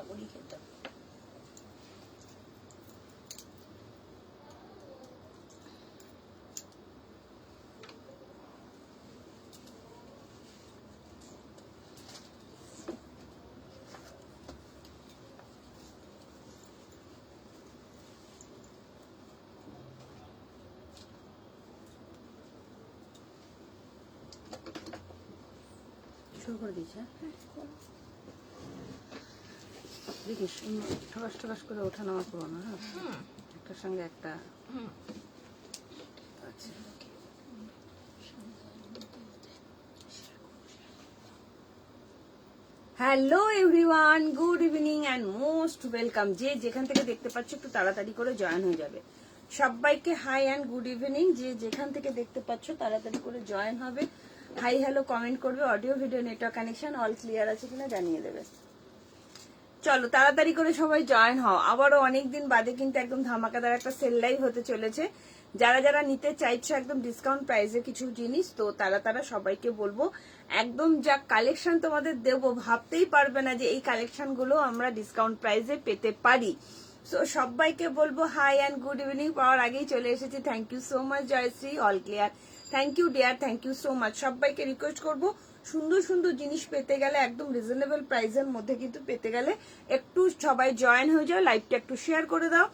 করি খেতে। শুরু করে দিয়েছে। দেখিস ঠকাস ঠকাস করে ওঠা নামা করো না। হ্যাঁ, একটার সঙ্গে একটা। আচ্ছা, hello everyone, good evening and most welcome. যে যেখান থেকে দেখতে পাচ্ছ একটু তাড়াতাড়ি করে জয়েন হয়ে যাবে। সবাইকে হাই অ্যান্ড গুড ইভিনিং। যে যেখান থেকে দেখতে পাচ্ছ তাড়াতাড়ি করে জয়েন হবে। হাই হ্যালো কমেন্ট করবে। Audio video network connection all clear আছে কিনা জানিয়ে দেবে। চলো তাড়াতাড়ি করে সবাই জয়েন হও। আবারও অনেকদিন বাদে কিন্তু একদম ধামাকাদার একটা সেল লাইভ হতে চলেছে। যারা যারা নিতে চাইছো একদম ডিসকাউন্ট প্রাইসে কিছু জিনিস, তো তারা সবাইকে বলবো একদম যা কালেকশন তোমাদের দেবো ভাবতেই পারবে না যে এই কালেকশন গুলো আমরা ডিসকাউন্ট প্রাইসে পেতে পারি। সো সবাইকে বলবো hi and good evening. Power আগেই চলে এসেছি। Thank you so much Jayshree, all clear. Thank you dear, thank you so much. সবাইকে রিকোয়েস্ট করবো সুন্দর সুন্দর জিনিস পেতে গেলে একদম রিজনেবল প্রাইসের মধ্যে কিন্তু পেতে গেলে একটু সবাই জয়েন হয়ে যাও, লাইভটা একটু শেয়ার করে দাও।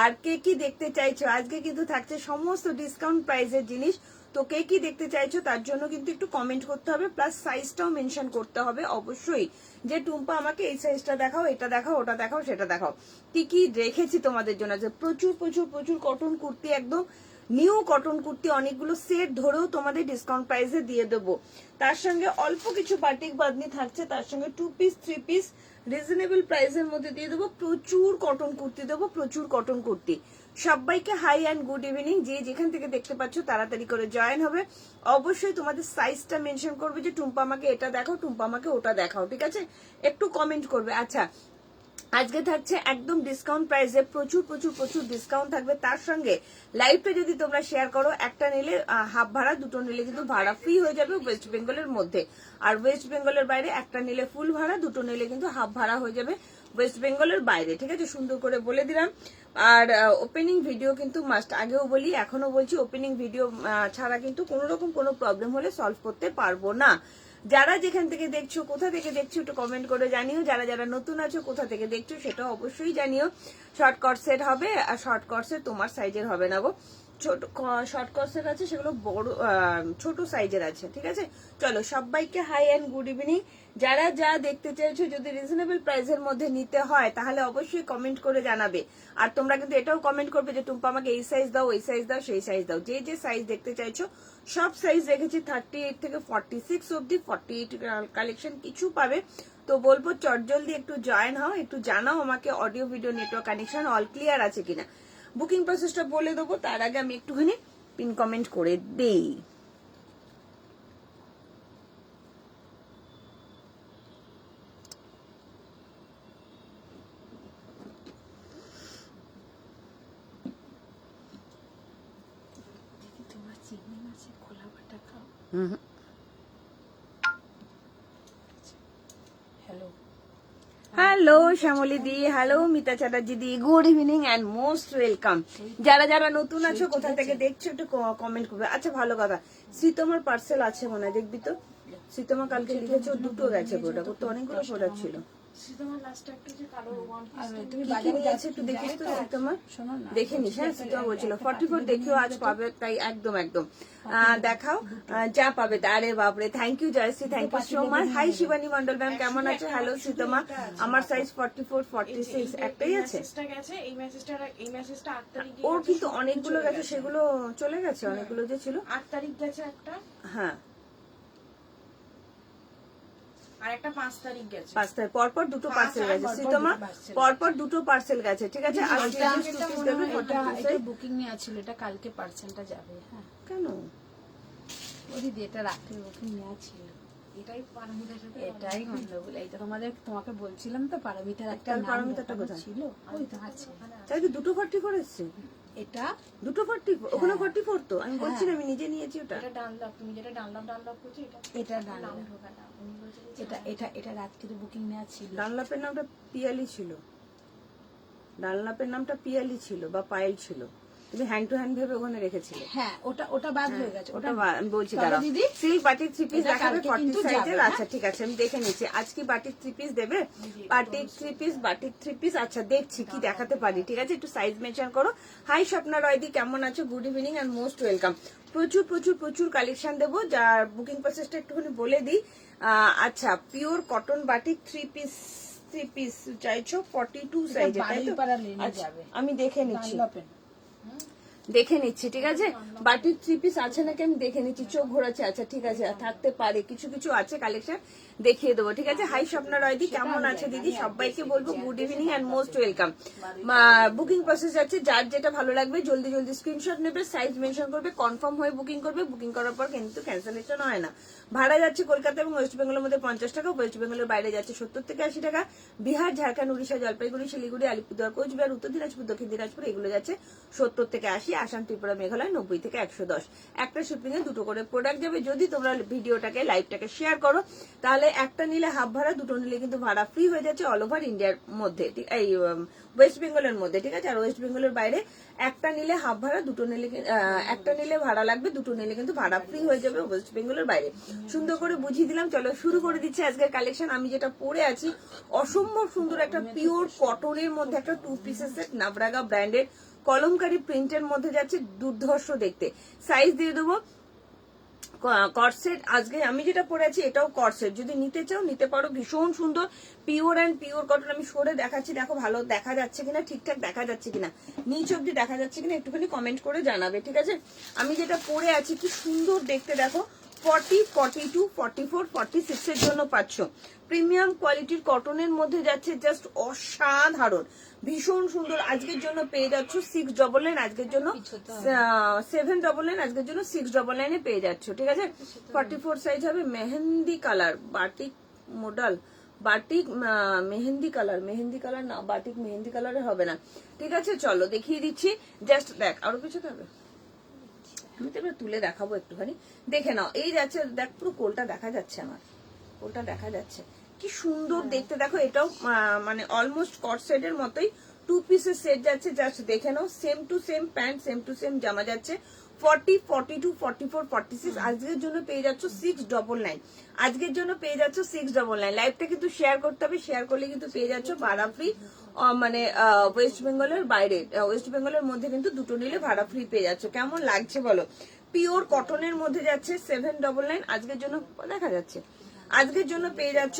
আর কে কি দেখতে চাইছো, আজকে কিন্তু থাকছে সমস্ত ডিসকাউন্ট প্রাইসের জিনিস। তো কে কি দেখতে চাইছো তার জন্য কিন্তু একটু কমেন্ট করতে হবে, প্লাস সাইজটাও মেনশন করতে হবে অবশ্যই, যে টুম্পা আমাকে এই সাইজটা দেখাও, এটা দেখাও, ওটা দেখাও, সেটা দেখাও। কি কি রেখেছি তোমাদের জন্য, যে প্রচুর প্রচুর প্রচুর কটন কুর্তি, একদম নিউ কটন কুর্তি অনেকগুলো সেট ধরেও তোমাদের ডিসকাউন্ট প্রাইসে দিয়ে দেবো। তার সঙ্গে অল্প কিছু বাটিক বাদনি থাকছে, তার সঙ্গে 2 পিস 3 পিস রিজনেবল প্রাইসের মধ্যে দিয়ে দেবো। প্রচুর কটন কুর্তি দেবো, প্রচুর কটন কুর্তি। সবাইকে হাই অ্যান্ড গুড ইভিনিং। যে যেখান থেকে দেখতে পাচ্ছ তাড়াতাড়ি করে জয়েন হবে। অবশ্যই তোমাদের সাইজটা মেনশন করবে, যে টুম্পা আমাকে এটা দেখাও, টুম্পা আমাকে ওটা দেখাও, ঠিক আছে? একটু কমেন্ট করবে। আচ্ছা, আজকে থাকছে একদম ডিসকাউন্ট প্রাইসে, প্রচুর প্রচুর প্রচুর ডিসকাউন্ট থাকবে। তার সঙ্গে লাইভটা যদি তোমরা শেয়ার করো, একটা নিলে হাফ ভাড়া, দুটো নিলে কিন্তু ভাড়া ফ্রি হয়ে যাবে ওয়েস্ট বেঙ্গলের মধ্যে। আর ওয়েস্ট বেঙ্গলের বাইরে একটা নিলে ফুল ভাড়া, দুটো নিলে কিন্তু হাফ ভাড়া হয়ে যাবে ওয়েস্ট বেঙ্গলের বাইরে, ঠিক আছে? সুন্দর করে বলে দিলাম। আর ওপেনিং ভিডিও কিন্তু মাস্ট, আগেও বলি এখনো বলছি, ওপেনিং ভিডিও ছাড়া কিন্তু কোনো রকম কোনো প্রবলেম হলে সলভ করতে পারবো না। যারা যেখান থেকে দেখছো, কোথা থেকে দেখছো একটু কমেন্ট করে জানিও। যারা যারা নতুন আছো কোথা থেকে দেখছো সেটা অবশ্যই জানিও। শর্ট কটসেট হবে, আর শর্ট কটসেট তোমার সাইজের হবে না গো। ছোট শর্ট কটসেট আছে, সেগুলো বড় ছোট সাইজের আছে, ঠিক আছে? চলো সবাইকে হাই অ্যান্ড গুড ইভিনিং। যারা যা দেখতে চাইছো, যদি রিজনেবল প্রাইসের মধ্যে নিতে হয় তাহলে অবশ্যই কমেন্ট করে জানাবে। আর তোমরা কিন্তু এটাও কমেন্ট করবে যে টুম্পা আমাকে এই সাইজ দাও, এই সাইজ দাও, সেই সাইজ দাও। যে যে সাইজ দেখতে চাইছো সব সাইজ রেখেছি, 38 থেকে 46 অব্দি। 48 কালেকশন কিছু পাবে। তো বলবো চটজলদি একটু জয়েন হও, একটু জানাও আমাকে audio video network connection all clear আছে কিনা। বুকিং প্রসেসটা বলে দেবো, তার আগে আমি একটুখানি পিন কমেন্ট করে দেই। তোমার চিংড়ি মাছের খোলা বাটা খাও। Hello hello Shyamali di, hello Mita Chatterjee di, good evening and most welcome. যারা যারা নতুন আছো, কোথা থেকে দেখছো একটু কমেন্ট করবে। আচ্ছা, ভালো কথা, শ্রীতমার পার্সেল আছে মনে হয়, দেখবি তো। শ্রীতমা কালকে লিখেছো দুটো গেছে প্রোডাক্ট, তো অনেকগুলো প্রোডাক্ট ছিল। তুমি বাজারে গেছে একটু দেখিস তো শ্রীতমা, দেখে নিস। হ্যাঁ, শ্রীতমা বলছিল 44 দেখিও আজ পাবে, তাই একদম একদম দেখাও যা পাবে। আরে বাপরে, thank you Jayshree, thank you so much. Hi Shibani Mondal ma'am, কেমন আছো? হ্যালো শ্রীতমা, আমার সাইজ 44 46 একটাই আছে। ওর কিন্তু অনেকগুলো গেছে, সেগুলো চলে গেছে, অনেকগুলো যে ছিল। 8 তারিখ গেছে একটা, হ্যাঁ, আর একটা 5 তারিখ গেছে। 5 তারিখ পরপর দুটো পার্সেল গেছে শ্রীতমা, পরপর দুটো পার্সেল গেছে, ঠিক আছে? আর এটা বুকিং নেওয়া ছিল, এটা কালকে পার্সেলটা যাবে। হ্যাঁ, কেন ও দিদি এটা রাত্রে বুকিং নেওয়া ছিল। এটাই গন্ডগোল। এইটা তোমাকে বলছিলাম তো, পারমিতার একটা পারমিতারটা কোথায় ছিল, ওই তো আছে। তাই কি দুটো 44 এসছে? এটা দুটো 44 ওখানে 44 তো আমি বলছি না আমি নিজে নিয়েছি ওটা। এটা ডানলপ, তুমি যেটা ডানলপ করছো এটা নাম ডানলপ। ঢোকা না, উনি বলছেন যে এটা রাত্রিরে বুকিং নেওয়া ছিল। ডানলপের নামটা পিয়ালি ছিল, ডানলপের নামটা পিয়ালি ছিল বা পায়েল ছিল, তুমি হ্যান্ড টু হ্যান্ড ভেবে ওখানে রেখেছিলে। হ্যাঁ ওটা বাদ হয়ে গেছে। ওটা আমি বলছি তবে দাঁড়াও দিদি, সিল্ক বাটিক 3 পিস এটা দেখাবে কালকে 40 কিন্তু সাইজের। যাবে, আচ্ছা ঠিক আছে আমি দেখে নিচ্ছি আজ কি বাটিক 3 পিস দেবে। বাটিক 3 পিস আচ্ছা দেখছি কি দেখাতে পারি। ঠিক আছে একটু সাইজ মেনশন করো। হাই স্বপ্না রয়দি, কেমন আছো? Good evening and most welcome. প্রচুর প্রচুর প্রচুর কালেকশন দেবো, যার বুকিং প্রসেসটা একটুখানি বলে দিই। আচ্ছা পিওর কটন বাটিক 3 পিস চাইছো 42 সাইজে, তাই তো? বাড়িপাড়া লেনে আচ্ছা, যাবে আমি দেখে নিচ্ছি ডানলপের। দেখে নিচ্ছি ঠিক আছে। বাটির 3 পিস আছে নাকি আমি দেখে নিচ্ছি, চোখ ঘোরাচ্ছে। আচ্ছা ঠিক আছে থাকতে পারে, কিছু কিছু আছে কালেকশন দেখিয়ে দেবো। ঠিক আছে হাই স্বপ্না রয়দি, কেমন আছে দিদি? সবাইকে বলবো good evening and most welcome. Booking process আছে, যার যেটা ভালো লাগবে জলদি জলদি স্ক্রিনশট নেবে, সাইজ মেনশন করবে, কনফার্ম হয়ে বুকিং করবে। বুকিং করার পর কিন্তু ক্যান্সেলেশন হয় না। ভাড়া যাচ্ছে কলকাতা এবং ওয়েস্ট বেঙ্গলের মধ্যে 50 টাকা, ওয়েস্ট বেঙ্গলের বাইরে যাচ্ছে 70 থেকে 80 টাকা। বিহার, ঝাড়খণ্ড, উড়িষ্যা, জলপাইগুড়ি, শিলিগুড়ি, আলিপুরদুয়ার, কোচবিহার, উত্তর দিনাজপুর, দক্ষিণ দিনাজপুর এগুলো যাচ্ছে 70 থেকে 80। আসাম, ত্রিপুরা, মেঘালয় 90 থেকে 110। একটা শিপিং এ দুটো করে প্রোডাক্ট যাবে। যদি তোমরা ভিডিওটাকে লাইভটাকে শেয়ার করো তাহলে একটা নিলে হাফ ভাড়া, দুটো নিলে কিন্তু ভাড়া ফ্রি হয়ে যাচ্ছে অল ওভার ইন্ডিয়ার মধ্যে, এই ওয়েস্ট বেঙ্গলের মধ্যে। ঠিক আছে আর ওয়েস্ট বেঙ্গলের বাইরে একটা নিলে হাফ ভাড়া, দুটো নিলে একটা নিলে ভাড়া লাগবে, দুটো নিলে কিন্তু ভাড়া ফ্রি হয়ে যাবে ওয়েস্ট বেঙ্গলের বাইরে। সুন্দর করে বুঝিয়ে দিলাম। চলো শুরু করে দিচ্ছি আজকের কালেকশন। আমি যেটা পরে আছি অসম্ভব সুন্দর একটা পিওর কটনের মধ্যে একটা 2 পিসের সেট, নাভরাগা ব্র্যান্ডের কলমকারী প্রিন্টের মধ্যে যাচ্ছে, দুর্ধর্ষ দেখতে। সাইজ দিয়ে দেবো কটসেট। আজকে আমি যেটা পরে আছি এটাও কটসেট, যদি নিতে চাও নিতে পারো। ভীষণ সুন্দর পিওর অ্যান্ড পিওর কটন। আমি সরে দেখাচ্ছি, দেখো ভালো দেখা যাচ্ছে কিনা, ঠিকঠাক দেখা যাচ্ছে কিনা, নিচ অব্দি দেখা যাচ্ছে কিনা একটুখানি কমেন্ট করে জানাবে। ঠিক আছে আমি যেটা পরে আছি কি সুন্দর দেখতে, দেখো 40, 42, 44, 46 এর জন্য পাচ্ছ। প্রিমিয়াম কোয়ালিটির কটনের মধ্যে যাচ্ছে, জাস্ট অসাধারণ ভীষণ সুন্দর। আজকের জন্য পেয়ে যাচ্ছ 699, আজকের জন্য 799, আজকের জন্য 699 পেয়ে যাচ্ছ। ঠিক আছে 44 সাইজ হবে। Mehndi colour batik model, batik mehndi colour না, বাটিক মেহেন্দি কালারে হবে না। ঠিক আছে চলো দেখিয়ে দিচ্ছি, জাস্ট দেখ আরো কিছু হবে, আমি তো এবার তুলে দেখাবো একটুখানি দেখে নাও। এই যাচ্ছে দেখ, পুরো কোলটা দেখা যাচ্ছে, আমার কোলটা দেখা যাচ্ছে কি সুন্দর দেখতে। দেখো এটাও মানে অলমোস্ট কট সেট এর মতোই 2 পিসের সেট যাচ্ছে, জাস্ট দেখে নাও। Same to same pant, same to same জামা যাচ্ছে। 40, 42, 44, 46 আজকের জন্য পেয়ে যাচ্ছ 699, আজকের জন্য পেয়ে যাচ্ছ 699। লাইভটা কিন্তু শেয়ার করতে হবে, শেয়ার করলে কিন্তু পেয়ে যাচ্ছ ভাড়া ফ্রি। মানে ওয়েস্ট বেঙ্গলের বাইরে, ওয়েস্ট বেঙ্গলের মধ্যে কিন্তু দুটো নিলে ভাড়া ফ্রি পেয়ে যাচ্ছ। কেমন লাগছে বলো? পিওর কটনের মধ্যে যাচ্ছে 799, আজকের জন্য দেখা যাচ্ছে, আজকের জন্য পেয়ে যাচ্ছ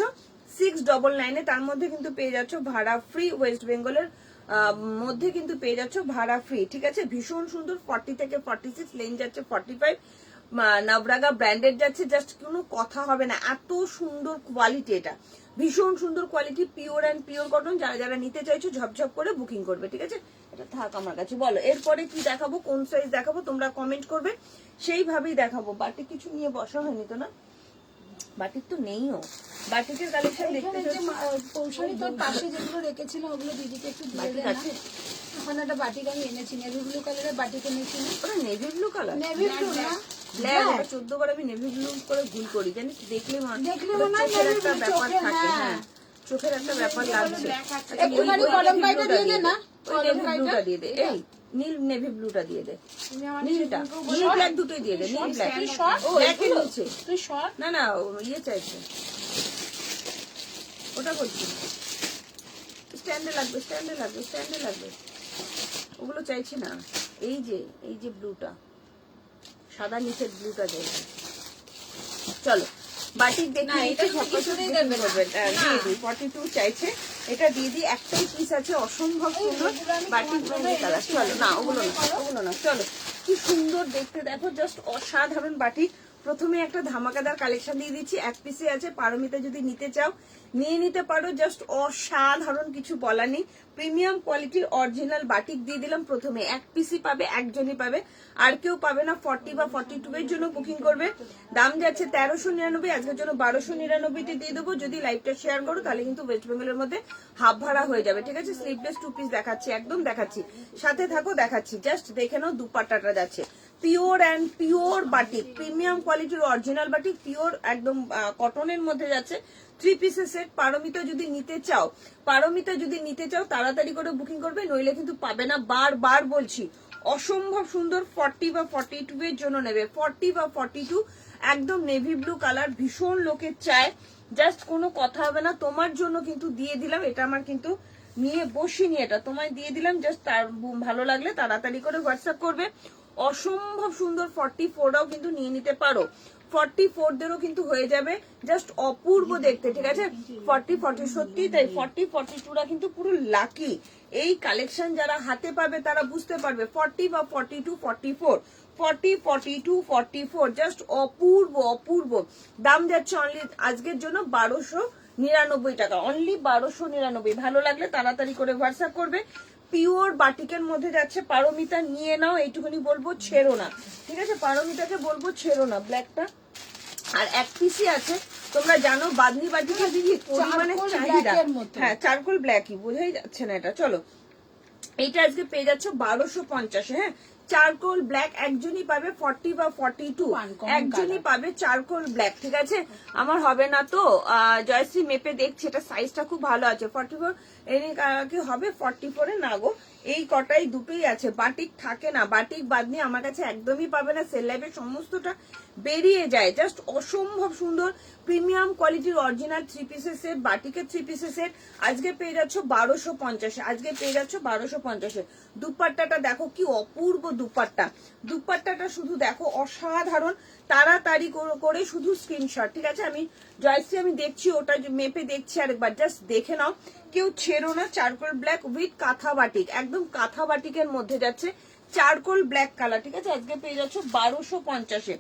699। তার মধ্যে কিন্তু পেয়ে যাচ্ছ ভাড়া ফ্রি, ওয়েস্ট বেঙ্গলের মধ্যে কিন্তু পেয়ে যাচ্ছ ভাড়া ফ্রি। ঠিক আছে ভীষণ সুন্দর। 40 থেকে 46, লেন যাচ্ছে 45, নাভরাগা ব্র্যান্ডেড যাচ্ছে, জাস্ট কোনো কথা হবে না, এত সুন্দর কোয়ালিটি। এটা ভীষণ সুন্দর quality, pure and pure cotton. যারা যারা নিতে চাইছো ঝপঝপ করে বুকিং করবে। ঠিক আছে এটা থাক আমার কাছে। বলো এরপরে কি দেখাবো, কোন সাইজ দেখাবো, তোমরা কমেন্ট করবে, সেইভাবেই দেখাবো। বাটি কিছু নিয়ে বসা হয়নি তো না? বাটিক তো নেইও, বাটিকের কালেকশন দেখতে পৌশানি তোর পাশে যেগুলো রেখেছিল ওগুলো দিদিকে একটু দিয়ে দে না। ওখানে একটা বাটিক আমি এনেছি, নেভি ব্লু কালারের বাটিক এনেছি না। ওটা navy blue colour, navy blue না ব্ল্যাক। ওটা 14 বার আমি নেভি ব্লু করে ভুল করি, জানিস দেখলে দেখলে ওটা মনে হয় চোখের navy একটা blue, ব্যাপার চোখে, থাকে। হ্যাঁ। হ্যাঁ চোখের একটা ব্যাপার লাগছে। একটুখানি কলম কাইটা দিয়ে দে না, ওই নেভি ব্লুটা দিয়ে দে, এই নীল নেভি ব্লুটা দিয়ে দে, নীলটা নীল ব্ল্যাক দুটোই দিয়ে দে, নীল ব্ল্যাক। ও একই নিচে তুই শর্ট না না ইয়ে চাইছে, ওটা বলছি স্ট্যান্ডে লাগবে, স্ট্যান্ডে লাগবে, স্ট্যান্ডে লাগবে, ওগুলো চাইছি না। এই যে ব্লুটা, সাদা নিচের ব্লুটা চাইছি। চলো বাটিক দেখি, এটা সবকিছুতেই দেবে করবেন। দিয়ে দিই 42 চাইছে, এটা দিয়ে দিই। একটাই পিস আছে অসম্ভব সুন্দর বাটিক মেহেন্দি কালার। চলো না ওগুলো না, ওগুলো না, চলো কি সুন্দর দেখতে, দেখো জাস্ট অসাধারণ বাটিক প্রথমে একটা ধামাকাদার কালেকশন দিয়ে দিচ্ছি, এক পিসে আছে। পারমিতা যদি নিতে চাও নিয়ে নিতে পারো, জাস্ট অসাধারণ, কিছু বলার নেই। প্রিমিয়াম কোয়ালিটির অরিজিনাল বাটিক দিয়ে দিলাম। প্রথমে এক পিসই পাবে, একজনই পাবে, আর কেউ পাবে না। 40 বা 42 এর জন্য বুকিং করবে। দাম যাচ্ছে 1399, আজকের জন্য 1299 দিয়ে দেবো। যদি লাইভটা শেয়ার করো তাহলে কিন্তু ওয়েস্ট বেঙ্গলের মধ্যে হাফ ভাড়া হয়ে যাবে, ঠিক আছে। স্লিভলেস 2 পিস দেখাচ্ছি, একদম দেখাচ্ছি, সাথে থাকো দেখাচ্ছি। জাস্ট দেখে নাও, দুপাট্টাটা যাচ্ছে pure and pure batik, premium কোয়ালিটির অরিজিনাল বাটিক, পিওর একদম কটনের মধ্যে যাচ্ছে। 3 পিসের সেট। পারমিতা যদি নিতে চাও তাড়াতাড়ি করে বুকিং করবে, নইলে কিন্তু পাবে না। বারবার বলছি, অসম্ভব সুন্দর। 40 বা 42 এর জন্য নেবে, 40 বা 42, একদম নেভি ব্লু কালার, ভীষণ লোকের চায়। জাস্ট কোনো কথা হবে না, তোমার জন্য কিন্তু দিয়ে দিলাম। এটা আমার কিন্তু নিয়ে বসিনি, এটা তোমায় দিয়ে দিলাম। জাস্ট তার ভালো লাগলে তাড়াতাড়ি করে হোয়াটসঅ্যাপ করবে। অসম্ভব সুন্দর। 44টাও কিন্তু নিয়ে নিতে পারো, 44 দেরও কিন্তু হয়ে যাবে। জাস্ট অপূর্ব দেখতে, ঠিক আছে। 40 সত্যি তাই। 42রা কিন্তু পুরো লাকি। এই কালেকশন যারা হাতে পাবে তারা বুঝতে পারবে। 40 বা 42, 44, 40, 42, 44, জাস্ট অপূর্ব। দাম যাচ্ছে অনলি আজকের জন্য 1299 টাকা, অনলি 1299। ভালো লাগলে তাড়াতাড়ি করে হোয়াটসঅ্যাপ করবে। পিওর বাটিকের মধ্যে যাচ্ছে। পারমিতা নিয়ে নাও, এইটুকুনি বলবো, ছেড়ো না, ঠিক আছে। পারমিতাকে বলবো ছেড়ো না ব্ল্যাকটা। আর এক পিসি আছে, তোমরা জানো বাদনি বাটিকের দিদি পরিমাণে চাহিদা। হ্যাঁ, চারকোল ব্ল্যাকই, বোঝাই যাচ্ছে না এটা। চলো, এইটা আজকে পেয়ে যাচ্ছ 1250। হ্যাঁ, চারকোল ব্ল্যাক একজনই পাবে। 40 বা 42 একজনই পাবে চারকোল ব্ল্যাক, ঠিক আছে। আমার হবে না তো, জয়শ্রী মেপে দেখছি, এটা সাইজটা খুব ভালো আছে। 44 এনে কি হবে? 44 এ না গো, এই কটাই দুটোই আছে। বাটিক থাকে না, বাটিক বাদনি আমার কাছে একদমই পাবে না। সেল লাইভে সমস্তটা বেরিয়ে যায়। জাস্ট অসম্ভব সুন্দর প্রিমিয়াম কোয়ালিটির অরিজিনাল 3 পিসের সেট, বাটিকের 3 পিসের সেট আজকে পেয়ে যাচ্ছ 1250। আজকে পেয়ে যাচ্ছ 1250। দুপাট্টাটা দেখো কি অপূর্ব দুপাট্টাটা শুধু দেখো, অসাধারণ। তাড়াতাড়ি করে শুধু স্ক্রিনশট, ঠিক আছে। আমি জয়শ্রী আমি দেখছি, ওটা মেপে দেখছি আরেকবার, জাস্ট দেখে নাও, কেউ ছেড়ো না। চারকোল ব্ল্যাক উইথ কাঁথা বাটিক, একদম কাঁথা বাটিকের মধ্যে যাচ্ছে চারকোল ব্ল্যাক কালার, ঠিক আছে। আজকে পেয়ে যাচ্ছ 1250।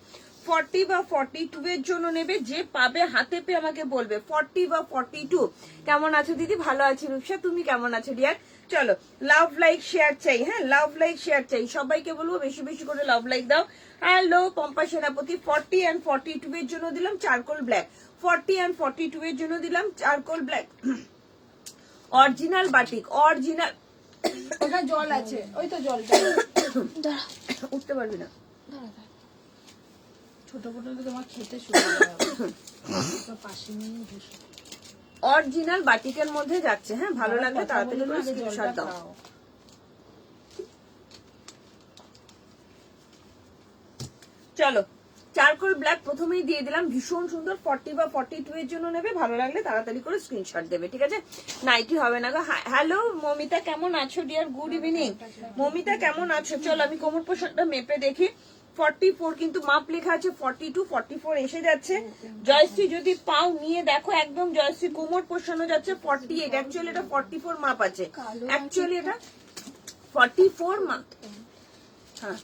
40 বা 42 এর জন্য নেবে, যে পাবে হাতে পেয়ে আমাকে বলবে। 40 বা 42। কেমন আছো দিদি? ভালো আছি। রূপসা, তুমি কেমন আছো ডিয়ার? চলো, লাভ লাইক শেয়ার চাই। হ্যাঁ, লাভ লাইক শেয়ার চাই, সবাইকে বলবো বেশি বেশি করে লাভ লাইক দাও। হ্যালো পম্পা সেনাপতি, 40 and 42 এর জন্য দিলাম চারকোল ব্ল্যাক, 40 and 42 এর জন্য দিলাম charcoal black. Original batik, original. ওটা জল আছে, ওই তো জলটা। উঠতে পারবি না। ছোট ছোট তোমার খেতে শুরু পাশে নিয়ে বসে। অরিজিনাল বাটিকের মধ্যে যাচ্ছে। হ্যাঁ, ভালো লাগলে তাড়াতাড়ি করে স্ক্রিনশট দাও। চলো, চারকোল ব্ল্যাক প্রথমেই দিয়ে দিলাম, ভীষণ সুন্দর। 40 বা 42 এর জন্য নেবে, ভালো লাগলে তাড়াতাড়ি করে স্ক্রিনশট দেবে, ঠিক আছে। নাইটি হবে না গো। হ্যালো মমিতা, কেমন আছো ডিয়ার? গুড ইভিনিং মমিতা, কেমন আছো? চলো, আমি কোমর পোশাকটা মেপে দেখি। 44 কিন্তু মাপ লেখা আছে, 42, 44 এসে যাচ্ছে। জয়শ্রী যদি পাও নিয়ে দেখো, একদম জয়শ্রী কোমর পোষানো যাচ্ছে 48। অ্যাকচুয়ালি এটা 44 মাপ আছে, অ্যাকচুয়ালি এটা 44 মাপ। হ্যাঁ,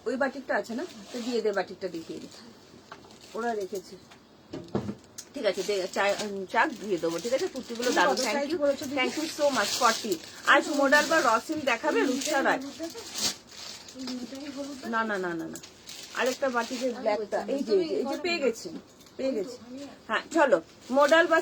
ওই বাটিকটা আছে না, তো দিয়ে দে, বাটিকটা দেখিয়ে দি, ওরা রেখেছে, ঠিক আছে। চাক দিয়ে দেবো, ঠিক আছে। কুর্তিগুলো দারুণ, থ্যাংক ইউ সো মাচ। 40 আজ মডাল বা রসিল দেখাবে রূপসা রায়? না না না না না, আরেকটা বাটিকের ব্ল্যাকটা, এই যে পেয়ে গেছি। হ্যাঁ, চলো, মডাল বা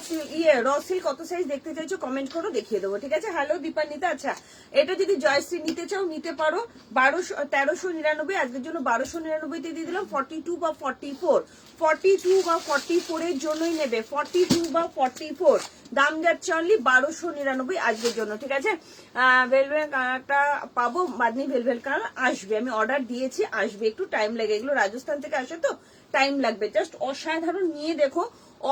রসিল কত সাইজ দেখতে চাইছো কমেন্ট করো, দেখিয়ে দেবো, ঠিক আছে। হ্যালো দীপান্বিতা, আচ্ছা এটা যদি জয়শ্রী নিতে চাও নিতে পারো। 1399, আজকের জন্য 1299 দিয়ে দিলাম। 42 বা 44, 42 বা 44 এর জন্যই নেবে। 42 বা 44 দাম যাচ্ছে অনলি 1299 আজকের জন্য, ঠিক আছে। ভেলভেল কালারটা পাবো, বাদনি ভেলভেল কালার আসবে, আমি অর্ডার দিয়েছি, আসবে, একটু টাইম লাগে, এগুলো রাজস্থান থেকে আসে তো টাইম লাগবে। জাস্ট অসাধারণ, নিয়ে দেখো,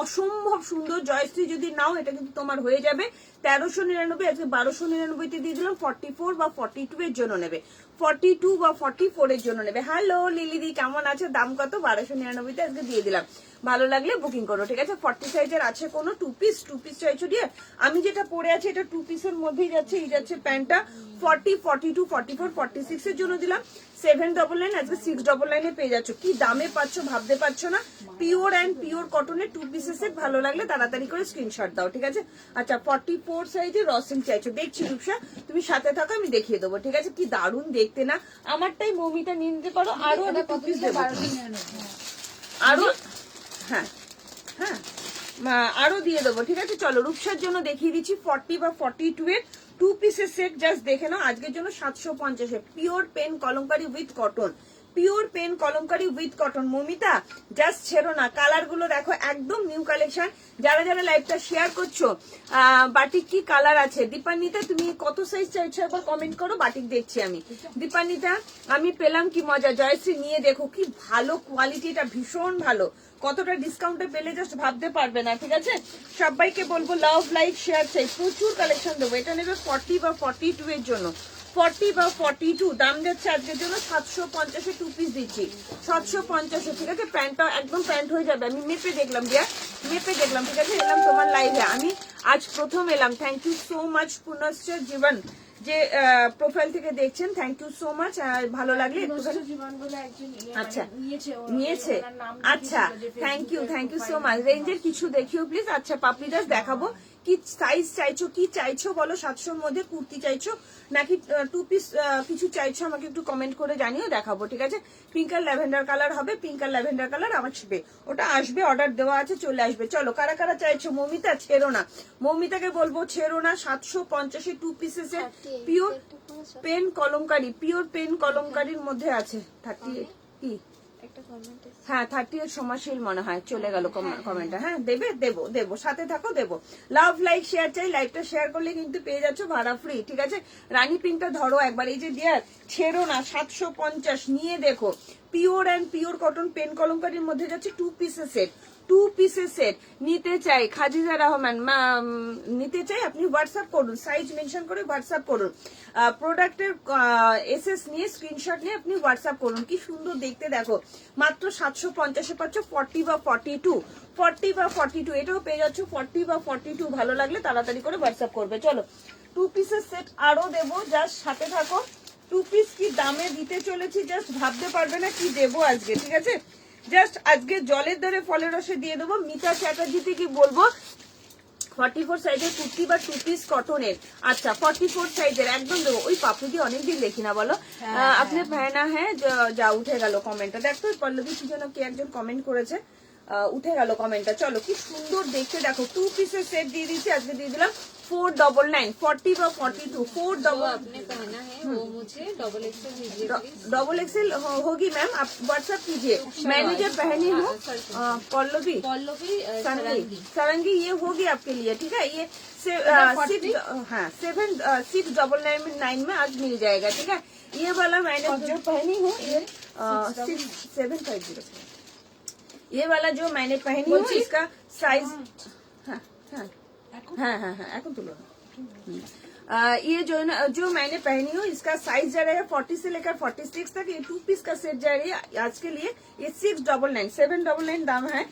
অসম্ভব সুন্দর। জয়শ্রী যদি নাও, এটা কিন্তু তোমার হয়ে যাবে 1399, আজকে 1299 দিয়ে দিলাম। 44 বা 42 এর জন্য নেবে, 42 বা 44 এর জন্য নেবে। হ্যালো লিলিদি, কেমন আছে? দাম কত? 1299 আজকে দিয়ে দিলাম। ভালো লাগলে বুকিং করো, ঠিক আছে? 40 সাইজের আছে কোনো? টু পিস চাইছো দিয়ে? আমি যেটা পরে আছি এটা 2 পিসের মধ্যেই যাচ্ছে। এই যাচ্ছে প্যান্টটা 40, 42, 44, 46 এর জন্য দিলাম 799, আজকে 699 পেয়ে যাচ্ছ। কি দামে পাচ্ছ ভাবতে পারছো না। পিওর অ্যান্ড পিওর কটনের 2 পিসের সেট। ভালো লাগলে তাড়াতাড়ি করে স্ক্রিনশট দাও, ঠিক আছে? আচ্ছা 44 সাইজের রসিং চাইছো, দেখছি রূপসা, তুমি সাথে থাকো, আমি দেখিয়ে দেবো, ঠিক আছে? কি দারুণ দেখতে না? আমারটাই মমিটা নিয়ে নিতে পারো। আরো আমি 2 পিস দেবো, আরো, হ্যাঁ হ্যাঁ আরো দিয়ে দেবো, ঠিক আছে? চলো রূপসার জন্য দেখিয়ে দিচ্ছি 40 বা 42 এর 2 পিসের সেট। জাস্ট দেখে নাও, আজকের জন্য 750 pure pen Kalamkari with cotton, pure pen Kalamkari with cotton. Mamita just ছেড়ো না, কালার গুলো দেখো একদম নিউ কালেকশন। যারা যারা লাইভটা শেয়ার করছো, বাটিক কি কালার আছে? দীপান্বিতা তুমি কত সাইজ চাইছো একবার কমেন্ট করো, বাটিক দেখছি আমি। দীপান্বিতা আমি পেলাম কি মজা। জয়শ্রী নিয়ে দেখো কি ভালো কোয়ালিটি, এটা ভীষণ ভালো। কতটা ডিসকাউন্টে পেলে জাস্ট ভাবতে পারবে না, ঠিক আছে? সবাইকে বলবো লাভ লাইক শেয়ার চাই, প্রচুর কালেকশন দেবো। এটা নেবে 40 বা 42 এর জন্য, 40 বা 42 দাম যাচ্ছে আজকের জন্য 750 এ 2 পিস দিচ্ছি, 750, ঠিক আছে? প্যান্টটা একদম প্যান্ট হয়ে যাবে। আমি মেপে দেখলাম দিয়া, মেপে দেখলাম, ঠিক আছে? এলাম তোমার লাইভে, আমি আজ প্রথম এলাম। থ্যাংক ইউ সো মাচ পুনশ্চর জীবন, যে প্রোফাইল থেকে দেখছেন, থ্যাংক ইউ সো মাচ। ভালো লাগলে আচ্ছা নিয়েছে, আচ্ছা থ্যাংক ইউ সো মাচ। রেঞ্জের কিছু দেখিও প্লিজ। আচ্ছা পাপড়িদাস দেখাবো। কি সাইজ চাইছো, কি চাইছো বলো? 700 মধ্যে কুর্তি চাইছো নাকি 2 পিস কিছু চাইছো? আমাকে একটু কমেন্ট করে জানিও, দেখাবো, ঠিক আছে? পিঙ্ক আর ল্যাভেন্ডার কালার হবে, পিঙ্ক আর ল্যাভেন্ডার কালার আসবে, ওটা আসবে, অর্ডার দেওয়া আছে, চলে আসবে। চলো কারা কারা চাইছো? মমিতা ছেড়ো না, মমিতাকে বলবো ছেড়ো না। 750 2 পিসেস এর pure pen Kalamkari, pure pen কলমকারির মধ্যে আছে। 30 কি হ্যাঁ 30 এর সমাশীল মনে হয়, চলে গেল কমেন্টটা। হ্যাঁ দেবে, দেবো, সাথে থাকো, দেবো। লাভ লাইক শেয়ার চাই, লাইভটা শেয়ার করলে কিন্তু পেয়ে যাচ্ছ ভাড়া ফ্রি, ঠিক আছে? রানী পিঙ্কটা ধরো একবার, এই যে ডিয়ার ছেড়ো না, 750 নিয়ে দেখো। Pure and pure cotton pen কলমকারির মধ্যে যাচ্ছে 2 পিসের সেট, 2 পিসের সেট। নিতে চাই খাদিজা রহমান, নিতে চাই আপনি হোয়াটসঅ্যাপ করুন, সাইজ মেনশন করে হোয়াটসঅ্যাপ করুন। প্রোডাক্টের এসএস নিয়ে স্ক্রিনশট নিয়ে আপনি হোয়াটসঅ্যাপ করুন। কি সুন্দর দেখতে দেখো, মাত্র 750 পাচ্ছ 40 বা 42, 40 বা 42 এটাও পেয়ে যাচ্ছ 40 বা 42। ভালো লাগলে তাড়াতাড়ি করে হোয়াটসঅ্যাপ করবে। চলো 2 পিসের সেট আরো দেবো, জাস্ট সাথে থাকো। 2 পিস কি দামে দিতে চলেছি জাস্ট ভাবতে পারবে না কি দেবো আজকে, ঠিক আছে? জাস্ট আজকে জলের দরে ফলের রসে দিয়ে দেবো। মিতা চ্যাটার্জিতে কি বলবো, 44 সাইজের কুর্তি বা 2 পিস কটনের। আচ্ছা 44 সাইজের একদম দেবো। ওই পাপড়ি দিয়ে অনেকদিন দেখি না, বলো আপনি ভ্যানা। হ্যাঁ যা উঠে গেল কমেন্টটা, দেখো পল্লবী কি যেন কে একজন কমেন্ট করেছে, উঠে গেল কমেন্টটা। চলো কি সুন্দর দেখতে দেখো, 2 পিসের সেট দিয়ে দিচ্ছি আজকে, দিয়ে দিলাম 499, 40 বা 42, 4XL होगी मैम, आप व्हाट्सएप कीजिए। मैंने जो पहनी हूँ पल्लवी सारंगी, ये होगी आपके लिए, ठीक है? ये 699 में आज मिल जाएगा, ठीक है? ये वाला मैंने जो पहनी हूँ ये 750, ये वाला जो मैंने पहनी हूँ इसका साइज हाँ এখন তুলো। ये जो मैंने पहनी हूँ इसका साइज जा रहा है 40 से लेकर 46 तक। ये 2 पीस का सेट जा रही है आज के लिए। ये 699, 799 दाम है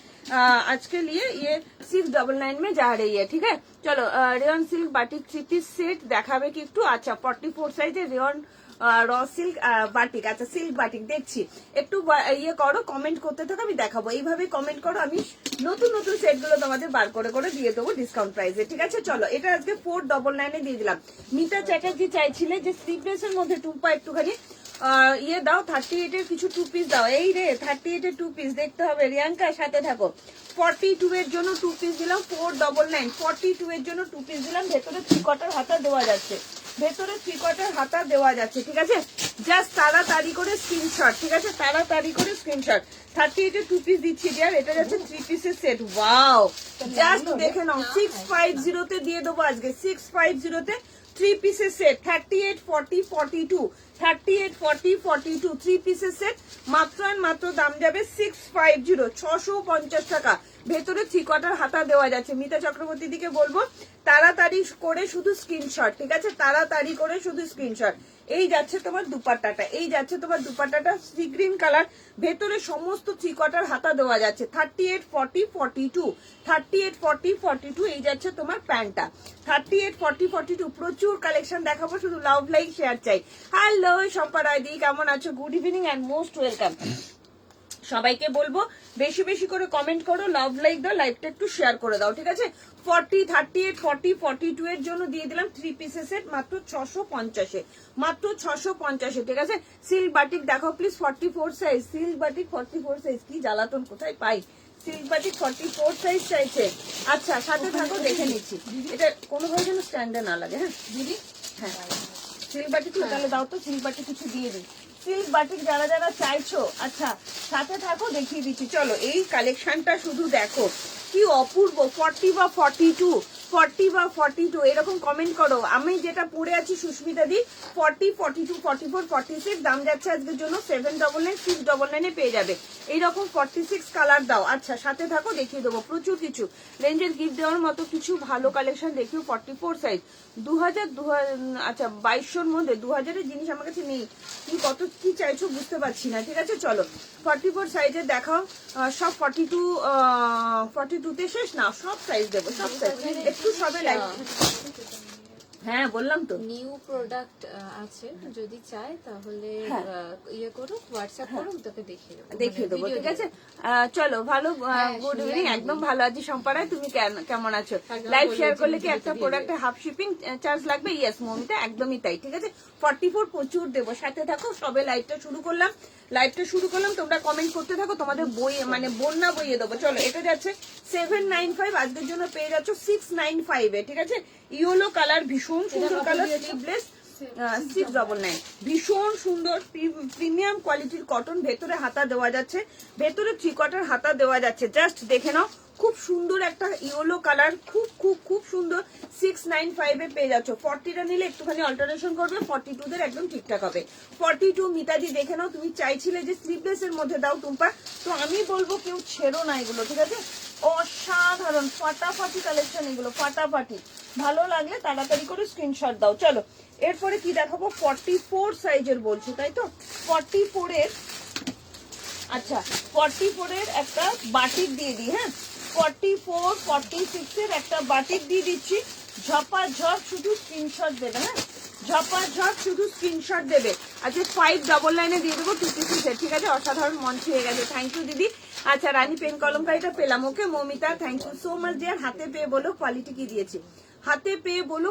आज के लिए। ये 699 में जा रही है, ठीक है? चलो rayon silk batik 3 piece set দেখাবে কি একটু। আচ্ছা 44 সাইজের রেয়ন র সিল্ক বাটিক, আচ্ছা সিল্ক বাটিক দেখছি। একটু ইয়ে করো, কমেন্ট করতে থাকো, আমি দেখাবো। এইভাবে কমেন্ট করো, আমি নতুন নতুন সেট গুলো তোমাদের বার করে করে দিয়ে দেবো ডিসকাউন্ট প্রাইসে, ঠিক আছে? চলো এটা আজকে 499 এ দিয়ে দিলাম। মিতা চ্যাটার্জি চাইছিলে যে স্লিভলেস এর মধ্যে টুম্পা একটুখানি ইয়ে দাও, 38 এর কিছু 2 পিস দাও। এই রে 38 এর 2 পিস দেখতে হবে। রিয়াঙ্কা সাথে থাকো। 42 এর জন্য 2 পিস দিলাম 499, 42 এর জন্য 2 পিস দিলাম। ভেতরে 3 কোয়ার্টার হাতা দেওয়া যাচ্ছে, ভেতরে 3 কোয়ার্টার হাতা দেওয়া যাচ্ছে, ঠিক আছে? জাস্ট তাড়াতাড়ি করে স্ক্রিনশট, ঠিক আছে? তাড়াতাড়ি করে স্ক্রিনশট। 38 এর 2 পিস দিচ্ছি ডিয়ার, এটা যাচ্ছে 3 পিসের সেট। ওয়াও জাস্ট দেখে নাও, 650 তে দিয়ে দেবো আজকে, 650 তে 3 পিসের সেট। 38, 40, 42, 38, 40, 42 3 পিসের সেট। মাত্র মাত্র দাম যাবে 650, 650 টাকা। ভেতরে 3 কোয়ার্টার হাতা দেওয়া যাচ্ছে। মিতা চক্রবর্তী দিকে বলবো তাড়াতাড়ি করে শুধু স্ক্রিনশট, ঠিক আছে, তাড়াতাড়ি করে শুধু স্ক্রিনশট। এই যাচ্ছে তোমার দুপাট্টাটা, এই যাচ্ছে তোমার দুপাট্টাটা সি গ্রিন কালার, ভেতরে সমস্ত 3 কোয়ার্টার হাতা দেওয়া যাচ্ছে। 38, 40, 42, 38, 40, 42 এই যাচ্ছে তোমার প্যান্টটা। 38, 40, 42 প্রচুর কালেকশন দেখাবো, শুধু লাভ লাইক শেয়ার চাই। হ্যালো শম্পা রায়দি, কেমন আছো? Good evening and most welcome. সবাইকে বলবো বেশি বেশি করে কমেন্ট করো, লাভ লাইক দাও, লাইভটা একটু শেয়ার করে দাও, ঠিক আছে। 40, 38, 40, 42 এর জন্য দিয়ে দিলাম 3 পিসের সেট মাত্র 650, মাত্র 650, ঠিক আছে। সিল্ক বাটিক দেখাও please, 44 size silk batik, 44 size, কি জ্বালাতন, কোথায় পাই সিল্ক বাটিক 44 সাইজ চাইছে। আচ্ছা সাথে থাকো, দেখে নিচ্ছি, এটা কোনোভাবে যেন স্ট্যান্ডে না লাগে। হ্যাঁ দিদি, হ্যাঁ সিল্ক বাটিক তাহলে দাও তো, সিল্ক বাটিক কিছু দিয়ে দিই, সিল্ক বাটিক যারা যারা চাইছো। আচ্ছা সাথে থাকো, দেখিয়ে দিচ্ছি। চলো এই কালেকশনটা শুধু দেখো কি অপূর্ব। 40 বা 42, 40 বা 42 এরকম কমেন্ট করো। আমি যেটা পরে আছি সুস্মিতা দি 40, 42, 44, 46 দাম যাচ্ছে আজকের জন্য 799, 699 এ পেয়ে যাবে। এইরকম 46 কালার দাও। আচ্ছা সাথে থাকো, দেখিয়ে দেবো প্রচুর কিছু রেঞ্জের গিফট দেওয়ার মতো কিছু ভালো কালেকশন দেখিও। 44 সাইজ 2000, আচ্ছা 2200 মধ্যে 2000 এর জিনিস আমার কাছে নেই, কি কত কি চাইছো বুঝতে পারছি না, ঠিক আছে। চলো 44 সাইজের দেখাও, সব 42 তে শেষ না, সব সাইজ দেবো, সব সাইজ একটু সবে লাইক। হ্যাঁ বললাম তো নিউ প্রোডাক্ট আছে, যদি চায় তাহলে হ্যাঁ। ইয়ে করো, হোয়াটসঅ্যাপ করো, তোকে দেখিয়ে দেবো, দেখিয়ে দেবো, ঠিক আছে। চলো ভালো, গুড ইভিনিং, একদম ভালো আছি সম্পারায়, তুমি কেমন আছো? লাইভ শেয়ার করলে কি একটা প্রোডাক্টে হাফ শিপিং চার্জ লাগবে? ইয়েস মমিতা, একদমই তাই, ঠিক আছে। 44 প্রচুর দেবো, সাথে থাকো। সবে লাইভটা শুরু করলাম, তোমরা কমেন্ট করতে থাকো, তোমাদের বই মানে বন্যা বইয়ে দেবো। চলো এটা যাচ্ছে 795, আজকের জন্য পেয়ে যাচ্ছ 695 এ, ঠিক আছে। ইয়েলো কালার, ভীষণ সুন্দর কালার, স্লিভলেস, 699, ভীষণ সুন্দর প্রিমিয়াম কোয়ালিটির কটন, ভেতরে হাতা দেওয়া যাচ্ছে, ভেতরে 3 কোয়ার্টার হাতা দেওয়া যাচ্ছে। জাস্ট দেখে নাও, খুব সুন্দর একটা ইয়েলো কালার, খুব খুব খুব সুন্দর। 695 এ পেয়ে যাচ্ছ। 40টা নিলে একটুখানি অল্টারেশন করবে, 42 দের একদম ঠিকঠাক হবে। 42 মিতাজি দেখে নাও, তুমি চাইছিলে যে স্লিভলেস এর মধ্যে দাও টুম্পা, তো আমি বলবো কেউ ছেড়ো না এগুলো, ঠিক আছে। অসাধারণ ফাটাফাটি কালেকশন এগুলো, ফাটাফাটি। ভালো লাগলে তাড়াতাড়ি করে স্ক্রিনশট দাও। চলো এরপরে কি দেখাবো, 44 সাইজের বলছো তাই তো। 44 এর, আচ্ছা 44 এর একটা বাটিক দিয়ে দিই। হ্যাঁ 44, 46 এর একটা বাটিক দিয়ে দিচ্ছি। ঝপাঝপ শুধু স্ক্রিনশট দেবে, হ্যাঁ ঝপাঝপ শুধু স্ক্রিনশট দেবে। আচ্ছা 599 এ দিয়ে দেবো 2 পিসের, ঠিক আছে। অসাধারণ মন ছুঁয়ে গেছে, থ্যাংক ইউ দিদি। আচ্ছা রানী পেন কলমকারিটা পেলাম, okay Mamita, thank you so much dear. হাতে পেয়ে বলো কোয়ালিটি কি দিয়েছি, হাতে পেয়ে বলো,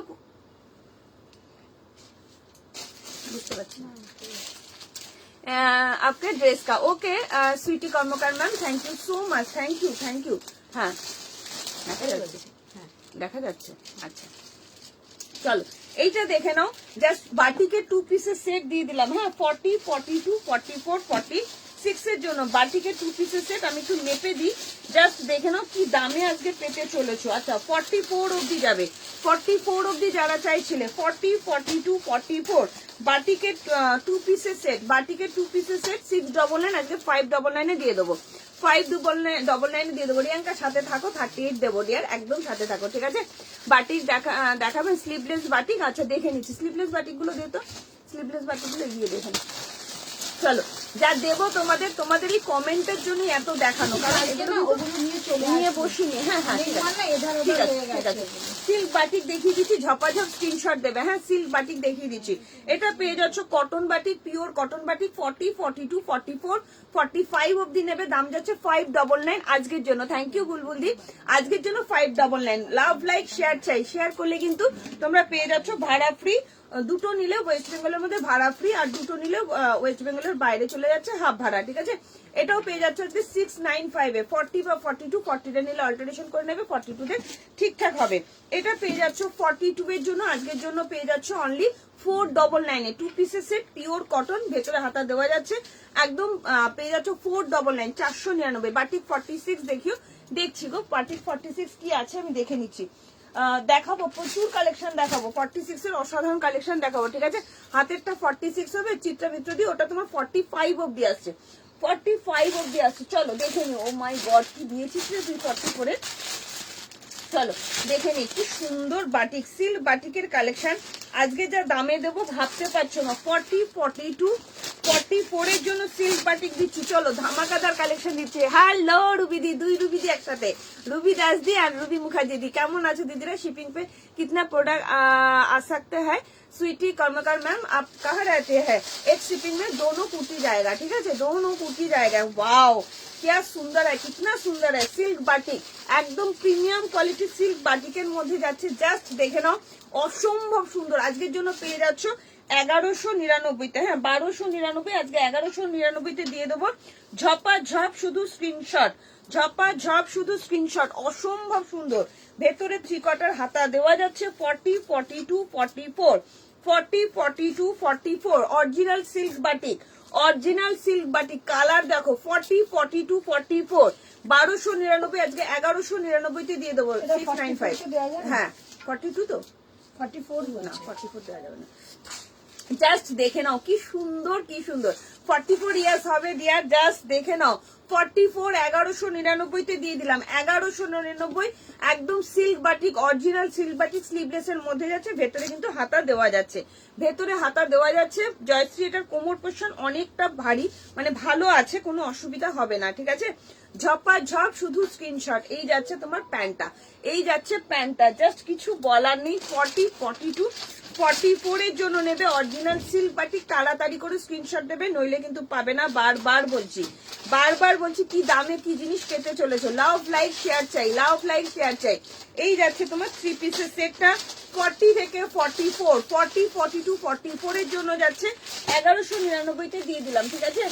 বুঝতে পারছি না आपके ड्रेस का। ओके स्वीटी कर्मकार ma'am, thank you so much, thank you. হ্যাঁ দেখা যাচ্ছে, আচ্ছা চলো এইটা দেখে নাও। জাস্ট বাটিকের 2 পিসের সেট দিয়ে দিলাম। হ্যাঁ 40, 42, 44, 46 এর জন্য বাটিকের 2 পিসের সেট আমি একটু মেপে দিই, জাস্ট দেখে নাও কি দামে আজকে পেতে চলেছো। আচ্ছা 44 অবধি যাবে, 44 অবধি যারা চাইছিলে, 40, 42, 44 বাটিকের 2 পিসের সেট, বাটিকের 2 পিসের সেট 699, আজকে 599 এ দিয়ে দেবো, 599 দিয়ে দেবো। রিয়াঙ্কা সাথে থাকো, 38 দেবো ডিয়ার, একদম সাথে থাকো, ঠিক আছে। বাটিক দেখাবেন স্লিভলেস বাটিক। আচ্ছা দেখে নিচ্ছি স্লিভলেস বাটিক গুলো দিয়ে তো, স্লিভলেস বাটিক গুলো গিয়ে দেখেন। চলো যা দেবো তোমাদের এই কমেন্টের জন্য এত দেখানো, কারণ নিয়ে বসিনি। হ্যাঁ ঠিক আছে। সিল্ক বাটিক দেখিয়ে দিচ্ছি, ঝপাঝপ স্ক্রিনশট দেবে। হ্যাঁ সিল্ক বাটিক দেখিয়ে দিচ্ছি। এটা পেয়ে যাচ্ছ cotton batik, pure cotton batik. 40, 42, 44, 45 অব্দি নেবে, দাম যাচ্ছে 599 আজকের জন্য। থ্যাংক ইউ বুলবুল দি, আজকের জন্য 599। লাভ লাইক শেয়ার চাই, শেয়ার করলে কিন্তু তোমরা পেয়ে যাচ্ছ ভাড়া ফ্রি। দুটো নিলে ওয়েস্ট বেঙ্গলের মধ্যে ভাড়া ফ্রি, আর দুটো নিলে ওয়েস্ট বেঙ্গলের বাইরে চলে যাচ্ছে হাফ ভাড়া, ঠিক আছে। এটাও পেয়ে যাচ্ছে 695 এ। 40 বা 42, 40টা নিলে অল্টারেশন করে নেবে, 42 তে ঠিকঠাক হবে। এটা পেয়ে যাচ্ছ 42 এর জন্য, আজকের জন্য পেয়ে যাচ্ছ অনলি 499 এ। 2 পিসের সেট, পিওর কটন, ভেতরে হাতা দেওয়া যাচ্ছে, একদম পেয়ে যাচ্ছ 499, 499। বাটিক 46 দেখিও, দেখছি গো বাটিক 46 কি আছে আমি দেখে নিচ্ছি। দেখাবো প্রচুর কালেকশন দেখাবো, 46 এর অসাধারণ কালেকশন দেখাবো, ঠিক আছে। হাতেরটা 46 হবে, চিত্রা ভিতর দিয়ে ওটা তোমার 45 অব্দি আসছে। 45 অব্দি আছে। চলো দেখে নি। ও মাই গড, কি দিয়েছিস রে তুই 44 এ। চলো দেখে নি কি সুন্দর বাটিক, সিল্ক বাটিকের কালেকশন। আজকে যা দামে দেবো ভাবতে পারছো না। 40, 42, 44 এর জন্য সিল্ক বাটিক দিচ্ছি। চলো ধামাকাদার কালেকশন দিচ্ছে। হ্যালো রুবিদি, দুই রুবিদি একসাথে, রুবি দাস দি আর রুবি মুখার্জি দি। কেমন আছে দিদিরা? শিপিং पे कितना प्रोडक्ट आ सकते हैं? स्वीटी कर्मकार मैम आप कहाँ रहते हैं? एक शिपिंग में दोनों कुर्ती जाएगा, ठीक है, दोनों कुर्ती जाएगा। वाओ क्या सुंदर है, कितना सुंदर है। सिल्क बाटिक একদম প্রিমিয়াম কোয়ালিটি সিল্ক বাটিকের মধ্যে যাচ্ছে। জাস্ট দেখে নাও, অসম্ভব সুন্দর। আজকের জন্য পেয়ে যাচ্ছ 1199-তে, হ্যাঁ 1299, আজকে 1199-তে দিয়ে দেবো। ঝপা ঝপ শুধু স্ক্রিনশট, ঝপা ঝপ শুধু স্ক্রিনশট। অসম্ভব সুন্দর। ভেতরে 3 কোয়ার্টার হাতা দেওয়া যাচ্ছে। 40, 42, 44, 40, 42, 44 original silk batik, original silk batik. Colour দেখো 40, 42, 44, 1299, আজকে 1199-তে দিয়ে দেবো। 695, হ্যাঁ 42 তো 44 না, 44 দেওয়া যাবে না। জাস্ট দেখে নাও কি সুন্দর, কি সুন্দর। 44 ইয়ার্স হবে ডিয়ার, জাস্ট দেখে নাও। 44 1199-তে দিয়ে দিলাম। 1199 একদম silk batik, original silk batik, sleeveless এর মধ্যে যাচ্ছে। ভেতরে কিন্তু হাতা দেওয়া যাচ্ছে, ভেতরে হাতা দেওয়া যাচ্ছে। জয়শ্রী এটার কোমর পোর্শন অনেকটা ভারী, মানে ভালো আছে, কোনো অসুবিধা হবে না, ঠিক আছে। ঝপা ঝপ শুধু স্ক্রিনশট। এই যাচ্ছে তোমার প্যান্টটা, এই যাচ্ছে প্যান্টটা, জাস্ট কিছু বলার নেই। 40, 42, 44 এর জন্য নেবে অরিজিনাল সিল্ক বাটিক। তাড়াতাড়ি করে স্ক্রিনশট দেবে, নইলে কিন্তু পাবে না। বারবার বলছি, বারবার বলছি, কি দামে কি জিনিস পেতে চলেছো। লাভ লাইক শেয়ার চাই, লাভ লাইক শেয়ার চাই। এই যাচ্ছে তোমার 3 পিসের সেটটা। 40 থেকে 44, 40, 42, 44 এর জন্য যাচ্ছে। 1199-তে দিয়ে দিলাম, ঠিক আছে।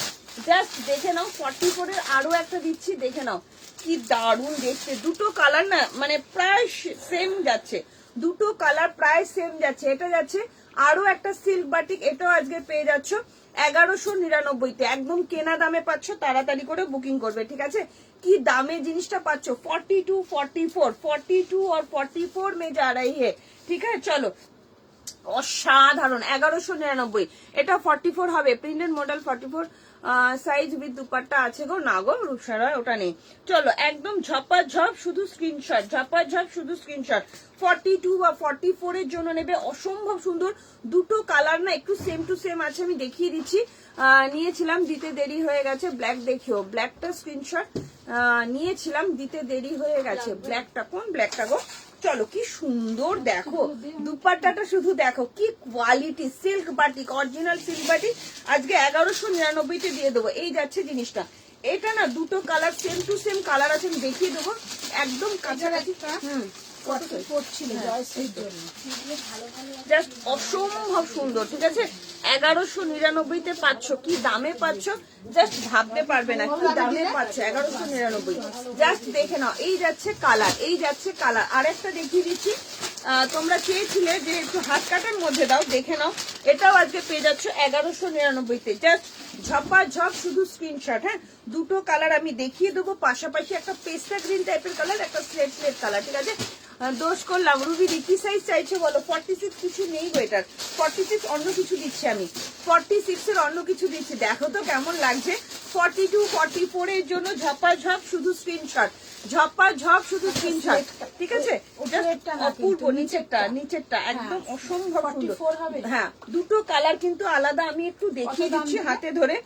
জাস্ট দেখে নাও। 44 এর আরো একটা দিচ্ছি, দেখে নাও কি দারুণ দেখতে। দুটো কালার না মানে প্রায় সেম যাচ্ছে, দুটো কালার প্রায় সেম যাচ্ছে। এটা যাচ্ছে আরো একটা সিল্ক বাটিক, এটাও আজকে পেয়ে যাচ্ছ 1199-তে। একদম কেনা দামে পাচ্ছ, তাড়াতাড়ি করে বুকিং করবে, ঠিক আছে। কি দামে জিনিসটা পাচ্ছ। 42, 44, 42 और 44 में जा रही है, ঠিক আছে। চলো অসাধারণ। 1199, এটা 44 হবে। Printed model 44 size with dupatta আছে গো। না গো রূপসারা, ওটা নেই। চলো একদম ঝপা ঝপ শুধু স্ক্রিনশট, ঝপা ঝপ শুধু স্ক্রিনশট। 42 বা 44 এর জন্য নেবে। অসম্ভব সুন্দর। দুটো কালার না একটু সেম টু সেম আছে, আমি দেখিয়ে দিচ্ছি। নিয়েছিলাম, দিতে দেরি হয়ে গেছে। ব্ল্যাক দেখিও, ব্ল্যাকটা স্ক্রিনশট নিয়েছিলাম, দিতে দেরি হয়ে গেছে। ব্ল্যাকটা কোন ব্ল্যাকটা গো? চলো কি সুন্দর দেখো, দুপাট্টাটা শুধু দেখো কি quality. Silk batik, original silk batik, আজকে 1199-তে দিয়ে দেবো। এই যাচ্ছে জিনিসটা। এটা না দুটো colour same to same colour আছে, আমি দেখিয়ে দেবো একদম কাছাকাছি। করছিল জয়শ্রীর জন্য। জাস্ট অসম্ভব সুন্দর, ঠিক আছে। 1199-তে পাচ্ছ। কি দামে পাচ্ছ জাস্ট ভাবতে পারবে না, কি দামে পাচ্ছ 1199। জাস্ট দেখে নাও। এই যাচ্ছে কালার, এই যাচ্ছে কালার। আরেকটা দেখিয়ে দিচ্ছি। তোমরা চেয়েছিলে যে একটু হাত কাটার মধ্যে দাও, দেখে নাও। এটাও আজকে পেয়ে যাচ্ছ 1199-তে। জাস্ট ঝপা ঝপ শুধু স্ক্রিনশট। হ্যাঁ দুটো কালার আমি দেখিয়ে দেবো পাশাপাশি। একটা পেস্টা গ্রিন টাইপের কালার, একটা স্লেট স্লেট কালার, ঠিক আছে। দোষ করলাম। রুবি কি সাইজ চাইছো বলো? 46 কিছু নেই গো এটার। 46 অন্য কিছু দিচ্ছি আমি, 46 এর অন্য কিছু দিচ্ছি। দেখো তো কেমন লাগছে। 42, 44 এর জন্য ঝপা ঝপ শুধু স্ক্রিনশট, ঝপা ঝপ শুধু স্ক্রিনশট, ঠিক আছে। অপূর্ব। নিচেরটা, নিচেরটা একদম অসম্ভব সুন্দর। হ্যাঁ দুটো কালার কিন্তু আলাদা, আমি একটু দেখিয়ে দিচ্ছি হাতে ধরে।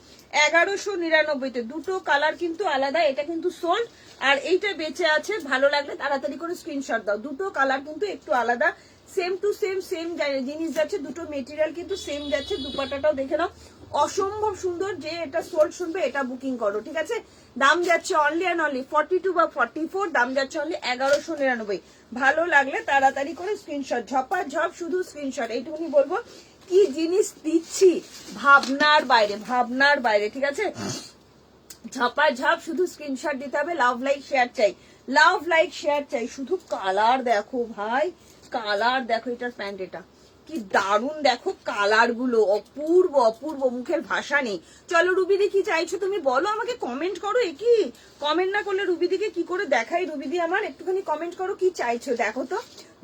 1199-তে দুটো কালার কিন্তু আলাদা। এটা কিন্তু সোল্ড, আর এইটা বেঁচে আছে। ভালো লাগলে তাড়াতাড়ি করে স্ক্রিনশট দাও। দুটো কালার কিন্তু একটু আলাদা, সেম টু সেম সেম জিনিস যাচ্ছে। দুটো মেটেরিয়াল কিন্তু সেম যাচ্ছে। দুপাটাটাও দেখে নাও, অসম্ভব সুন্দর। যে এটা সোল্ড শুনবে এটা বুকিং করো, ঠিক আছে। দাম যাচ্ছে অনলি অ্যান্ড অনলি 42 বা 44, দাম যাচ্ছে অনলি 1199। ভালো লাগলে তাড়াতাড়ি করে স্ক্রিনশট, ঝপা ঝপ শুধু স্ক্রিনশট। এইটুকুনি বলবো, কি জিনিস দিচ্ছি ভাবনার বাইরে, ভাবনার বাইরে, ঠিক আছে। ঝপা ঝপ শুধু স্ক্রিনশট দিতে হবে। লাভ লাইক শেয়ার চাই, লাভ লাইক শেয়ার চাই। শুধু কালার দেখো ভাই, কালার দেখো। এটার প্যান্ট, এটা কি দারুণ দেখো কালার গুলো, অপূর্ব অপূর্ব, মুখের ভাষা নেই। চলো রুবিদি কি চাইছো তুমি বলো আমাকে, কমেন্ট করো। কি কমেন্ট না করলে রুবিদিকে কি করে দেখাই? রুবিদি আমার একটুখানি কমেন্ট করো কি চাইছো। দেখো তো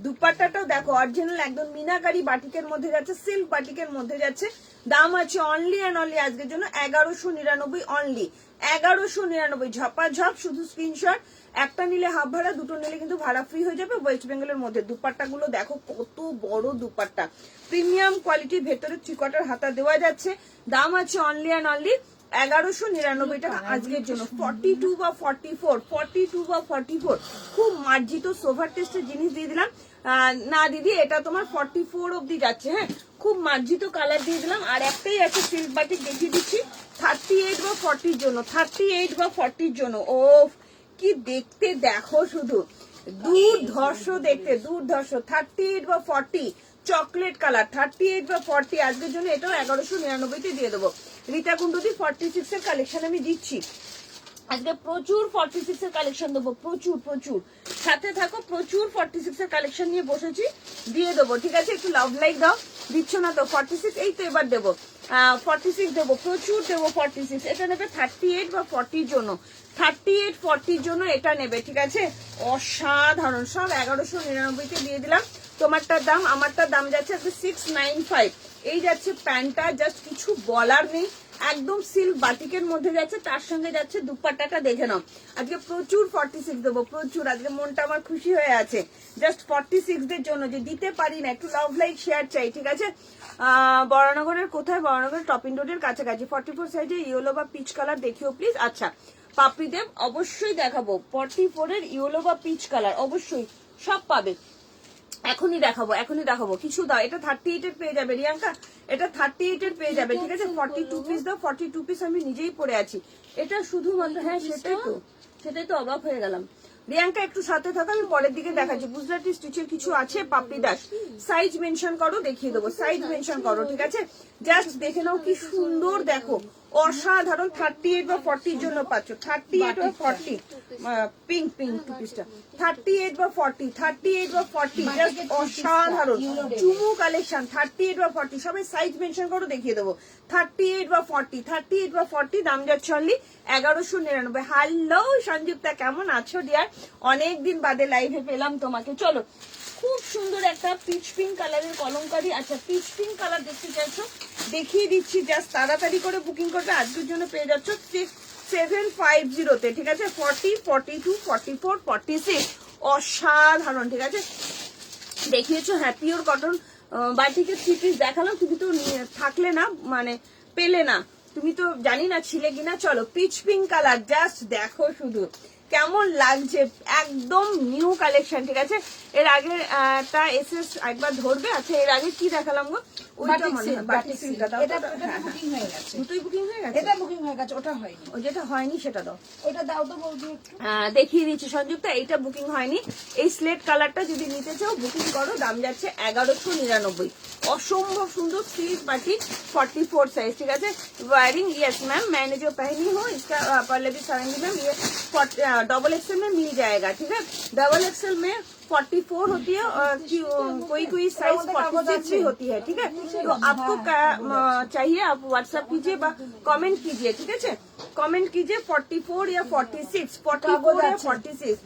দুপাট্টাটাও দেখো, অরিজিনাল একদম মিনাকারি বাটিকের মধ্যে যাচ্ছে, সিল্ক বাটিকের মধ্যে যাচ্ছে। দাম আছে অনলি অ্যান্ড অনলি আজকের জন্য 1199 অনলি। 1199 ঝপাঝপ, শুধু স্ক্রিনশট। একটা নিলে হাফ ভাড়া, দুটো নিলে কিন্তু ভাড়া ফ্রি হয়ে যাবে। ওয়েস্ট বেঙ্গলের মধ্যে দুপাট্টা গুলো দেখো কত বড় দুপাট্টা, প্রিমিয়াম কোয়ালিটির, ভেতরে 3/4 হাতা দেওয়া যাচ্ছে। দাম আছে অনলি অ্যান্ড অনলি 1199 টাকা আজকের জন্য। 42 বা 44 খুব মার্জিত সোভার টেস্টের জিনিস দিয়ে দিলাম। না দিদি, এটা তোমার 44 অব্দি যাচ্ছে। হ্যাঁ, খুব মার্জিত কালার দিয়ে দিলাম। আর একটাই আছে সিল্ক বাটিক, দেখিয়ে দিচ্ছি 38 বা 40 জন্য, 38 বা 40 জন্য। ও কি দেখতে দেখো, শুধু দুর্ধর্ষ দেখতে, দুর্ধর্ষ। 38 বা 40 চকলেট কালার, 38 বা 40 আজকের জন্য। এটাও 1199 দিয়ে দেবো। রিতা কুন্ডুদি 46 এর কালেকশন আমি দিচ্ছি আজকে, প্রচুর 46 এর কালেকশন দেবো, প্রচুর প্রচুর। সাথে থাকো, প্রচুর 46 এর কালেকশন নিয়ে বসেছি, দিয়ে দেবো। ঠিক আছে, একটু লাভ লাইক দাও, দিচ্ছ না তো। 46 এই তো এবার দেবো, 46 দেবো, প্রচুর দেবো 46। এটা নেবে 38 বা 40 জন্য, 38 40 জন্য এটা নেবে। ঠিক আছে, অসাধারণ। সব 1199 দিয়ে দিলাম। তোমারটার দাম, আমারটার দাম যাচ্ছে আজকে 695। এই যাচ্ছে প্যান্টটা, জাস্ট কিছু বলার নেই, একদম সিল্ক বাটিকের মধ্যে যাচ্ছে, তার সঙ্গে যাচ্ছে দুপাট্টাটা দেখে নাও। আজকে প্রচুর 46 দেবো, প্রচুর। আজকে মনটা আমার খুশি হয়ে আছে, জাস্ট 46 দের জন্য, যে দিতে পারি না। একটু লাভ লাইক শেয়ার চাই। ঠিক আছে, বরানগরের কোথায়? বরানগরের টপিন রোডের কাছাকাছি। 44 সাইজে ইয়েলো বা পিচ কালার দেখিও প্লিজ। আচ্ছা, পাপড়িদেব অবশ্যই দেখাবো। 44 এর ইয়েলো বা পিচ কালার অবশ্যই সব পাবে। এখনই দেখাবো, এখনই দেখাবো। কিছু দাও, এটা 38 এর পেয়ে যাবে রিয়াঙ্কা, এটা 38 এর পেয়ে যাবে। ঠিক আছে, 42 পিস দাও, 42 পিস আমি নিজেই পরে আছি। এটা শুধুমাত্র, হ্যাঁ সেটাই তো অবাক হয়ে গেলাম। রিয়াঙ্কা একটু সাথে থাকো, আমি পরের দিকে দেখাচ্ছি। গুজরাটি স্টিচের কিছু আছে, পাপড়ি দাস। সাইজ মেনশন করো, দেখিয়ে দেবো। সাইজ মেনশন করো। ঠিক আছে, জাস্ট দেখে নাও কি সুন্দর, দেখো অসাধারণ। 38 বা 40 জন্য পাচ্ছ, 38 বা 40 পিঙ্ক টু পিসটা, 38 বা 40 জাস্ট অসাধারণ চুমু কালেকশন। 38 বা 40 সবাই সাইজ মেনশন করো, দেখিয়ে দেবো। 38 বা 40 দাম যাচ্ছে অনলি 1199। হ্যালো সংযুক্তা, কেমন আছো ডিয়ার? অনেকদিন বাদে লাইভে পেলাম তোমাকে। চলো, খুব সুন্দর একটা পিচ পিঙ্ক কালারের কলমকারি। আচ্ছা, পিচ পিঙ্ক কালার দেখতে চাইছো, দেখিয়ে দিচ্ছি। জাস্ট তাড়াতাড়ি করে বুকিং করবে, আজকের জন্য পেয়ে যাচ্ছ 750-তে। ঠিক আছে, 40 42 44 46 অসাধারণ। ঠিক আছে, দেখিয়েছো। হ্যাঁ, পিওর কটন বাটিকে 3 পিস দেখালাম, তুমি তো থাকলে না, মানে পেলে না, তুমি তো জানি না ছিলে কিনা। চলো, পিচ পিঙ্ক কালার, জাস্ট দেখো শুধু কেমন লাগছে, একদম নিউ কালেকশন। ঠিক আছে, এর আগে টা এসএস একবার ধরবে। আচ্ছা, এর আগে কি দেখালাম গো? ওইটা মনে হয় বাটিক সিল্কটা দাও। এটা বুকিং হয়ে গেছে, দুটোই বুকিং হয়ে গেছে। এটা বুকিং হয়ে গেছে, ওটা হয়নি। ও যেটা হয়নি সেটা দাও, ওটা দাও তো বলবি একটু। দেখিয়ে দিচ্ছি সংযুক্তা, এইটা বুকিং হয়নি। এই স্লেট কালারটা যদি নিতে চাও বুকিং করো, দাম যাচ্ছে 1199। অসম্ভব সুন্দর সিল্ক বাটিক, 44 साइज। ठीक है, वायरिंग यस मैम, मैंने जो पहनी हो इसका पहले भी सरेंगे मैम, ये डबल एक्सएल में मिल जाएगा। ठीक है, डबल एक्सएल में 44 होती है और कोई साइज 46 भी होती है। ठीक है, तो आपको चाहिए आप व्हाट्सएप कीजिए বা कमेंट कीजिए। ठीक है, कमेंट कीजिए 44 या 46, 44 या 46।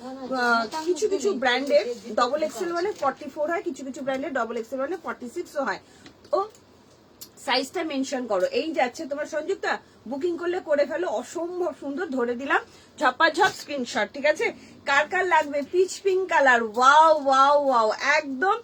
কিছু কিছু ব্র্যান্ডের ডবল এক্সেল মানে 44 হয়, কিছু কিছু ব্র্যান্ডের ডবল এক্সেল মানে 46 হয়। ও সাইজটা মেনশন করো। এই যাচ্ছে তোমার সংযুক্তা, বুকিং করলে করে ফেলো, অসম্ভব সুন্দর ধরে দিলাম, ঝপাঝপ স্ক্রিনশট। ঠিক আছে, কার কার লাগবে pitch pink colour? Wow wow wow, একদম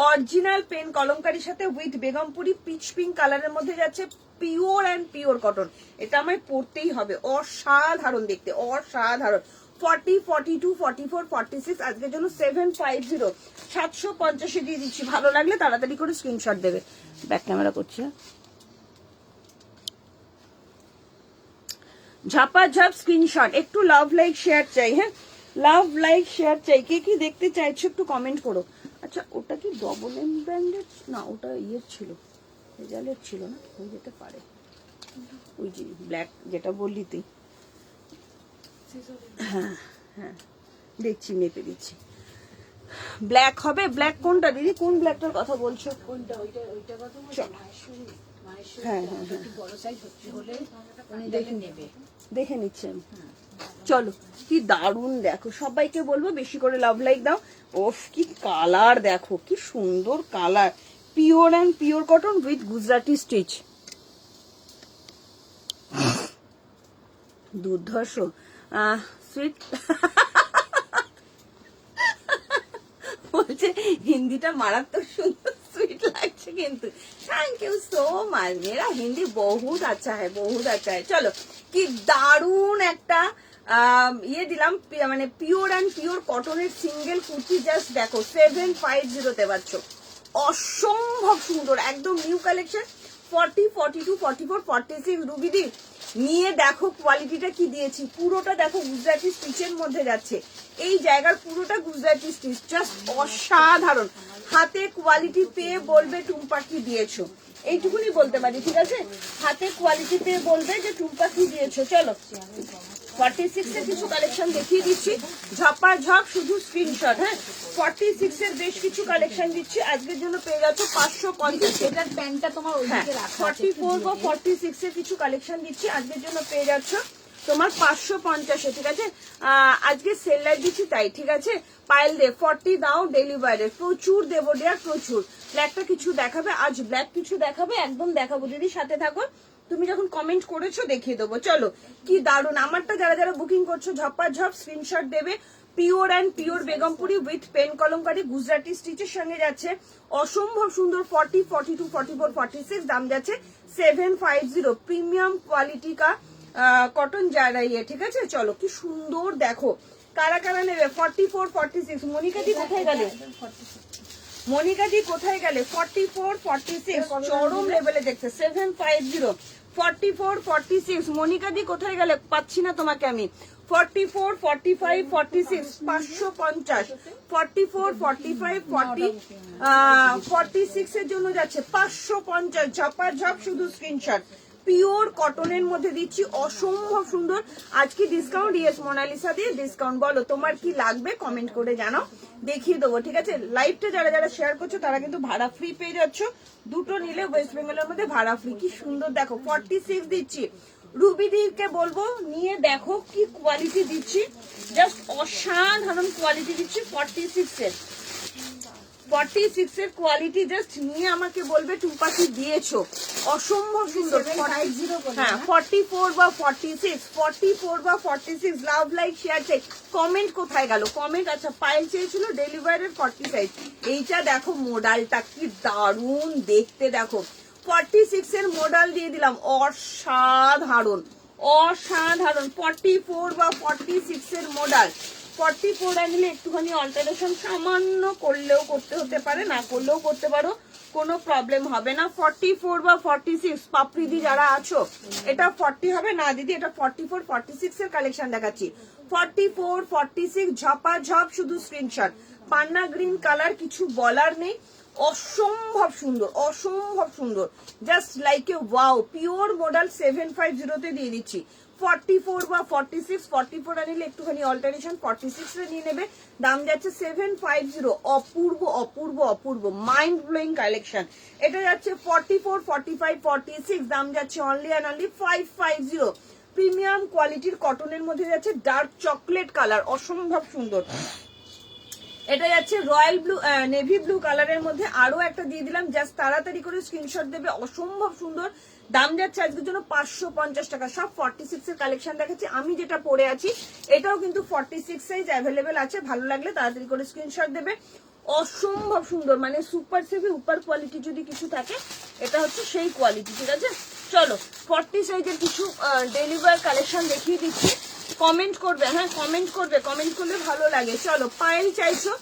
অরিজিনাল পেন কলমকারির সাথে উইথ বেগমপুরি পিচ পিঙ্ক কালারের মধ্যে যাচ্ছে, পিওর অ্যান্ড পিওর কটন। এটা আমায় পরতেই হবে, অসাধারণ দেখতে, অসাধারণ। 40 42 44 46 আজকের জন্য 750 750 দিয়ে দিচ্ছি। ভালো লাগলে তাড়াতাড়ি করে স্ক্রিনশট দেবে। ব্যাক ক্যামেরা করছে, ঝাপাঝাপ স্ক্রিনশট। একটু লাভ লাইক শেয়ার চাই। হ্যাঁ, লাভ লাইক শেয়ার চাই। কে কি দেখতে চাইছো একটু কমেন্ট করো। আচ্ছা, ওটা কি ডবল এম ব্র্যান্ডের? না, ওটা ইয়ের ছিল, রেজাল্টের ছিল না, হয়ে যেতে পারে। ওই যে ব্ল্যাক যেটা বললি তুই, হ্যাঁ হ্যাঁ দেখছি, মেপে দিচ্ছি। ব্ল্যাক হবে। ব্ল্যাক কোনটা দিদি, কোন ব্ল্যাকটার কথা বলছো? কোনটা? ওইটা কথা বলছো? হ্যাঁ হ্যাঁ হ্যাঁ, বড় সাইজ হলে উনি দেখে নেবে, দেখে নিচ্ছি আমি। চলো, কি দারুণ দেখো, সবাইকে বলবো বেশি করে লাভ লাইক দাও। ওফ, কি কালার দেখো, কি সুন্দর colour, pure and pure cotton with Gujarati stitch. দুর্ধর্ষ সুইট বলছে হিন্দিটা মারাত্মক সুন্দর সুইট লাগছে কিন্তু থ্যাংক ইউ সো মাচ মেরা হিন্দি বহুত আচ্ছা হ্যাঁ বহুত আচ্ছা হ্যাঁ চলো কি দারুণ একটা ইয়ে দিলাম মানে পিওর অ্যান্ড পিওর কটনের সিঙ্গেল কুর্তি জাস্ট দেখো 750 পাচ্ছ অসম্ভব সুন্দর একদম নিউ কালেকশন 40 42 44 46 রুবিদি নিয়ে দেখো কোয়ালিটিটা কি দিয়েছি পুরোটা দেখো গুজরাটি স্টিচের মধ্যে যাচ্ছে এই জায়গার পুরোটা গুজরাটি স্টিচ জাস্ট অসাধারণ হাতে কোয়ালিটি পেয়ে বলবে টুম্পা কি দিয়েছো এইটুকুনি বলতে পারি ঠিক আছে হাতে কোয়ালিটি পেয়ে বলবে যে টুম্পা কি দিয়েছো চলো 46 এর কিছু কালেকশন দেখিয়ে দিচ্ছি ঝপা ঝপ শুধু স্ক্রিনশট হ্যাঁ 46 এর বেশ কিছু কালেকশন দিচ্ছি আজকের জন্য পেয়ে যাচ্ছ 550 এটার প্যান্টটা তোমার ওইদিকে রাখা আছে 44 বা 46 এর কিছু কালেকশন দিচ্ছি আজকের জন্য পেয়ে যাচ্ছ তোমার 550 ঠিক আছে আজকে সেল লাইট দিচ্ছি তাই ঠিক আছে পাইল দে 40 দাও ডেলিভারি প্রচুর দেবো দেয়ার প্রচুর ব্ল্যাকটা কিছু দেখাবে আজ ব্ল্যাক কিছু দেখাবে একদম দেখাবো দিদি সাথে থাকো তুমি যখন কমেন্ট করেছো দেখিয়ে দেবো চলো কি দারুন আমারটা যারা যারা বুকিং করছো ঝপা ঝপ স্ক্রিনশট দেবে pure and pure Begampuri with pen Kalamkari Gujarati স্টিচের সঙ্গে যাচ্ছে অসম্ভব সুন্দর 40 42 44 46 দাম যাচ্ছে 750 প্রিমিয়াম কোয়ালিটি কা কটন জারাইয়ে ঠিক আছে চলো কি সুন্দর দেখো কারা কারা নেবে 44 46 মনিকা দি কোথায় গেলে মনিকা দি কোথায় গেলে 44 46 চরম লেভেলে দেখছে 750 44 46 মনিকা দি কোথায় গেলে পাচ্ছি না তোমাকে আমি 44 45 46 550 44 45 40 46 এর জন্য যাচ্ছে 550 ঝপা ঝপ শুধু স্ক্রিনশট পিওর কটনের মধ্যে দিচ্ছি অসম্ভব সুন্দর আজকে ডিসকাউন্ট ইয়েস মোনালিসা দিয়ে ডিসকাউন্ট বলো তোমার কি লাগবে কমেন্ট করে জানাও দেখিয়ে দেবো ঠিক আছে লাইভটা যারা যারা শেয়ার করছো তারা কিন্তু ভাড়া ফ্রি পেয়ে যাচ্ছ দুটো নিলে ওয়েস্ট বেঙ্গলের মধ্যে ভাড়া ফ্রি কি সুন্দর দেখো 46 দিচ্ছি রুবিদিকে বলবো নিয়ে দেখো কি কোয়ালিটি দিচ্ছি জাস্ট অসাধারণ কোয়ালিটি দিচ্ছি 46 এর 46 এর কোয়ালিটি জাস্ট নিয়ে আমাকে বলবে টুম্পা কি দিয়েছো অসম্ভব সুন্দর 750 হ্যাঁ 44 বা 46 44 বা 46 লাভ লাইক শেয়ার চাই কমেন্ট কোথায় গেল কমেন্ট আচ্ছা পাইল চেয়েছিল ডেলিভারির 40 সাইজ এইটা দেখো মডেলটা কি দারুণ দেখতে দেখো 46 এর মডেল দিয়ে দিলাম অসাধারণ অসাধারণ 44 বা 46 এর মডেল 44 আনলে একটুখানি অল্টারেশন সামান্য করলেও করতে হতে পারে না করলেও করতে পারো কোনো প্রবলেম হবে না 44 বা 46 পাপড়িদি যারা আছো এটা 40 হবে না দিদি এটা 44 46 এর কালেকশন দেখাচ্ছি 44 46 ঝপা ঝপ শুধু স্ক্রিনশট পান্না গ্রিন কালার কিছু বলার নেই অসম্ভব সুন্দর just like a wow pure model 750 তে দিয়ে দিচ্ছি 44 বা 46 44 আনিলে একটুখানি অল্টারেশন 46 এ নিয়ে নেবে দাম যাচ্ছে 750 অপূর্ব অপূর্ব অপূর্ব মাইন্ড ব্লোয়িং কালেকশন এটা যাচ্ছে 44 45 46 দাম যাচ্ছে অনলি অ্যান্ড অনলি 550 প্রিমিয়াম কোয়ালিটির কটনের মধ্যে যাচ্ছে ডার্ক চকলেট কালার অসম্ভব সুন্দর এটা যাচ্ছে রয়্যাল ব্লু নেভি ব্লু কালারের মধ্যে আরো একটা দিয়ে দিলাম জাস্ট তাড়াতাড়ি করে স্ক্রিনশট দেবে অসম্ভব সুন্দর দাম যাচ্ছে আজকের জন্য 550 টাকা সব 46 এর কালেকশন দেখাচ্ছি আমি যেটা পরে আছি এটাও কিন্তু 46 সাইজ অ্যাভেলেবেল আছে ভালো লাগলে তাড়াতাড়ি করে স্ক্রিনশট দেবে অসম্ভব সুন্দর মানে সুপার সেভি উপর কোয়ালিটি যদি কিছু থাকে এটা হচ্ছে সেই কোয়ালিটি ঠিক আছে চলো 40 সাইজের কিছু ডেলিভার কালেকশন দেখিয়ে দিচ্ছি কমেন্ট করবে হ্যাঁ কমেন্ট করলে ভালো লাগে চলো পায়েল চাইছো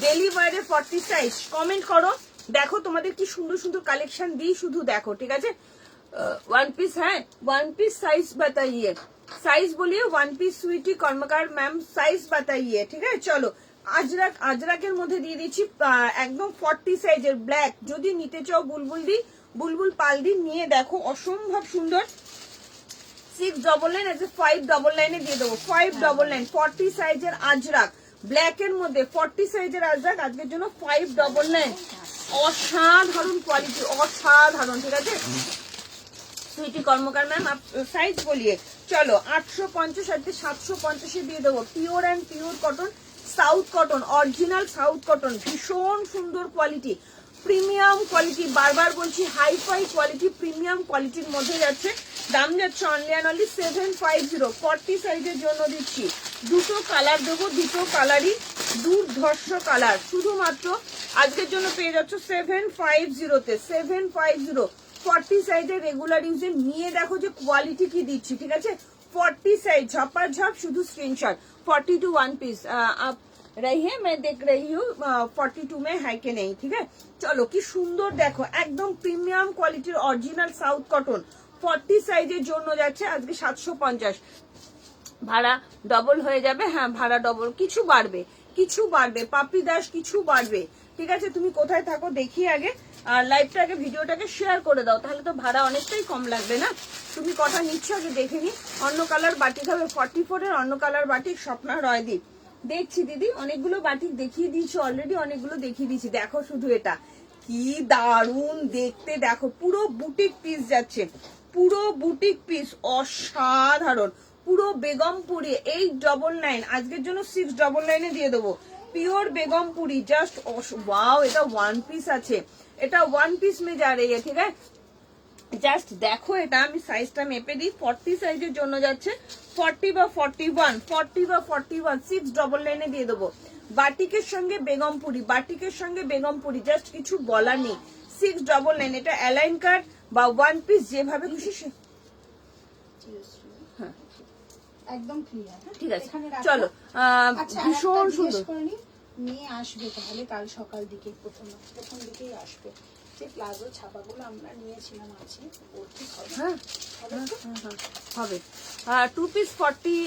ডেলিভারি 40 সাইজ কমেন্ট করো দেখো তোমাদের কি সুন্দর সুন্দর কালেকশন দিই শুধু দেখো ঠিক আছে वन पीस है वन पीस साइज बताइए साइज बोलिए वन पीस स्वीटी কর্মকার ম্যাম সাইজ बताइए ঠিক আছে চলো আজরাকের মধ্যে দিয়ে দিচ্ছি একদম 40 সাইজের ব্ল্যাক যদি নিতে চাও বুলবুল পাল দি নিয়ে দেখো অসম্ভব সুন্দর 699 আছে 599 এ দিয়ে দেবো 599 40 সাইজের আজরাক ব্ল্যাক এর মধ্যে 40 সাইজের আজরাক আজকের জন্য 599 অসাধারণ কোয়ালিটি অসাধারণ ঠিক আছে সুইটি কর্মকার ম্যাম সাইজ বলিয়ে চলো 850 সাথে 750 এ দিয়ে দেবো pure and pure cotton south cotton original south cotton ভীষণ সুন্দর কোয়ালিটি প্রিমিয়াম কোয়ালিটি, বারবার বলছি হাইফাই কোয়ালিটি, প্রিমিয়াম কোয়ালিটির মধ্যে যাচ্ছে। দাম যাচ্ছে অনলি অ্যান্ড অনলি 750। 40 সাইজের জন্য দিচ্ছি। দুটো কালার দেবো, দুটো কালারই দুর্ধর্ষ কালার। শুধুমাত্র আজকের জন্য পেয়ে যাচ্ছ 750-তে। 750 40 সাইজের রেগুলার ইউজে নিয়ে দেখো যে কোয়ালিটি কি দিচ্ছি, ঠিক আছে। 40 साइज झपाझप शुद्ध स्क्रीनशॉट 42 वन पीस आप रही है, मैं देख रही हूँ 42 में है कि नहीं, ठीक है। चलो কি সুন্দর দেখো, একদম প্রিমিয়াম কোয়ালিটির অরিজিনাল সাউথ কটন। 40 সাইজের জন্য যাচ্ছে আজকে 750। ভাড়া ডবল হয়ে যাবে, হ্যাঁ ভাড়া ডবল, কিছু বাড়বে, কিছু বাড়বে পাপড়ি দাস, কিছু বাড়বে, ঠিক আছে। তুমি কোথায় থাকো দেখি আগে, আর লাইভটাকে ভিডিওটাকে শেয়ার করে দাও, তাহলে তো ভাড়া অনেকটাই কম লাগবে না। তুমি কটা নিচ্ছ আগে দেখে নি। অন্য কালার বাটিক হবে 44 এর, অন্য কালার বাটিক স্বপ্না রয়দীপ। দেখছি দিদি, অনেকগুলো বাটিক দেখিয়ে দিয়েছি অলরেডি, অনেকগুলো দেখিয়ে দিয়েছি। দেখো শুধু এটা কি দারুণ দেখতে, দেখো পুরো বুটিক পিস যাচ্ছে, পুরো বুটিক পিস, অসাধারণ। পুরো বেগমপুরি 899, আজকের জন্য 699 দিয়ে দেবো। Pure Begumpuri, just wow. এটা ওয়ান পিস আছে, এটা ওয়ান পিস মে যা रही है, ঠিক আছে। জাস্ট দেখো এটা, আমি সাইজটা মেপে দিই। 40 সাইজের জন্য যাচ্ছে 40 বা 41, 40 বা 41, 699 দিয়ে দেবো। বাটিকের সঙ্গে বেগমপুরি, বাটিকের সঙ্গে বেগমপুরি, জাস্ট কিছু বলার নেই। 699, এটা অ্যালাইন কাট বা ওয়ান পিস যেভাবে খুশি হ্যাঁ একদম ক্লিয়ার। ঠিক আছে, চলো। ভীষণ সুন্দর। নিয়ে আসবে তাহলে কাল সকাল দিকে, প্রথম দিকেই আসবে। যে প্লাজো ছাপাগুলো আমরা নিয়েছিলাম আছে, ওর ঠিক হবে? হ্যাঁ হবে। 2 পিস 40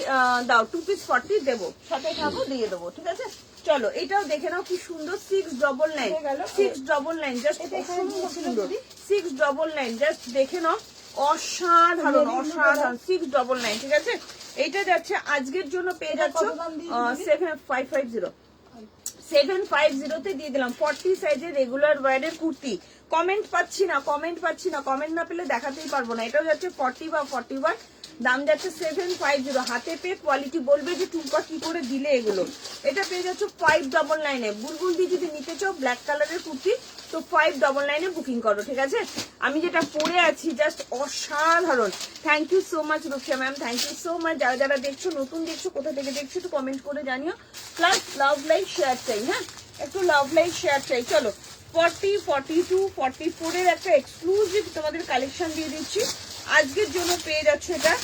দাও, 2 পিস 40 দেবো, সাথে খাবো দিয়ে দেবো, ঠিক আছে। চলো এটাও দেখে নাও কি সুন্দর, 699, 699, জাস্ট সুন্দর 699, জাস্ট দেখে নাও, অসাধারণ অসাধারণ। 699, ঠিক আছে। এইটা যাচ্ছে আজকের জন্য পেয়ে যাচ্ছ 7550, 750-তে দিয়ে দিলাম। 40 সাইজের রেগুলার ওয়্যারের কুর্তি। কমেন্ট পাচ্ছি না, কমেন্ট পাচ্ছি না, কমেন্ট না পেলে দেখাতেই পারবো না। এটাও যাচ্ছে 40 বা 41, দাম যাচ্ছে 750। হাতে পেয়ে কোয়ালিটি বলবে যে টুম্পা কি করে দিলে এগুলো। এটা পেয়ে যাচ্ছে 599-এ। বুলবুল দি যদি নিতে চাও ব্ল্যাক কালারের কুর্তি তো 599-এ বুকিং করো, ঠিক আছে। আমি যেটা পরে আছি জাস্ট অসাধারণ। Thank you so much Rupsa ma'am, thank you so much. যারা যারা দেখছো, নতুন দেখছো, কোথা থেকে দেখছো একটু কমেন্ট করে জানিও। প্লাস লাভ লাইক শেয়ার চাই, হ্যাঁ একটু লাভ লাইক শেয়ার চাই। চলো 40, 42, 44 এর একটা এক্সক্লুসিভ তোমাদের কালেকশন দিয়ে দিচ্ছি। আজকের জন্য পেয়ে যাচ্ছে এটা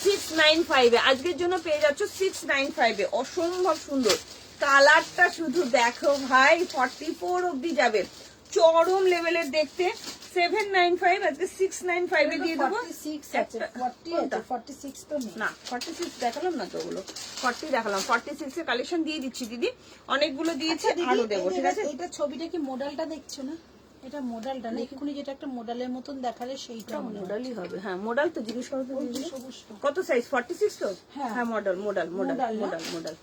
695-এ, আজকের জন্য পেয়ে যাচ্ছ 695-এ। অসম্ভব সুন্দর কালারটা, শুধু দেখো ভাই, 44 অব্দি যাবে, চরম লেভেলের দেখতে। 795 আজকে 695-এ দিয়ে দেবো। 46 তো নেই না, 46 দেখালাম না তো, ওগুলো 40 দেখালাম। 46 এর কালেকশন দিয়ে দিচ্ছি দিদি, অনেকগুলো দিয়েছি, আরো দেবো, ঠিক আছে। এটা ছবিটা কি মডেলটা দেখছো না? এটা মডেলটা না, এক্ষুনি যেটা একটা মডেলের মতন দেখালে সেইটা মডেলই হবে। হ্যাঁ মডেল তো জিজ্ঞেস করো তো দিদি। কত সাইজ? 46 তো? হ্যাঁ model model model model model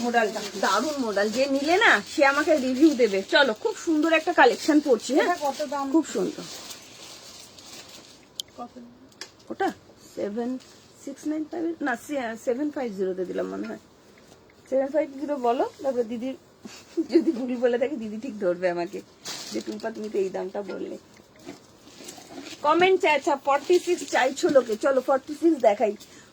মডেলটা দারুন মডেল। যে নিলে না সে আমাকে রিভিউ দেবে। চলো খুব সুন্দর একটা কালেকশন পড়ছি। হ্যাঁ কত দাম? খুব সুন্দর। ওটা 769 না 750-তে দিলাম মনে হয়। 750 বলো, তারপর দিদির যদি ভুল বলে থাকে দিদি ঠিক ধরবে আমাকে যে টুম্পা তুমি তো এই দামটা বললে। কমেন্ট চাই, আচ্ছা 46 চাইছো লোকে, চলো 46 দেখাই,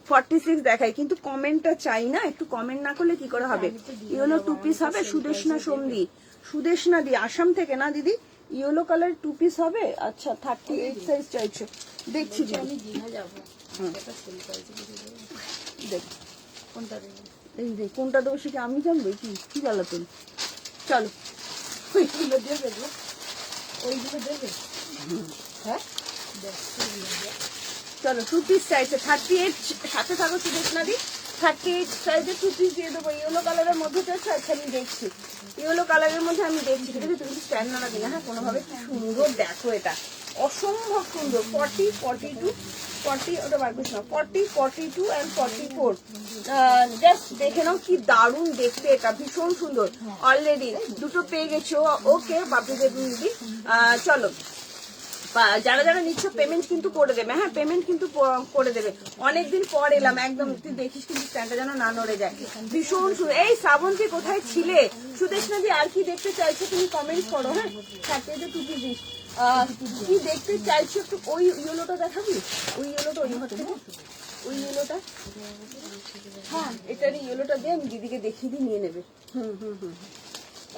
46 দেখাই, কিন্তু কমেন্টটা চাই না। একটু কমেন্ট না করলে কি করে হবে। ইয়েলো 2 পিস হবে, সুদেশনা সোমদি, সুদেশনা দি আসাম থেকে না দিদি, ইয়েলো কালার 2 পিস হবে। আচ্ছা 38 সাইজ চাইছো, দেখছি আমি দীঘা যাবো, দেখ কোনটা দেবো, এই দেখ কোনটা দেবো সেটা আমি জানবো কি কি বলো তুমি। চলো ওইগুলো দেবে, ওইগুলো দেবে, হ্যাঁ চলো 2 পিস চাইছে 38, সাথে থাকো সুদেশনা দি। 38 সাইজের 2 পিস দিয়ে দেবো। ইয়েলো কালারের মধ্যে চাইছো, আচ্ছা আমি দেখছি, ইয়েলো কালারের মধ্যে আমি দেখছি, ঠিক আছে। তুমি স্ট্যান্ড না দিলে হ্যাঁ কোনোভাবে। সুন্দর দেখো, এটা অসম্ভব সুন্দর। 40, 42, 40 ওটা বার করিস না, 40, 42 and 44 জাস্ট দেখে নাও কি দারুণ দেখতে, এটা ভীষণ সুন্দর। অলরেডি দুটো পেয়ে গেছো, ওকে বাপরে দিদি। চলো যারা যারা নিচ্ছ পেমেন্ট কিন্তু করে দেবে, হ্যাঁ পেমেন্ট কিন্তু করে দেবে। অনেকদিন পর এলাম, একদম তুই দেখিস কিন্তু স্ট্যান্ডটা যেন না নড়ে যায়। ভীষণ সুন্দর। এই শ্রাবন্তী কোথায় ছিলে? সুদেশনা দি আর কি দেখতে চাইছো তুমি কমেন্ট করো, হ্যাঁ থাকতে যে টু পিস দিস। কি দেখতে চাইছো একটু ওই ইয়েলোটা দেখাবি, ওই ইয়েলোটা ওই হাতে, ওই ইয়েলোটা, হ্যাঁ এটারই ইয়েলোটা দিয়ে আমি দিদিকে দেখিয়ে দিই, নিয়ে নেবে।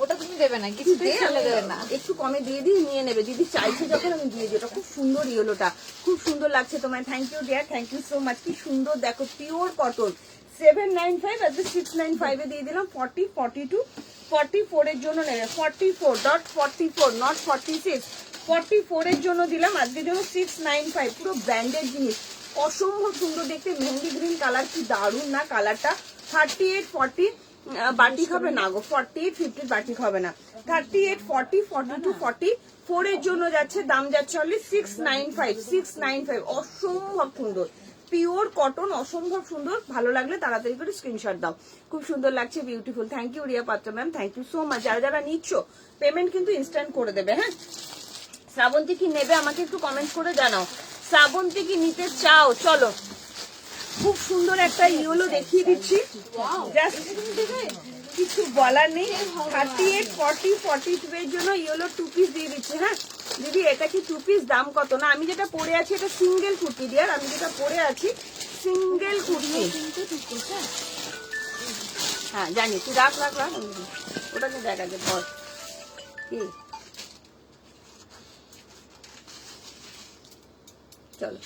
ওটা তুমি দেবে না, কিছু দিয়ে আলাদা দেবে না। একটু কমে দিয়ে দিই, নিয়ে নেবে। দিদি চাইছে যখন আমি দিয়ে দিই। ওটা খুব সুন্দর ইয়েলোটা, খুব সুন্দর লাগছে তোমায়। Thank you dear, thank you so much. কি সুন্দর দেখো, পিওর কটন। 795 আর 695 এ দিয়ে দিলাম। 40, 42, 44 এর জন্য নেবে। 44.44 নট 46, 44 এর জন্য দিলাম আজকের জন্য 695। পুরো ব্র্যান্ডেড জিনিস, অসম্ভব সুন্দর দেখতে। মেহেন্দি গ্রিন কালার, কি দারুণ না কালারটা। 38, 40 বাটিক হবে না গো, 48, 50 বাটিক হবে না। 38, 40, 42, 44 এর জন্য যাচ্ছে, দাম যাচ্ছে অনলি 695, 695। অসম্ভব সুন্দর পিওর কটন, অসম্ভব সুন্দর। ভালো লাগলে তাড়াতাড়ি করে স্ক্রিনশট দাও। খুব সুন্দর লাগছে, beautiful. Thank you Riya Patra ma'am, thank you so much. যারা যারা নিচ্ছ পেমেন্ট কিন্তু ইনস্ট্যান্ট করে দেবে, হ্যাঁ। শ্রাবন্তী কি নেবে আমাকে একটু কমেন্ট করে জানাও। শ্রাবন্তী কি নিতে চাও? চলো, খুব সুন্দর একটা ইয়েলো দেখিয়ে দিচ্ছি, জাস্ট কিছু বলার নেই। 38, 40, 42 এর জন্য ইয়েলো 2 পিস দিয়ে দিচ্ছি, হ্যাঁ দিদি এটা কি 2 পিস? দাম কত? না আমি যেটা পরে আছি এটা সিঙ্গেল কুর্তি দিয়ার, আমি যেটা পরে আছি সিঙ্গেল কুর্তি। হ্যাঁ জানি, তুই রাখ রাখ রাখ, ওটাকে দেখা যায় বল কি। চলো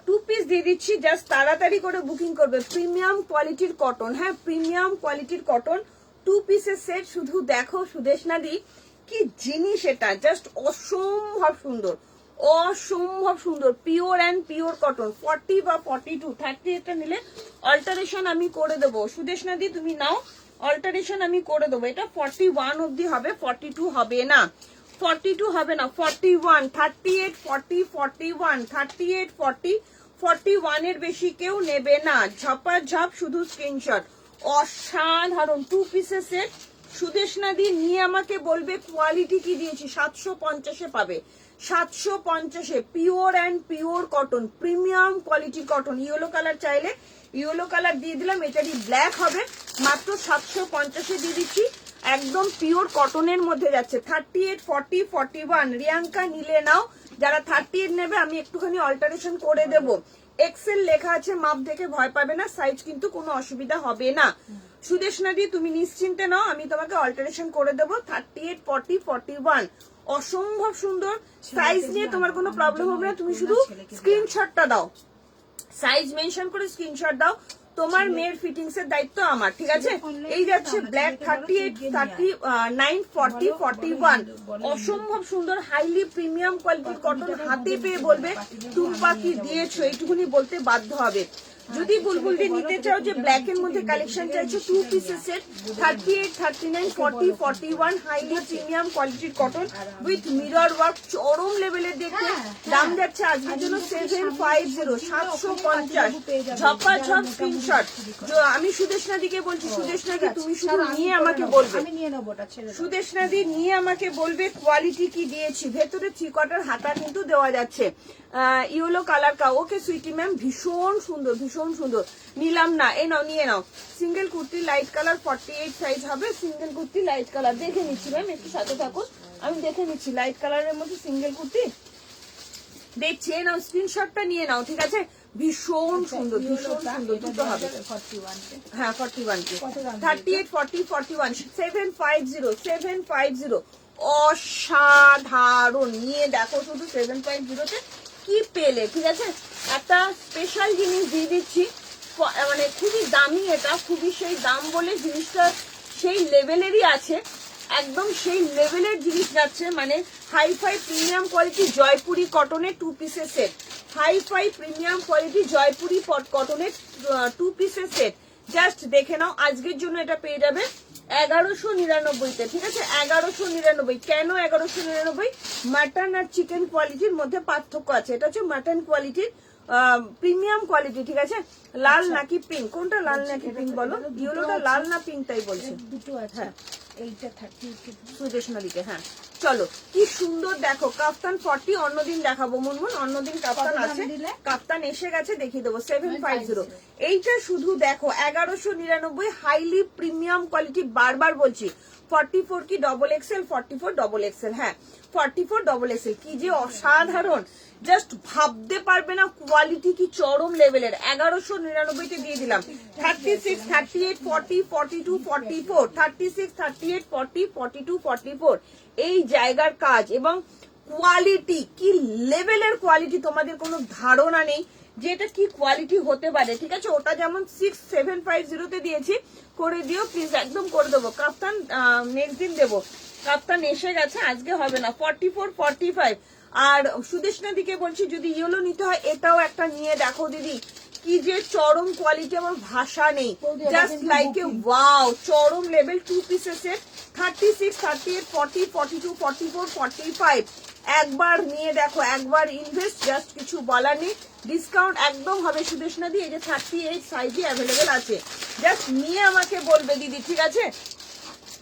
2 পিস দিয়ে দিচ্ছি, জাস্ট তাড়াতাড়ি করে বুকিং করবে। প্রিমিয়াম কোয়ালিটির কটন, হ্যাঁ প্রিমিয়াম কোয়ালিটির কটন 2 পিসের সেট। শুধু দেখো সুদেশনা দি কি জিনিস, এটা জাস্ট অসম্ভব সুন্দর, অসম্ভব সুন্দর। Pure and pure cotton. 40 বা 42, 30 এটা নিলে অল্টারেশন আমি করে দেবো। সুদেশনা দি তুমি নাও, অল্টারেশন আমি করে দেবো। এটা 41 অব্দি হবে, 42 হবে না, 42 হবে না, 41, 38, 40, 41, 38, 40, 41 এর বেশি কেউ নেবে না। ঝপাঝপ শুধু স্ক্রিনশট। অসাধারণ 2 পিসের সেট। সুদেশনা দি নিয়ে আমাকে বলবে কোয়ালিটি কি দিয়েছি। 750 পাবে, 750। Pure and pure cotton, premium কোয়ালিটির কটন। ইয়েলো কালার চাইলে ইয়েলো কালার দিয়ে দিলাম, এটারই ব্ল্যাক হবে। মাত্র 750 দিয়ে দিচ্ছি, একদম পিওর কটনের মধ্যে যাচ্ছে। 38, 40, 41 রিয়াঙ্কা নিলে নাও। যারা 38 নেবে আমি একটুখানি অল্টারেশন করে দেব। এক্সেল লেখা আছে, মাপ দেখে ভয় পাবে না, সাইজ কিন্তু কোনো অসুবিধা হবে না। সুদেশনা দি তুমি নিশ্চিন্তে নাও, আমি তোমাকে অল্টারেশন করে দেবো। 38, 40, 41 অসম্ভব সুন্দর। সাইজ নিয়ে তোমার কোনো প্রবলেম হবে না, তুমি শুধু স্ক্রিনশটটা দাও, সাইজ মেনশন করে স্ক্রিনশট দাও। তোমার মেয়ের ফিটিংস এর দায়িত্ব আমার, ঠিক আছে। এই যাচ্ছে ব্ল্যাক 38, 39, 40, 41 অসম্ভব সুন্দর হাইলি প্রিমিয়াম কোয়ালিটির কটন। হাতে পেয়ে বলবে টুম্পা কি দিয়েছো, এইটুকুনি বলতে বাধ্য হবে। যদি বুলবুল দিয়ে নিতে চাও যে ব্ল্যাক এর মধ্যে কালেকশন চাইছো 2 পিসের সেট, 38, 39, 40, 41 হাইলি প্রিমিয়াম কোয়ালিটির কটন উইথ মিরর ওয়ার্ক, চরম লেভেলের দেখতে। দাম যাচ্ছে আজকের জন্য 750, 750। ঝপাঝপ স্ক্রিনশট। আমি সুদেশনা দিকে বলছি, সুদেশনা দি তুমি শুধু নিয়ে আমাকে বলবে, সুদেশনা দি নিয়ে আমাকে বলবে কোয়ালিটি কি দিয়েছি। ভেতরে 3 কোয়ার্টার হাতা কিন্তু দেওয়া যাচ্ছে। ইয়েলো কালার কা, ওকে সুইটি ম্যাম, ভীষণ সুন্দর, ভীষণ সুন্দর। নিলাম না, এই নাও নিয়ে নাও। Single kurti light colour 48 size হবে। সিঙ্গেল কুর্তি লাইট কালার দেখে নিচ্ছি ম্যাম, একটু সাথে থাকুন, আমি দেখে নিচ্ছি। লাইট কালারের মধ্যে সিঙ্গেল কুর্তি দেখছি, নাও স্ক্রিনশটটা নিয়ে নাও, ঠিক আছে। ভীষণ সুন্দর, ভীষণ সুন্দর। দুটো হবে, হ্যাঁ 41 কে। 38, 40, 41 750, 750 অসাধারণ। নিয়ে দেখো শুধু 750 তে কি পেলে, ঠিক আছে। একটা স্পেশাল জিনিস দিয়ে দিচ্ছি, মানে খুবই দামি, এটা খুবই সেই দাম বলে জিনিসটা সেই লেভেলেরই আছে, একদম সেই লেভেলের জিনিস যাচ্ছে। মানে হাইফাই প্রিমিয়াম কোয়ালিটি জয়পুরি কটনের 2 পিসের set. Hi fi premium quality Jaipuri কটনের 2 পিসের সেট। জাস্ট দেখে নাও, আজকের জন্য এটা পেয়ে যাবে 1199 তে, ঠিক আছে। 1199। কেন 1199? মাটন আর চিকেন কোয়ালিটির মধ্যে পার্থক্য আছে। এটা হচ্ছে মাটন কোয়ালিটির প্রিমিয়াম কোয়ালিটি, ঠিক আছে। লাল নাকি পিঙ্ক, কোনটা লাল নাকি পিঙ্ক বলো? ইয়েলোটা লাল না পিঙ্ক তাই বলছে। দুটো আছে, এইটা 38 সুদেশনা দিকে, হ্যাঁ চলো কি সুন্দর দেখো কাফতান 40, অন্যদিন দেখাবো মুনমুন, অন্যদিন কাফতান আছে, কাফতান এসে গেছে দেখিয়ে দেবো 750। এইটা শুধু দেখো 1199, হাইলি প্রিমিয়াম কোয়ালিটি, বারবার বলছি 44 কি ডবল এক্সেল, 44 ডবল এক্সেল, হ্যাঁ 44 ডবল এক্সেল, কি যে অসাধারণ, জাস্ট ভাবতে পারবে না কোয়ালিটি কি চরম লেভেলের। 1199 দিয়ে দিলাম। 36, 38, 40, 42, 44, 36, 38, 40, 42, 44, এই জায়গার কাজ এবং কোয়ালিটি কি লেভেলের কোয়ালিটি, তোমাদের কোনো ধারণা নেই যে এটা কি কোয়ালিটি হতে পারে, ঠিক আছে। ওটা যেমন 6750 তে দিয়েছি, করে দিও প্লিজ, একদম করে দেবো। কাপ্তান নেক্সট দিন দেবো, কাপ্তান এসে গেছে, আজকে হবে না। 44, 45। আর সুদেশনা দিকে বলছি যদি ইয়েলো নিতে হয় এটাও একটা নিয়ে দেখো দিদি, কি যে চরম কোয়ালিটি, আমার ভাষা নেই, জাস্ট লাইক এ ওয়াও, চরম লেভেল 2 পিসেসের। 36, 38, 40, 42, 44, 45, একবার নিয়ে দেখো, একবার ইনভেস্ট, জাস্ট কিছু বলার নেই, ডিসকাউন্ট একদম হবে সুদেশনা দি। এই যে 38 সাইজে অ্যাভেলেবেল আছে, জাস্ট নিয়ে আমাকে বলবে দিদি, ঠিক আছে।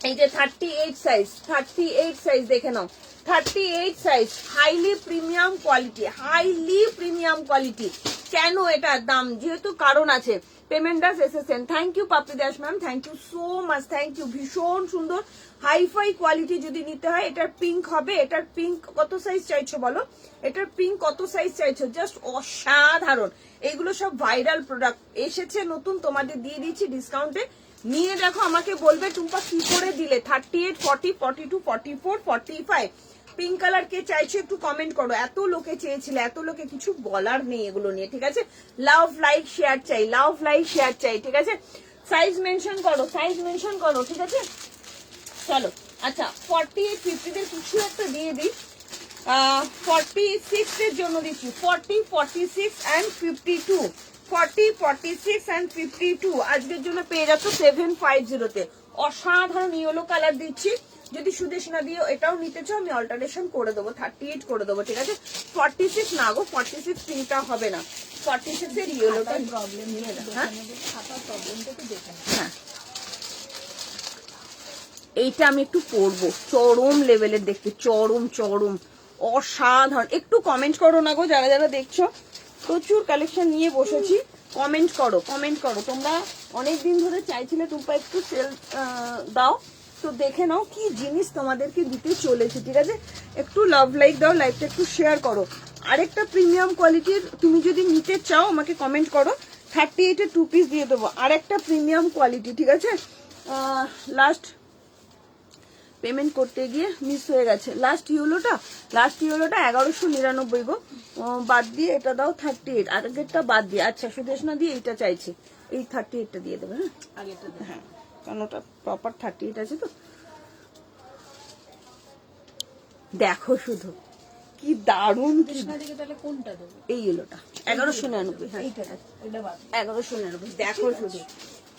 এই যে 38 সাইজ, 38 সাইজ দেখে নাও, 38 size, highly premium quality, highly premium quality. কেন এটার দাম, যেহেতু কারণ আছে। পেমেন্টাস এসেছেন, thank you Papri Das ma'am, thank you so much, thank you, ভীষণ সুন্দর হাইফাই কোয়ালিটি। যদি নিতে হয় এটার পিঙ্ক হবে, এটার পিঙ্ক কত সাইজ চাইছো বলো, এটার পিঙ্ক কত সাইজ চাইছো, জাস্ট অসাধারণ। এইগুলো সব ভাইরাল প্রোডাক্ট এসেছে নতুন, তোমাদের দিয়ে দিচ্ছি ডিসকাউন্টে, নিয়ে দেখো, আমাকে বলবে টুম্পা কি করে দিলে। 38, 40, 42, 44, 45, পিঙ্ক কালার কে চাইছো একটু কমেন্ট করো। এত লোকে চেয়েছিলে, এত লোকে, কিছু বলার নেই এগুলো নিয়ে, ঠিক আছে। লাভ লাইক শেয়ার চাই, লাভ লাইক শেয়ার চাই, ঠিক আছে। সাইজ মেনশন করো, সাইজ মেনশন করো, ঠিক আছে। চলো আচ্ছা 48, 50 দের কিছু একটা দিয়ে দিই। 46 এর জন্য দিচ্ছি, 40, 46 and 52, 40, 46 and 52 আজকের জন্য পেয়ে যাচ্ছ 750 তে। অসাধারণ ইয়েলো কালার দিচ্ছি, যদি সুদেশনা দিয়ে এটাও নিতে চাও আমি অল্টারেশন করে দেবো, 38 করে দেবো, ঠিক আছে। 46 না গো, 46 পিঙ্কটা হবে না, 46 এর ইয়েলোটা প্রবলেম নিয়ে দাও, হ্যাঁ হ্যাঁ। এইটা আমি একটু পরবো, চরম লেভেলের দেখতে, চরম চরম অসাধারণ। একটু কমেন্ট করো না গো, যারা যারা দেখছো, প্রচুর কালেকশন নিয়ে বসেছি, কমেন্ট করো, কমেন্ট করো। তোমরা অনেকদিন ধরে চাইছিলে টুম্পা একটু সেল দাও, তো দেখে নাও কি জিনিস তোমাদেরকে দিতে চলেছে, ঠিক আছে। একটু লাভ লাইক দাও, লাইকটা একটু শেয়ার করো। আরেকটা প্রিমিয়াম কোয়ালিটির তুমি যদি নিতে চাও আমাকে কমেন্ট করো, 38 এ 2 পিস দিয়ে দেবো। আরেকটা প্রিমিয়াম কোয়ালিটি, ঠিক আছে। লাস্ট পেমেন্ট করতে গিয়ে মিস হয়ে গেছে, লাস্ট ইউলোটা 1199 গো, বাদ দিয়ে এটা দাও 38, আগেরটা বাদ দিয়ে, আচ্ছা সুদেশনা দিয়ে এইটা চাইছি, এই 38টা দিয়ে দেবে, হ্যাঁ আগেরটা, হ্যাঁ কারণ ওটা প্রপার 38 আছে তো। দেখো শুধু কি দারুণ, এই ইউলোটা 1199, হ্যাঁ 1199, দেখো শুধু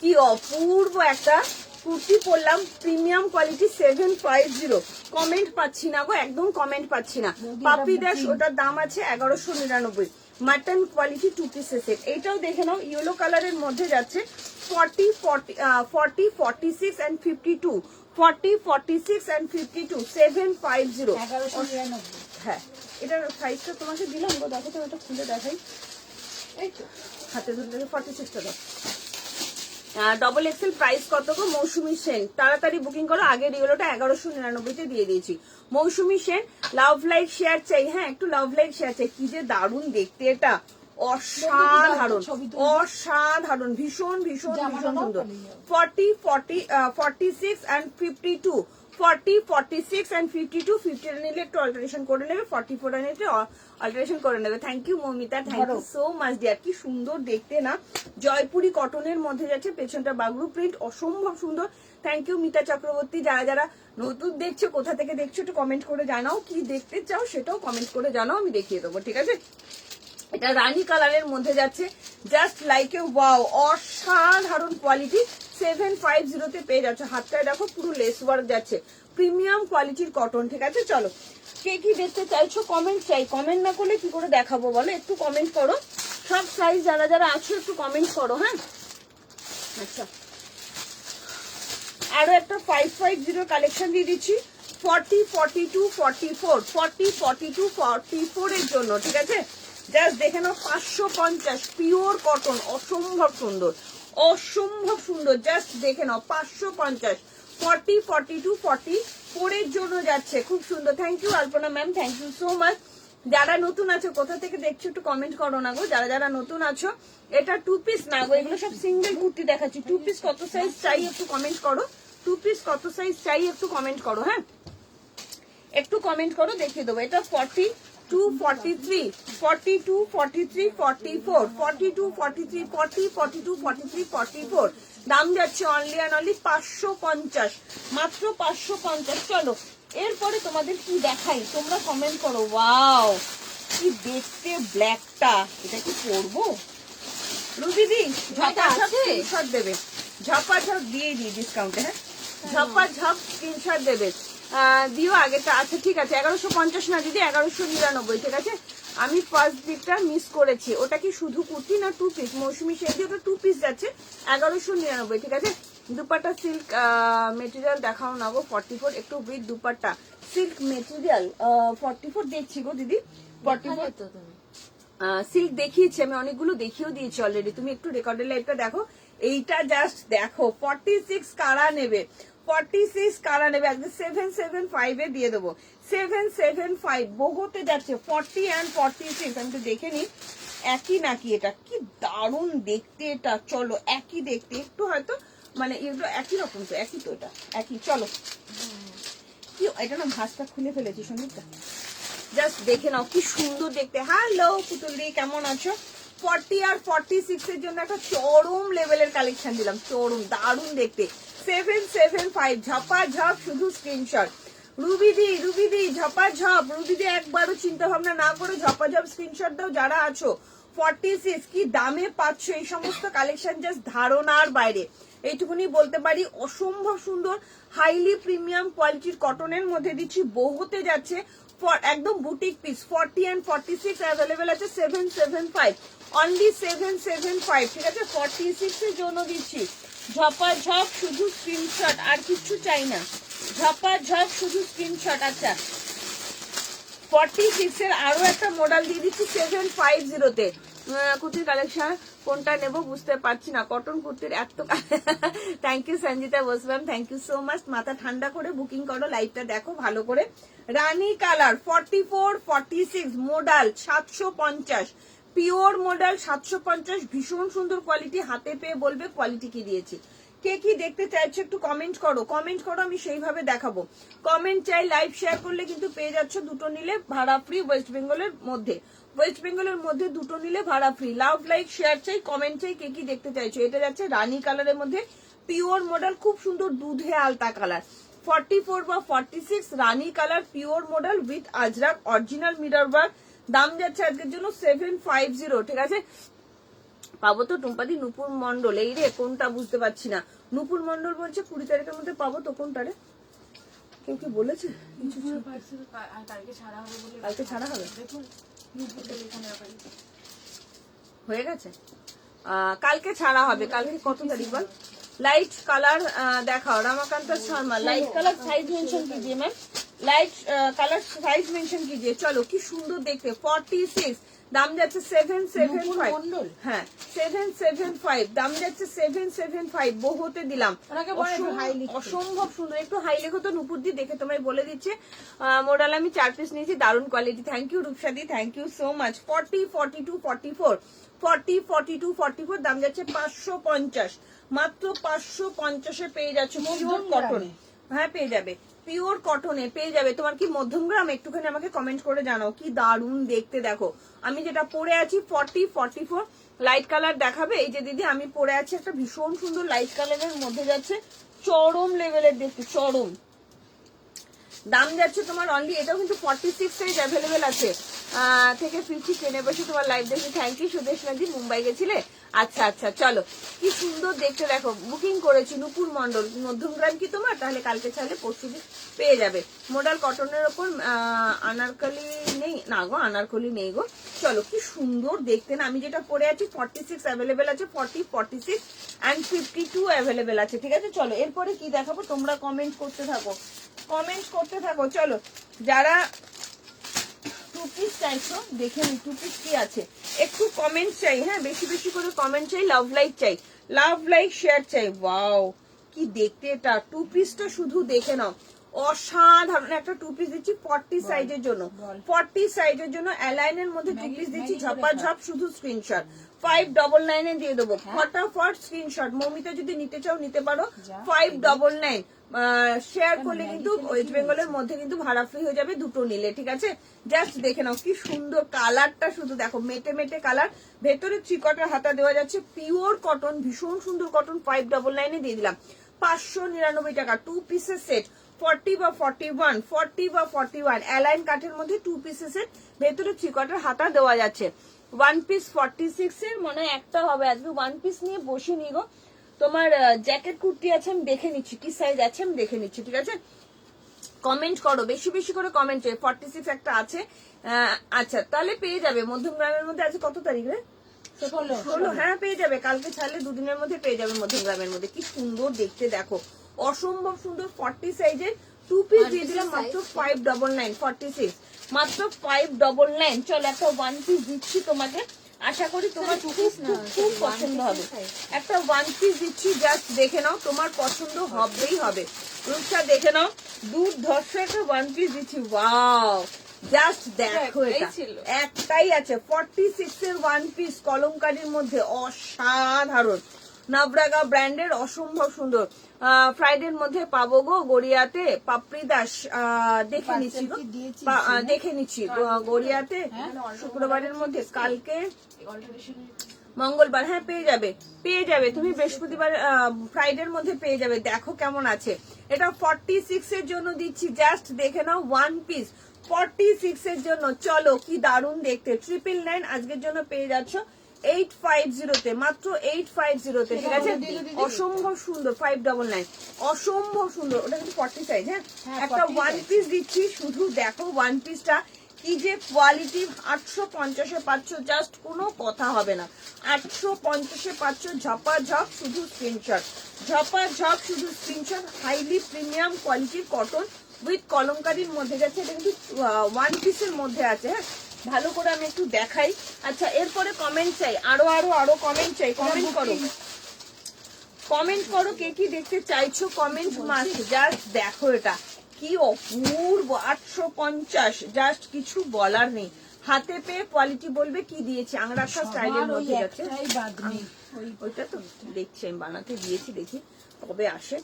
কি অপূর্ব একটা কুর্তি পরলাম, প্রিমিয়াম কোয়ালিটি 750। কমেন্ট পাচ্ছি না গো, একদম কমেন্ট পাচ্ছি না। পাপড়ি দাস ওটার দাম আছে 1199, মাটন কোয়ালিটি 2 পিসের সেট। এইটাও দেখে নাও, ইয়েলো কালারের মধ্যে যাচ্ছে 40, 46 and 52, 40, 46 and 52, 750, 1199। হ্যাঁ এটার সাইজটা তোমাকে দিলাম গো, দেখো তো এটা খুলে দেখাই, এই তো হাতে ধরে 46টা দাও। ডবল এক্সেল প্রাইস কত গো? মৌসুমী সেন, তাড়াতাড়ি বুকিং করো, আগের ইয়েলোটা 1199 তে দিয়ে দিয়েছি। মৌসুমী সেন, লাভ লাইক শেয়ার চাই, হ্যাঁ একটু লাভ লাইক শেয়ার চাই। কি যে দারুণ দেখতে, এটা অসাধারণ, অসাধারণ, ভীষণ ভীষণ ভীষণ সুন্দর। 40, 46 and 52, 40, 46 and 52, 50 নিলে একটু অল্টারেশন করে নেবে, 44 নিলে অল্টারেশন করে নেবে। Thank you Mamita, thank you so much dear. কি সুন্দর দেখতে না, জয়পুরি কটনের মধ্যে যাচ্ছে, পেছনটা বাগরু প্রিন্ট, অসম্ভব সুন্দর। Thank you Mita Chakraborty. যারা যারা নতুন দেখছো, কোথা থেকে দেখছো একটু কমেন্ট করে জানাও, কি দেখতে চাও সেটাও কমেন্ট করে জানাও, আমি দেখিয়ে দেবো, ঠিক আছে। এটা রানী কালারের মধ্যে যাচ্ছে, জাস্ট লাইক এ ওয়াও, অসাধারণ কোয়ালিটি, 750 তে পেয়ে যাচ্ছে। হাতটায় দেখো পুরো লেস ওয়ার্ক যাচ্ছে, প্রিমিয়াম কোয়ালিটির কটন, ঠিক আছে। চলো কে কি দেখতে চাইছো কমেন্ট চাই, কমেন্ট না করলে কি করে দেখাবো বলো, একটু কমেন্ট করো। সব সাইজ যারা যারা আছো একটু কমেন্ট করো, হ্যাঁ। আচ্ছা আরো একটা 550 কালেকশন দিয়ে দিচ্ছি, 40, 42, 44, 40, 42, 44 এর জন্য, ঠিক আছে? জাস্ট দেখে নাও 550 পিওর কটন, অসম্ভব সুন্দর, অসম্ভব সুন্দর। জাস্ট দেখে নাও 550, 40, 42, 44 এর জন্য যাচ্ছে, খুব সুন্দর। Thank you Alpana ma'am, thank you so much. যারা নতুন আছো কোথা থেকে দেখছো একটু কমেন্ট করো না গো, যারা যারা নতুন আছো। এটা 2 পিস না গো, এগুলো সব সিঙ্গেল কুর্তি দেখাচ্ছি। 2 পিস কত সাইজ চাই একটু কমেন্ট করো, 2 পিস কত সাইজ চাই একটু কমেন্ট করো, হ্যাঁ একটু কমেন্ট করো, দেখিয়ে দেবো। এটা 42, 43, 42, 43, 44, 42, 43, 40, 42, 43, 44। দাম যাচ্ছে অনলি অ্যান্ড অনলি 550, মাত্র 550। চলো এরপরে তোমাদের কি দেখাই, তোমরা কমেন্ট করো। ওয়াও কি দেখতে ব্ল্যাকটা, এটা কি পরবো? রুবিদি ঝপাঝপ স্ক্রিনশট দেবে, ঝপাঝপ দিয়ে দিই ডিসকাউন্টে, হ্যাঁ ঝপাঝপ স্ক্রিনশট দেবে, দিও আগেটা। আচ্ছা ঠিক আছে, 1150 না দিদি, 1199, ঠিক আছে? আমি ফার্স্ট দিকটা মিস করেছি। ওটা কি শুধু কুর্তি না 2 পিস? মৌসুমি শেদি ওটা 2 পিস যাচ্ছে 1199, ঠিক আছে? দুপাট্টা সিল্ক মেটেরিয়াল দেখাও না গো, 44 একটু উইথ দুপাট্টা সিল্ক মেটেরিয়াল 44 দেখছি গো দিদি, 44 তো তুমি সিল্ক দেখিয়েছি আমি, অনেকগুলো দেখিয়েও দিয়েছি অলরেডি। তুমি একটু রেকর্ডের লাইভটা দেখো, এইটা জাস্ট দেখো। 46 কারা নেবে, 46 কারা নেবে, আজকে 775 এ দিয়ে দেবো, 775 বহুতে যাচ্ছে। 40 and 46 আমি তো দেখে নি একই নাকি, এটা কি দারুণ দেখতে, এটা চলো একই দেখতে, একটু হয়তো মানে এগুলো একই রকম, তো একই তো, এটা একই। চলো কি এটা না ভাঁজটা খুলে ফেলেছি সঙ্গীতটা, জাস্ট দেখে নাও কি সুন্দর দেখতে। হ্যালো পুতুল দি, কেমন আছো? 40 আর 46 এর জন্য একটা চরম লেভেলের কালেকশন দিলাম, চরম দারুণ দেখতে। 775 ঝপাঝপ, শুধু স্ক্রিনশট। রুবিদি ঝপাঝপ, রুবিদি একবারও চিন্তা ভাবনা না করে ঝপাঝপ স্ক্রিনশট দাও যারা আছো। 46 কি দামে পাচ্ছ এই সমস্ত কালেকশন, জাস্ট ধারণার বাইরে, এইটুকুনি বলতে পারি। অসম্ভব সুন্দর হাইলি প্রিমিয়াম কোয়ালিটির কটনের মধ্যে দিচ্ছি, বহুতে যাচ্ছে একদম বুটিক পিস। 40 and 46 অ্যাভেলেবেল আছে 775, অনলি 775, ঠিক আছে? 46 এর জন্য দিচ্ছি ঝপাঝপ, শুধু স্ক্রিনশট, আর কিছু চাই না, ঝপাঝপ শুধু স্ক্রিনশট। আচ্ছা 46 এর আরো একটা মডেল দিয়ে দিচ্ছি 750 তে। কুর্তির কালেকশন কোনটা নেব বুঝতে পারছি না, কটন কুর্তির এত। Thank you Sanjita Bose ma'am, thank you so much. মাথা ঠান্ডা করে বুকিং করো, লাইভটা দেখো ভালো করে। Rani colour 44, 46 model 750, pure model 750, ভীষণ সুন্দর কোয়ালিটি, হাতে পেয়ে বলবে কোয়ালিটি কি দিয়েছি। কে কি দেখতে চাইছো একটু কমেন্ট করো, কমেন্ট করো, আমি সেইভাবে দেখাবো। কমেন্ট চাই, লাইভ শেয়ার করলে কিন্তু পেয়ে যাচ্ছ, দুটো নিলে ভাড়া ফ্রি, ওয়েস্ট বেঙ্গলের মধ্যে, ওয়েস্ট বেঙ্গলের মধ্যে দুটো নিলে ভাড়া ফ্রি। লাভ লাইক শেয়ার চাই, কমেন্ট চাই, কে কি দেখতে চাইছো। এটা যাচ্ছে রানী কালারের মধ্যে, পিওর মডেল, খুব সুন্দর দুধে আলতা কালার। 44 বা 46 রানী colour, pure model with Ajrak, original mirror work. দাম যাচ্ছে আজকের জন্য 750, ঠিক আছে? পাবো তো টুম্পাদি? নুপুর মন্ডল, এই রে কোনটা বুঝতে পারছি না। নুপুর মন্ডল বলছে 20 তারিখের মধ্যে পাবো, তো কোনটা রে? কেউ কি বলেছে? কালকে ছাড়া হবে, হয়ে গেছে, কালকে ছাড়া হবে। কালকে কত তারিখ বল? লাইট কালার দেখাও Ramakanta Sharma, light colour size mention कीजिए ma'am, light colour size mention कीजिए। চলো কি সুন্দর দেখতে, 46 দাম যাচ্ছে 775, হ্যাঁ 775 দাম যাচ্ছে 775, বহুতে দিলাম। অসম্ভব সুন্দর, একটু হাই লেখো তো নুপুর দি, দেখে তোমায় বলে দিচ্ছে। মডেল আমি 4 পিস নিয়েছি, দারুণ কোয়ালিটি। থ্যাংক ইউ রূপসাদি, থ্যাংক ইউ সো মাচ। 40, 42, 44, 40, 42, 44 দাম যাচ্ছে 550, মাত্র 550 পেয়ে যাচ্ছে পিওর কটন। হ্যাঁ পেয়ে যাবে, পিওর কটনে পেয়ে যাবে। তোমার কি মধ্যম গ্রাম? একটুখানি আমাকে কমেন্ট করে জানাও, কি দারুণ দেখতে। দেখো আমি যেটা পরে আছি 40, 44 লাইট কালার দেখাবে। এই যে দিদি আমি পরে আছি একটা ভীষণ সুন্দর লাইট কালারের মধ্যে যাচ্ছে, চরম লেভেলের দেখতে, চরম। দাম যাচ্ছে তোমার অনলি, এটাও কিন্তু 46 সাইজ অ্যাভেলেবেল আছে। থেকে ফিরছি ট্রেনে বসে, তোমার লাইভ দেখে থ্যাংক ইউ। সুদেশনা জি মুম্বাই গেছিলে? আচ্ছা আচ্ছা, চলো কি সুন্দর দেখতে দেখো, বুকিং করেছি নুপুর মন্ডল। মধ্যমগ্রাম কি তোমার? তাহলে কালকে চাইলে পরশু পেয়ে যাবে। মডেল কটনের ওপর আনারকলি নেই না গো, আনারকলি নেই গো। চলো কি সুন্দর দেখতে না, আমি যেটা পরে আছি 46 অ্যাভেলেবেল আছে, 40, 46 and 52 অ্যাভেলেবেল আছে, ঠিক আছে? চলো এরপরে কি দেখাবো, তোমরা কমেন্ট করতে থাকো। কমেন্ট করতে থাকো। চলো যারা টু পিস চাইছো দেখে নি টু পিস কি আছে, একটু কমেন্ট চাই, হ্যাঁ বেশি বেশি করে কমেন্ট চাই, লাভ লাইক চাই, লাভ লাইক শেয়ার চাই। ওয়াও কি দেখতে এটা, টু পিসটা শুধু দেখে নাও, অসাধারণ একটা টু পিস দিচ্ছি 40 সাইজের জন্য, 40 সাইজের জন্য অ্যালাইনের মধ্যে টু পিস দিচ্ছি, ঝপাঝপ শুধু স্ক্রিনশট 599 এ দিয়ে দেবো, ফটাফট স্ক্রিনশট। মৌমিতা যদি নিতে চাও নিতে পারো, 599 শেয়ার করলে কিন্তু ওয়েস্ট বেঙ্গলের মধ্যে কিন্তু ভাড়া ফ্রি হয়ে যাবে দুটো নিলে, ঠিক আছে? জাস্ট দেখে নাও কি সুন্দর কালারটা, শুধু দেখো মেটে মেটে কালার, ভেতরে 3 কোয়ার্টার হাতা দেওয়া যাচ্ছে, পিওর কটন, ভীষণ সুন্দর কটন, 599 এ দিয়ে দিলাম 599 টাকা। টু পিসের সেট 40 বা 41, 40 বা 41 অ্যালাইন কাঠের মধ্যে টু পিসের সেট, ভেতরে 3 কোয়ার্টার হাতা দেওয়া যাচ্ছে। ওয়ান পিস 46 এর মনে হয় একটা হবে, আজকে ওয়ান পিস নিয়ে বসে নি গো। তোমার জ্যাকেট কুর্তি আছে, আমি দেখে নিচ্ছি কি সাইজ আছে, আমি দেখে নিচ্ছি, ঠিক আছে? কমেন্ট করো, বেশি বেশি করে কমেন্ট চাই। 46 একটা আছে, আচ্ছা তাহলে পেয়ে যাবে মধ্যমগ্রামের মধ্যে। আছে কত তারিখ রে? 16। হ্যাঁ পেয়ে যাবে, কালকে ছাড়লে দুদিনের মধ্যে পেয়ে যাবে মধ্যমগ্রামের মধ্যে। কি সুন্দর দেখতে দেখো, অসম্ভব সুন্দর। 40 সাইজের টু পিস দিয়ে দিলাম মাত্র 599, 46 মাত্র 599। চলো একটা ওয়ান পিস দিচ্ছি তোমাকে, আশা করি তোমার খুব খুব পছন্দ হবে। একটা ওয়ান পিস দিচ্ছি, জাস্ট দেখে নাও, তোমার পছন্দ হবেই হবে। রূপসা দেখে নাও, দুর্ধর্ষ একটা ওয়ান পিস দিচ্ছি। ওয়াও জাস্ট দেখো, এটা একটাই আছে 46 এর ওয়ান পিস, কলমকারীর মধ্যে অসাধারণ, নবরাগা ব্র্যান্ডের, অসম্ভব সুন্দর। ফ্রাইডের মধ্যে পাবো গো গড়িয়াতে, পাপড়ি দাস দেখে নিচ্ছি গো, দেখে নিচ্ছি গড়িয়াতে শুক্রবারের মধ্যে, কালকে মঙ্গলবার, হ্যাঁ পেয়ে যাবে পেয়ে যাবে তুমি, বৃহস্পতিবার ফ্রাইডের মধ্যে পেয়ে যাবে। দেখো কেমন আছে, এটা 46 এর জন্য দিচ্ছি, জাস্ট দেখে নাও ওয়ান পিস 46 এর জন্য। চলো কি দারুণ দেখতে, 999 আজকের জন্য পেয়ে যাচ্ছ 850 তে, মাত্র 850 তে, ঠিক আছে? অসম্ভব সুন্দর 599, অসম্ভব সুন্দর। ওটা কিন্তু 40 সাইজ, হ্যাঁ একটা ওয়ান পিস দিচ্ছি, শুধু দেখো ওয়ান পিসটা কি যে কোয়ালিটি। 850 এ পাচ্ছ, জাস্ট কোনো কথা হবে না, 850 এ পাচ্ছ, ঝপাঝপ শুধু স্ক্রিনশট, ঝপাঝপ শুধু স্ক্রিনশট। হাইলি প্রিমিয়াম কোয়ালিটির কটন উইথ কলমকারীর মধ্যে যাচ্ছে, এটা কিন্তু ওয়ান পিসের মধ্যে আছে। হ্যাঁ ভালো করে আমি একটু দেখাই। আচ্ছা এরপরে কমেন্ট চাই, আরো আরো আরো কমেন্ট চাই, কমেন্ট করো, কমেন্ট করো কে কি দেখতে চাইছো, কমেন্ট মাস্ট। জাস্ট দেখো এটা কি অপূর্ব, 850, জাস্ট কিছু বলার নেই। হাতে পেয়ে কোয়ালিটি বলবে কি দিয়েছি, আংরাখা স্টাইলের মধ্যে যাচ্ছে। ওইটা তো দেখছি আমি বানাতে দিয়েছি, দেখি কবে আসে।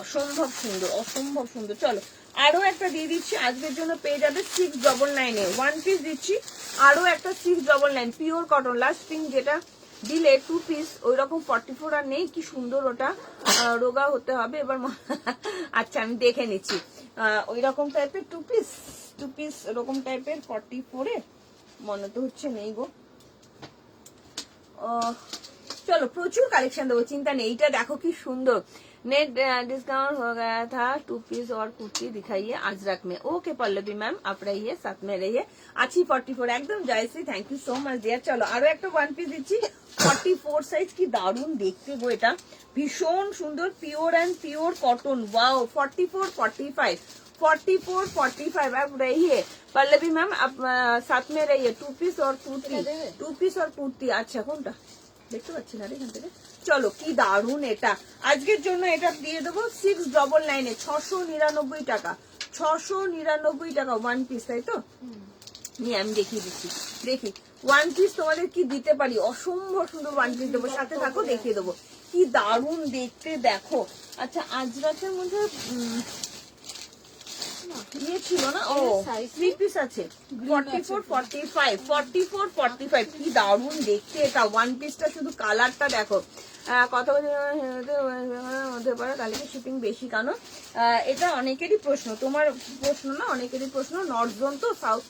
অসম্ভব সুন্দর, অসম্ভব সুন্দর। চলো আরো একটা দিয়ে দিচ্ছি, আজকের জন্য পেয়ে যাবে 699 এ ওয়ান পিস দিচ্ছি, আরো একটা 699 পিওর কটন। লাস্ট পিঙ্ক যেটা দিলে টু পিস, ওই রকম 44 আর নেই, কি সুন্দর ওটা, রোগা হতে হবে এবার। আচ্ছা আমি দেখে নিচ্ছি, ওই রকম টাইপের টু পিস এরকম টাইপের 44 এ মনে তো হচ্ছে নেই গো। চলো প্রচুর কালেকশন দেবো, चिंता नहीं। এইটা দেখো কি সুন্দর, नेट डिस्काउंट हो गया था, टू पीस और कुर्ती दिखाइए अजरक में। ओके पल्लवी मैम आप रहिए, साथ में रहिए। अच्छी 44 একদম Jayashree, thank you so much dear. চলো আরো একটা ওয়ান পিস দিচ্ছি 44 সাইজ, কি দারুণ দেখতে গো, এটা ভীষণ সুন্দর, pure and pure cotton. Wow 44 45 44 45 आप रहिए पल्लवी मैम, आप साथ में रहिए। टू पीस और कुर्ती, टू पीस और कुर्ती। আচ্ছা কোনটা দেখতে পাচ্ছি না এখান থেকে। চলো কি দারুন, এটা আজকের জন্য এটা দিয়ে দেবো 699 এ 699 টাকা, 699 টাকা ওয়ান পিস, তাই তো? নিয়ে আমি দেখিয়ে দিচ্ছি, দেখি ওয়ান পিস তোমাদের কি দিতে পারি। অসম্ভব সুন্দর ওয়ান পিস দেবো, সাথে থাকো দেখিয়ে দেবো কি দারুন দেখতে দেখো। আচ্ছা আজরাকের মধ্যে ইয়ে ছিল না, ও 3 পিস আছে 44 45 44 45, কি দারুণ দেখতে এটা ওয়ান পিসটা, শুধু কালারটা দেখো। কত মধ্যে পড়ে, কালকে শিপিং বেশি কেন? এটা অনেকেরই প্রশ্ন, তোমার প্রশ্ন না, অনেকেরই প্রশ্ন। নর্থ জোন তো, সাউথ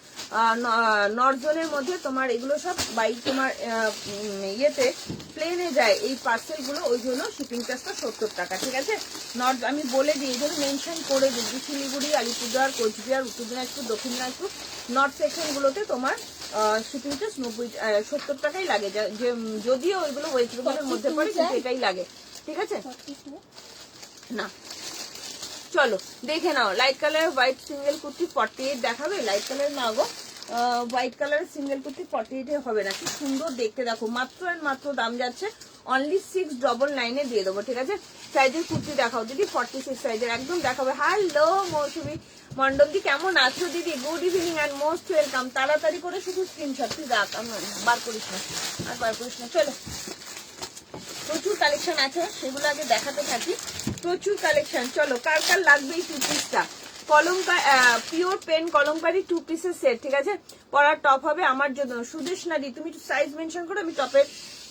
নর্থ জোনের মধ্যে তোমার এগুলো সব বাই তোমার ইয়েতে প্লেনে যায় এই পার্সেল গুলো, ওই জন্য শিপিং চার্জটা 70 টাকা, ঠিক আছে? নর্থ আমি বলে দিই, ধরো মেনশন করে দিই, শিলিগুড়ি, আলিপুরদুয়ার, কোচবিহার, উত্তর দিনাজপুর, দক্ষিণ দিনাজপুর, নর্থ সেকশন গুলোতে তোমার শিপিং চার্জ 70 টাকাই লাগে, যদিও ওইগুলো ওয়েস্ট বেঙ্গলের মধ্যে পড়ে, কিন্তু এটাই লাগে, ঠিক আছে? না চলো দেখে নাও, light colour white single kurti 48 দেখাবে, লাইট কালার না গো, হোয়াইট কালার সিঙ্গেল কুর্তি 48 হবে না, কি সুন্দর দেখতে দেখো, মাত্র আর মাত্র দাম যাচ্ছে অনলি 699 দিয়ে দেবো, ঠিক আছে। সাইজের কুর্তি দেখাও দিদি, 46 সাইজের একদম দেখাবে। হ্যালো মৌসুমী মন্ডল দি, কেমন আছো দিদি? Good evening and most welcome. তাড়াতাড়ি করে শুধু স্ক্রিনশট তুই রাখ, বার করিস না, আর বার করিস না। চলো, প্রচুর কালেকশন আছে, সেগুলো আগে দেখাতে থাকি, প্রচুর কালেকশন। চলো, কার কার লাগবে এই 2 পিসটা? কলমকারি পিওর পেন কলমকারি 2 পিসের সেট, ঠিক আছে। পরার টপ হবে আমার জন্য। সুদেশ নাদি, তুমি একটু সাইজ মেনশন করো, আমি টপের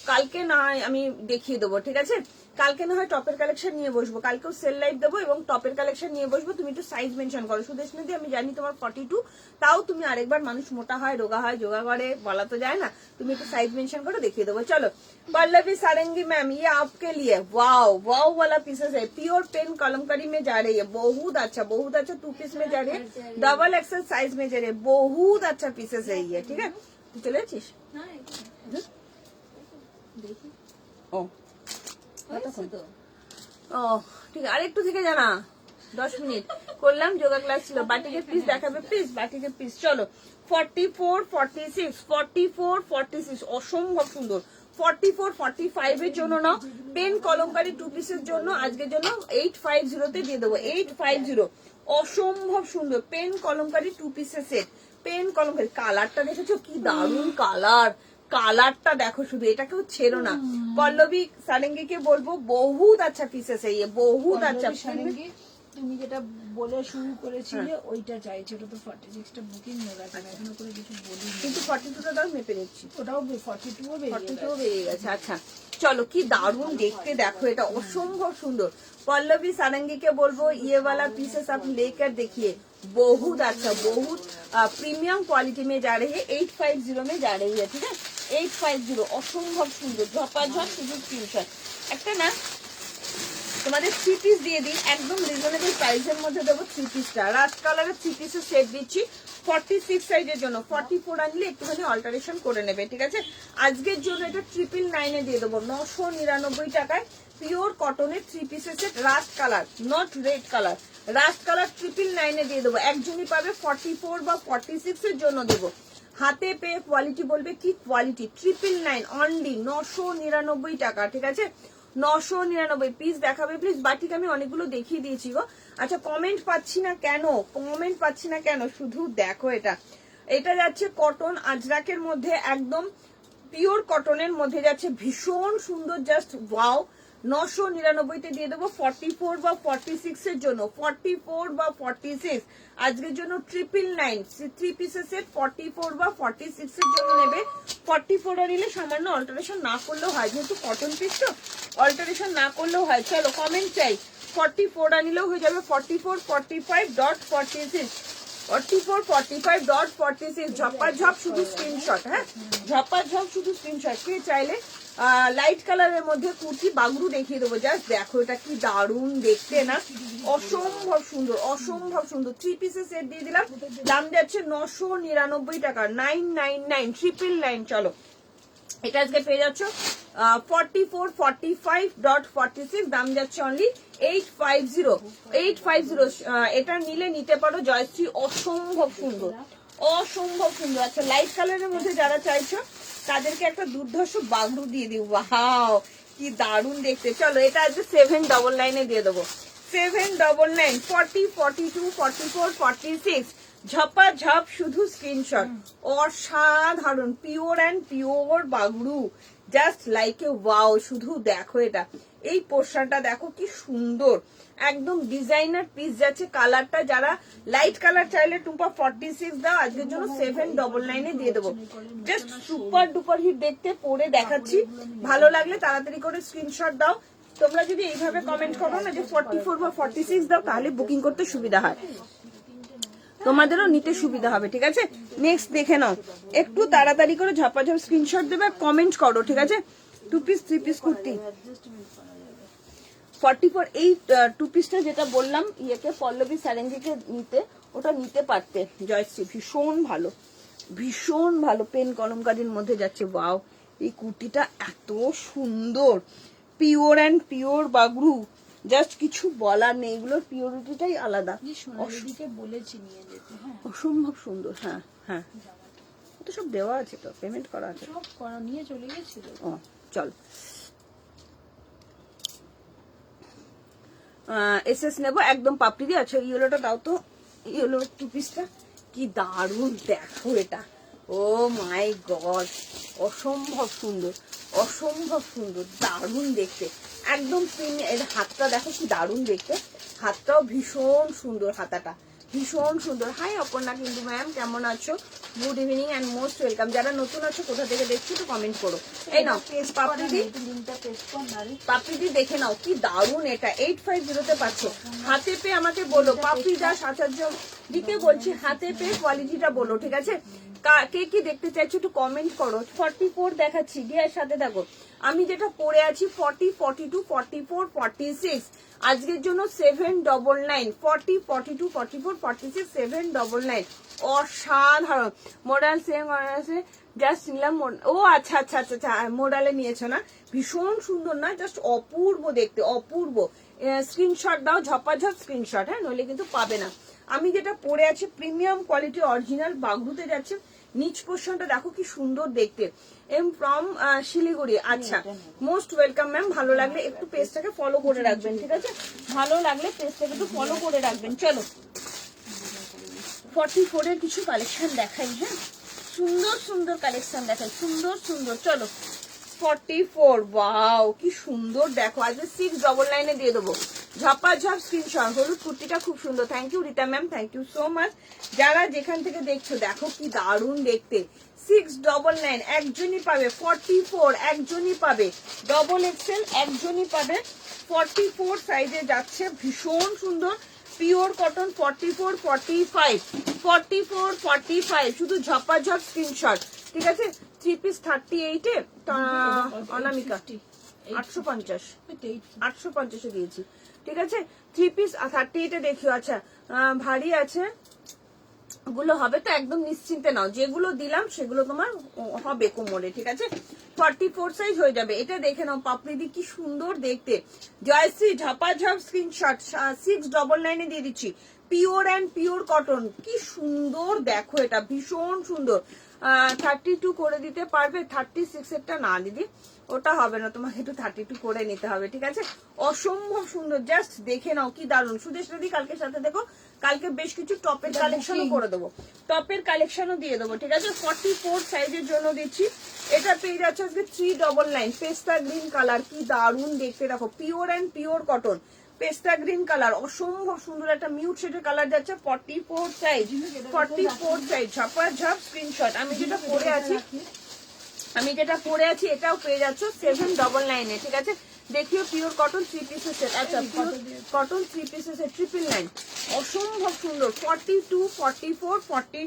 কালকে না হয় আমি দেখিয়ে দেবো, ঠিক আছে। কালকে না হয় টপের কালেকশন নিয়ে বসবো, কালকেও সেল লাইভ দেবো এবং টপের কালেকশন নিয়ে বসবো। তুমি একটু সাইজ মেনশন করো। সুদেশ নাদি, আমি জানি তোমার 42, তাও তুমি আরেকবার, মানুষ মোটা হয় রোগা হয় যোগা করে বলা তো যায় না, তুমি একটু সাইজ মেনশন করে দেখিয়ে দেবো। চলো, पल्लवी सारंगी मैम, ये आपके लिए वाओ वाओ वाला पीसेस है, प्योर पेन कलमकारी में जा रही है, बहुत अच्छा 2 पीस में जा रही है, डबल एक्सेल साइज में जा रही है, बहुत अच्छा पीसेस है ये, ठीक है। तू चले जाचिस? ও ও ঠিক আছে, আরেকটু থেকে জানা 10 মিনিট করলাম, যোগা ক্লাস ছিল। বাটিকের পিস দেখাবে প্লিজ, বাটিকের পিস। চলো, 44 46 44 46 অসম্ভব সুন্দর। 44 45 এর জন্য না, পেন কলমকারি 2 পিসের জন্য আজকের জন্য 850 তে দিয়ে দেবো, 850। অসম্ভব সুন্দর পেন কলমকারি 2 পিসের সেট, পেন কলমকারি। কালারটা দেখেছো কি দারুণ কালার, কালারটা দেখো শুধু, এটাকেও ছেড়ো না। পল্লবী সারেঙ্গি কে বলবো, বহুত আচ্ছা পিসেস है ये, बहुत अच्छा। তুমি যেটা বলে শুরু করেছিলে ওইটা চাইছে, ওটা তো 46টা বুকিং হয়ে গেছে, এখনো করে কিছু বলিনি, কিন্তু 42টা দাম মেপে নিচ্ছি, ওটাও 42ও বেরিয়ে গেছে। আচ্ছা চলো, কি দারুণ দেখতে দেখো, এটা অসম্ভব সুন্দর। पल्लवी सारंगी के बोलबो, ये वाला पीसेस आप लेकर देखिए, बहुत अच्छा, बहुत प्रीमियम क्वालिटी में जा रही है, 850 में जा रही है, ठीक है। 850 অসম্ভব সুন্দর, ঝপাঝপ শুধু স্ক্রিনশট। একটা না তোমাদের 3 পিস দিয়ে দিই, একদম রিজনেবল প্রাইসের মধ্যে দেবো 3 পিসটা। রাস্ট কালারের 3 পিসের সেট দিচ্ছি 46 সাইজের জন্য। 44 আনলে একটুখানি অল্টারেশন করে নেবে, ঠিক আছে। আজকের জন্য এটা 999 দিয়ে দেবো, 999 টাকায় পিওর কটনের 3 পিসের set, rushed colour, not red colour, rushed colour 999 দিয়ে দেবো। একজনই পাবে 44 বা 46 এর জন্য দেবো। হাতে পেয়ে কোয়ালিটি বলবে কি কোয়ালিটি, 999 অনলি 999 টাকা, ঠিক আছে। 999 পিস দেখাবে প্লিজ। বাটিক আমি অনেকগুলো দেখিয়ে দিয়েছি গো। আচ্ছা, কমেন্ট পাচ্ছি না কেন, কমেন্ট পাচ্ছি না কেন, শুধু দেখো এটা, এটা যাচ্ছে কটন আজরাকের মধ্যে, একদম পিওর কটনের মধ্যে যাচ্ছে, ভীষণ সুন্দর, জাস্ট ওয়াও। 999 তে দিয়ে দেবো 44 বা 46 এর জন্য, 44 বা 46 আজকের জন্য 999 3 পিসের সেট, 44 বা 46 এর জন্য নেবে। 44 নিলে সামান্য অল্টারেশন না করলেও হয়, যেহেতু কটন পিস তো অল্টারেশন না করলেও হয়। চলো কমেন্ট চাই, 44 আনিলেও হয়ে যাবে, 44 45.46 44 45.46 ঝপাঝপ শুধু স্ক্রিনশট, হ্যাঁ ঝপাঝপ শুধু স্ক্রিনশট। কে চাইলে লাইট কালারের মধ্যে কুর্তি বাগরু দেখিয়ে দেবো, জাস্ট দেখো এটা কি দারুণ দেখতে না, অসম্ভব সুন্দর, অসম্ভব সুন্দর। 3 পিসের সেট দিয়ে দিলাম, দাম যাচ্ছে 999 টাকা, 999 999। চলো, এটা আজকে পেয়ে যাচ্ছ 44 45.46, দাম যাচ্ছে অনলি 850 850। এটা নিলে নিতে পারো জয়শ্রী, অসম্ভব সুন্দর, অসম্ভব সুন্দর। আচ্ছা, লাইট কালারের মধ্যে যারা চাইছো তাদেরকে একটা দুর্ধর্ষ বাগরু দিয়ে দিই, ওয়াও কি দারুণ দেখতে। চলো, এটা আজকে 799 দিয়ে দেবো, 799 40 42 44 46 ঝপাঝপ শুধু স্ক্রিনশট। অসাধারণ pure and pure Bagru, just like a wow. শুধু দেখো এটা, এই পোর্শনটা দেখো কি সুন্দর, একদম ডিজাইনার পিস যাচ্ছে। কালারটা যারা লাইট কালার চাইলে টুম্পা 46 দাও, আজকের জন্য 799 দিয়ে দেবো। জাস্ট সুপার ডুপার হিট দেখতে, পরে দেখাচ্ছি, ভালো লাগলে তাড়াতাড়ি করে স্ক্রিনশট দাও। তোমরা যদি এইভাবে কমেন্ট করো না যে 44 বা 46 দাও, তাহলে বুকিং করতে সুবিধা হয়, তোমাদেরও নিতে সুবিধা হবে, ঠিক আছে। নেক্সট দেখে নাও, একটু তাড়াতাড়ি করে ঝপাঝপ স্ক্রিনশট দেবে, কমেন্ট করো, ঠিক আছে। 2 পিস 3 পিস কুর্তি 44, এই 2 পিসটা যেটা বললাম ইয়েকে পল্লবী সারেঙ্গিকে নিতে, ওটা নিতে পারতে জয়শ্রী, ভীষণ ভালো, ভীষণ ভালো পেন কলমকারির মধ্যে যাচ্ছে। ওয়াও, এই কুর্তিটা এত সুন্দর, pure and pure Bagru, just কিছু বলার নেই, এগুলোর পিওরিটিটাই আলাদা, সোনালিদিকে বলেছি নিয়ে যেতে। হ্যাঁ, অসম্ভব সুন্দর। হ্যাঁ হ্যাঁ, তো সব দেওয়া আছে, তো পেমেন্ট করা আছে। সব করা নিয়ে চলে গেছিল। ও চল, এসএস নেবো একদম পাপড়ি দিয়ে। আচ্ছা ইয়েলোটা দাও তো, ইয়েলো টু পিসটা কি দারুণ দেখো এটা, ও মাই গড, অসম্ভব সুন্দর, অসম্ভব সুন্দর, দারুণ দেখতে একদম। এর হাতটা দেখো কি দারুণ দেখতে, হাতটাও ভীষণ সুন্দর, হাতাটা ভীষণ সুন্দর। হাই অপর্ণা কিন্তু ম্যাম, কেমন আছো? Good evening and most welcome. যারা নতুন আছো কোথা থেকে দেখছো তো কমেন্ট করো। এই নাও পাপড়ি, পাপড়ি দেখে নাও কি দারুণ, এটা 850 পাচ্ছ। হাতে পেয়ে আমাকে বলো, পাপড়ি দাস আচার্য দিকে বলছি, হাতে পেয়ে কোয়ালিটিটা বলো, ঠিক আছে? কে কি দেখতে চাইছো একটু কমেন্ট করো। 44 দেখাচ্ছি, ডিয়ার সাথে দেখো আমি যেটা পরে আছি 40, 42, 44, 46, আজকের জন্য 799, 40, 42, 44, 46, 799, অসাধারণ মডেল। সেম আছে, জাস্ট নিলাম। ও আচ্ছা আচ্ছা আচ্ছা আচ্ছা, মোডালে নিয়েছো না, ভীষণ সুন্দর না, জাস্ট অপূর্ব দেখতে, অপূর্ব। স্ক্রিনশট দাও, ঝপাঝপ স্ক্রিনশট, হ্যাঁ, নইলে কিন্তু পাবে না। আমি যেটা পরে আছি প্রিমিয়াম কোয়ালিটি, অরিজিনাল বাঘুতে যাচ্ছে। নিচ পোর্শনটা দেখো কি সুন্দর দেখতে, এম ফ্রম শিলিগুড়ি। আচ্ছা, মোস্ট ওয়েলকাম ম্যাম। ভালো লাগলে একটু পেজটাকে ফলো করে রাখবেন, ঠিক আছে? ভালো লাগলে পেজটাকে একটু ফলো করে রাখবেন। চলো 44 এর কিছু কালেকশন দেখাই, হ্যাঁ, সুন্দর সুন্দর কালেকশন দেখাই, সুন্দর সুন্দর। চলো 44, ওয়াও কি সুন্দর দেখো, আজকে 699 দিয়ে দেবো, ঝপাঝপ স্ক্রিনশট। হলুদ কুর্তিটা খুব সুন্দর, thank you Rita ma'am, thank you so much. যারা যেখান থেকে দেখছো দেখো কি দারুণ দেখতে, 699 একজনই পাবে, 44 একজনই পাবে, ডবল এক্সেল একজনই পাবে, 44 সাইজে যাচ্ছে, ভীষণ সুন্দর পিওর কটন। 44, 45, 44, 45, শুধু ঝপাঝপ স্ক্রিনশট, ঠিক আছে? 3 পিস 38 এ অনামিকা 850, 850 দিয়েছি, ঠিক আছে? 3 পিস 38 এ দেখিও। আচ্ছা ভারী আছে গুলো হবে তো একদম নিশ্চিন্তে নাও, যেগুলো দিলাম সেগুলো তোমার হবে কোমরে, ঠিক আছে? 44 সাইজ হয়ে যাবে। এটা দেখে নাও পাপড়ি কি সুন্দর দেখতে, জয়শ্রী ঝপাঝপ স্ক্রিনশট। 699 দিয়ে দিচ্ছি, পিওর অ্যান্ড পিওর কটন, কি সুন্দর দেখো, এটা ভীষণ সুন্দর। 32 করে দিতে পারবে? 36 এরটা না দিদি, ওটা হবে না, তোমাকে একটু 32 করে নিতে হবে, ঠিক আছে? অসম্ভব সুন্দর, জাস্ট দেখে নাও কি দারুণ। সুদেশ দিদি কালকে সাথে দেখো, কালকে বেশ কিছু টপের কালেকশনও করে দেবো, টপের কালেকশনও দিয়ে দেবো, ঠিক আছে? 44 সাইজের জন্য দিচ্ছি। এটা পেয়ে যাচ্ছে আজকে 399, পেস্তা গ্রিন কালার, কি দারুণ দেখতে দেখো, পিওর অ্যান্ড পিওর কটন, পেস্তা গ্রিন কালার, অসম্ভব সুন্দর একটা মিউট শেডের কালার যাচ্ছে। 44 সাইজ, 44 সাইজ, ঝপাঝপ স্ক্রিনশট। আমি যেটা পরে আছি এটাও পেয়ে যাচ্ছ 799 এ, ঠিক আছে? দেখিও পিওর কটন 3 পিসের সেট। আচ্ছা পিওর কটন 3 পিসের সেট 999, অসম্ভব সুন্দর। 42, 44, 40,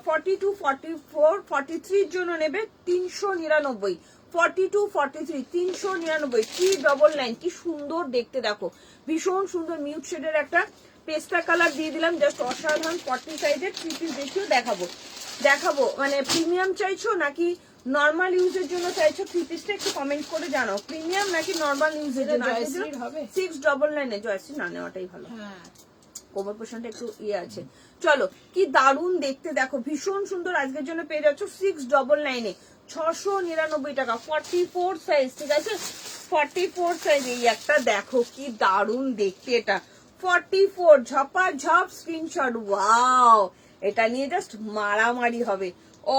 42, 44, 43 এর জন্য নেবে 399, 42, 43, 399, 399, কি সুন্দর দেখতে দেখো, ভীষণ সুন্দর মিউট শেডের একটা পেস্তা কালার দিয়ে দিলাম, জাস্ট অসাধারণ। 40 সাইজের 3 পিস দেখিও দেখাবো মানে প্রিমিয়াম চাইছো নাকি নরমাল ইউজের জন্য চাইছো? 3 পিসটা একটু কমেন্ট করে জানাও, প্রিমিয়াম নাকি নরমাল ইউজের জন্য। 699 এ জয়শ্রী না নেওয়াটাই ভালো, কোমর পোর্শনটা একটু আছে। চলো কি দারুণ দেখতে দেখো, ভীষণ সুন্দর। আজকের জন্য পেয়ে যাচ্ছ 699 এ, 699 টাকা, 44 সাইজ, ঠিক আছে? 44 সাইজ, এই একটা দেখো কি দারুণ দেখতে, এটা 44, ঝপাঝপ স্ক্রিনশট। ওয়াও, এটা নিয়ে জাস্ট মারামারি হবে,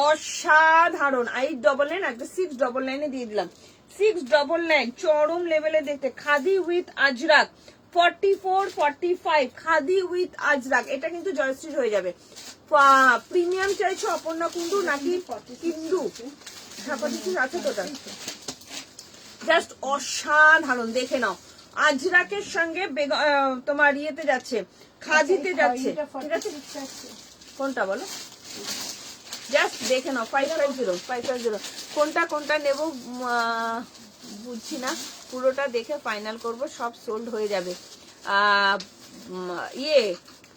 অসাধারণ। 899 আজকে 699 এ দিয়ে দিলাম, 699, চরম লেভেলে দেখতে, খাদি উইথ আজরাক। 44, 45, খাদি উইথ আজরাক, এটা কিন্তু জয়শ্রীর হয়ে যাবে। প্রিমিয়াম চাইছো অপর্ণা কুন্ডু নাকি কিন্ডু? আছে তোটা, জাস্ট অসাধারণ, দেখে নাও। আজরাকের সঙ্গে তোমার ইয়েতে যাচ্ছে, খাদিতে যাচ্ছে, ঠিক আছে? কোনটা বলো, জাস্ট দেখে নাও। 550 কোনটা নেব বুঝছি না, পুরোটা দেখে ফাইনাল করব, সব সোল্ড হয়ে যাবে।